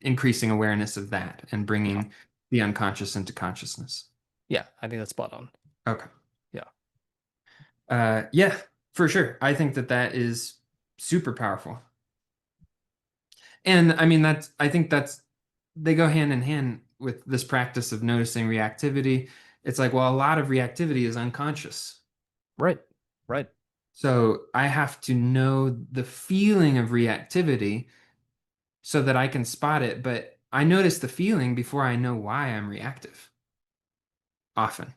increasing awareness of that and yeah, bringing the unconscious into consciousness. yeah. I think that's spot on. Okay. Yeah, Yeah, for sure. I think that that is super powerful. And I mean, I think they go hand in hand with this practice of noticing reactivity. It's like, well, a lot of reactivity is unconscious. right, right. So I have to know the feeling of reactivity so that I can spot it. But I notice the feeling before I know why I'm reactive, often.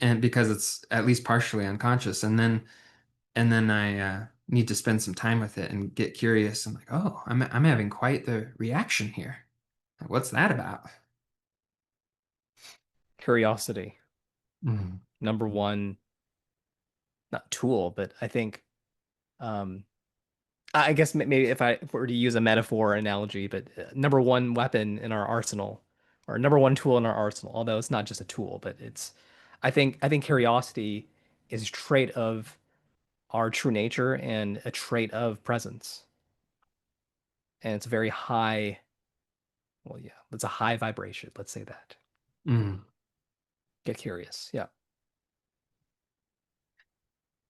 And because it's at least partially unconscious. And then I need to spend some time with it and get curious. I'm like, oh, I'm having quite the reaction here. What's that about? Curiosity, Mm. number one, not tool, but I think um I guess maybe if we were to use a metaphor or analogy, but number one weapon in our arsenal, or number one tool in our arsenal, although it's not just a tool, but I think curiosity is a trait of our true nature and a trait of presence. And it's a very high, well, yeah, it's a high vibration. Let's say that. Mm. Get curious. Yeah.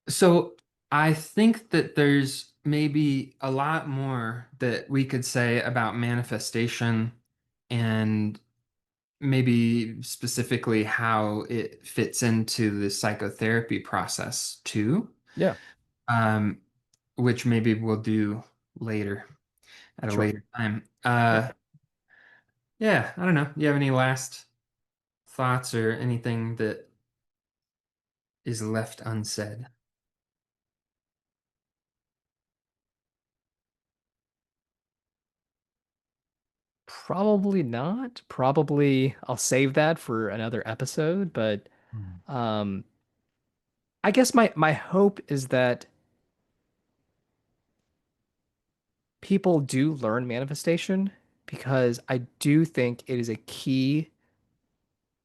So I think that there's maybe a lot more that we could say about manifestation and maybe specifically how it fits into the psychotherapy process too, Yeah. um, which maybe we'll do later at a Sure. later time. Yeah. Yeah, I don't know. You have any last thoughts or anything that is left unsaid? Probably not. Probably I'll save that for another episode, but Hmm. um I guess my hope is that people do learn manifestation. because I do think it is a key,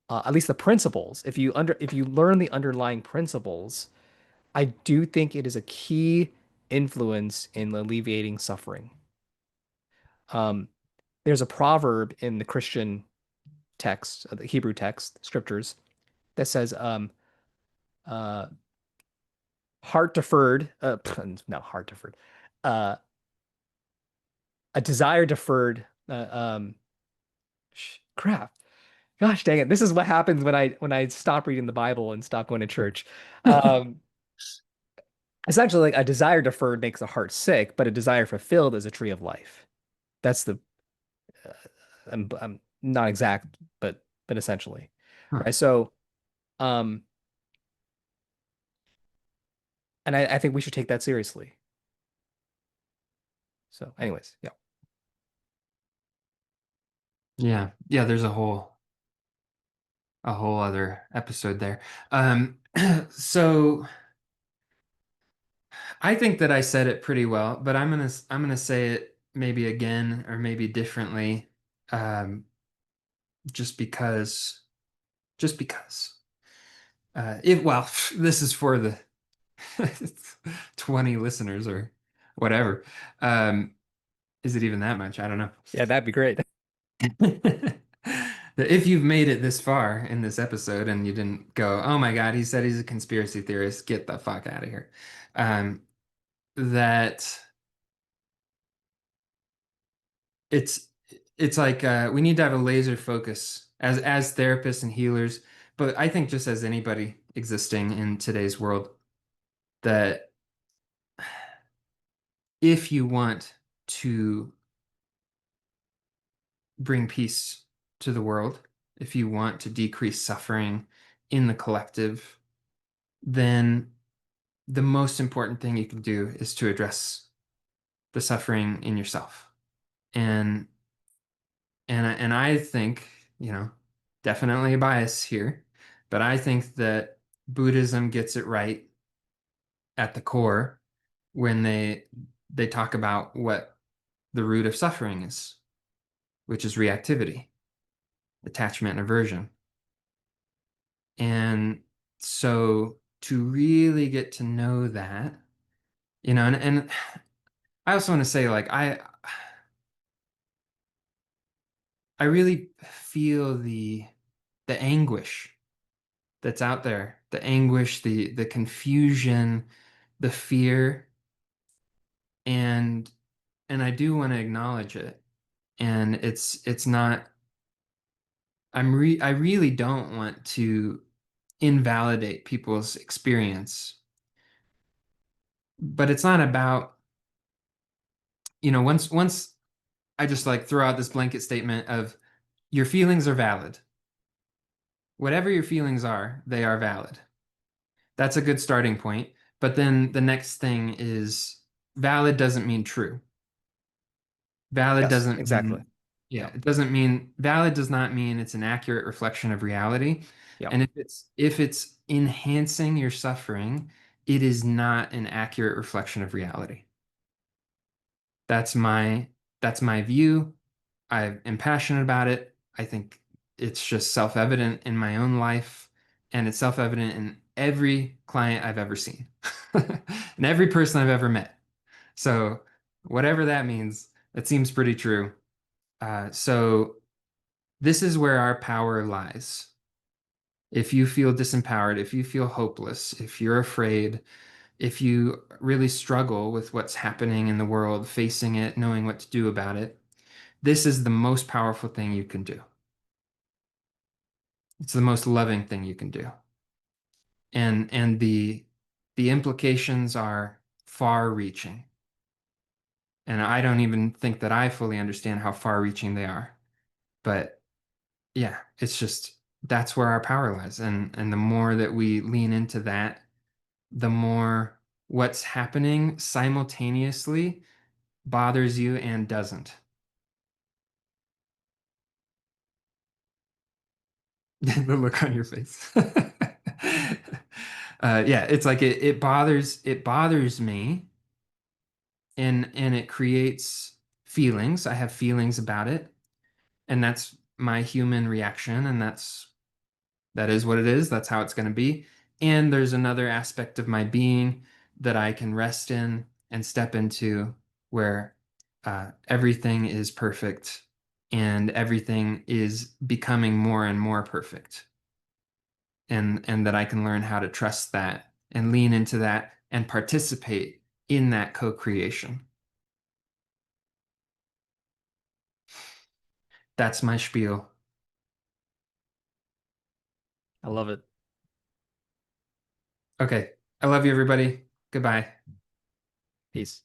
at least the principles. If you learn the underlying principles, I do think it is a key influence in alleviating suffering. Um, there's a proverb in the Christian text, the Hebrew text, scriptures, that says, uh, heart deferred, not heart deferred, uh, a desire deferred, crap. Gosh dang it. This is what happens when I stop reading the Bible and stop going to church. Um, essentially, like a desire deferred makes the heart sick, but a desire fulfilled is a tree of life. That's the uh, I'm not exact, but essentially, Huh. right? So, um, and I think we should take that seriously. So, anyways, yeah, Yeah. Yeah, there's a whole other episode there. Um, so I think that I said it pretty well, but I'm gonna say it maybe again or maybe differently, just because just because. If well, this is for the 20 listeners or whatever. Um, is it even that much? I don't know. yeah, that'd be great. If you've made it this far in this episode and you didn't go, oh my God, he said he's a conspiracy theorist, get the fuck out of here. Um, that it's it's like we need to have a laser focus as therapists and healers, but I think just as anybody existing in today's world, that if you want to bring peace to the world, if you want to decrease suffering in the collective, then the most important thing you can do is to address the suffering in yourself. And and I think, you know, definitely a bias here, but I think that Buddhism gets it right at the core when they talk about what the root of suffering is, which is reactivity, attachment and aversion. And so to really get to know that, you know, and I also want to say like I really feel the anguish that's out there, the anguish, the confusion, the fear, and and I do want to acknowledge it. And it's not I really don't want to invalidate people's experience, but it's not about, you know, once I just like throw out this blanket statement of your feelings are valid. Whatever your feelings are, they are valid. That's a good starting point. But then the next thing is valid doesn't mean true. Valid Yes, doesn't exactly. mean, yeah, Yeah, it doesn't mean valid does not mean it's an accurate reflection of reality. yeah. And if it's enhancing your suffering, it is not an accurate reflection of reality. That's my that's my view. I am passionate about it. I think it's just self-evident in my own life, and it's self-evident in every client I've ever seen, and every person I've ever met. So, whatever that means, it seems pretty true. So, this is where our power lies. If you feel disempowered, if you feel hopeless, if you're afraid, if you really struggle with what's happening in the world, facing it, knowing what to do about it, this is the most powerful thing you can do. It's the most loving thing you can do. And the implications are far reaching. And I don't even think that I fully understand how far reaching they are. But yeah, it's just that's where our power lies. And the more that we lean into that, the more what's happening simultaneously bothers you and doesn't. The look on your face. Yeah, it's like it bothers me and it creates feelings. I have feelings about it. And that's my human reaction, and that is what it is. That's how it's going to be. And there's another aspect of my being that I can rest in and step into where everything is perfect and everything is becoming more and more perfect. And that I can learn how to trust that and lean into that and participate in that co-creation. That's my spiel. I love it. Okay. I love you, everybody. Goodbye. Peace.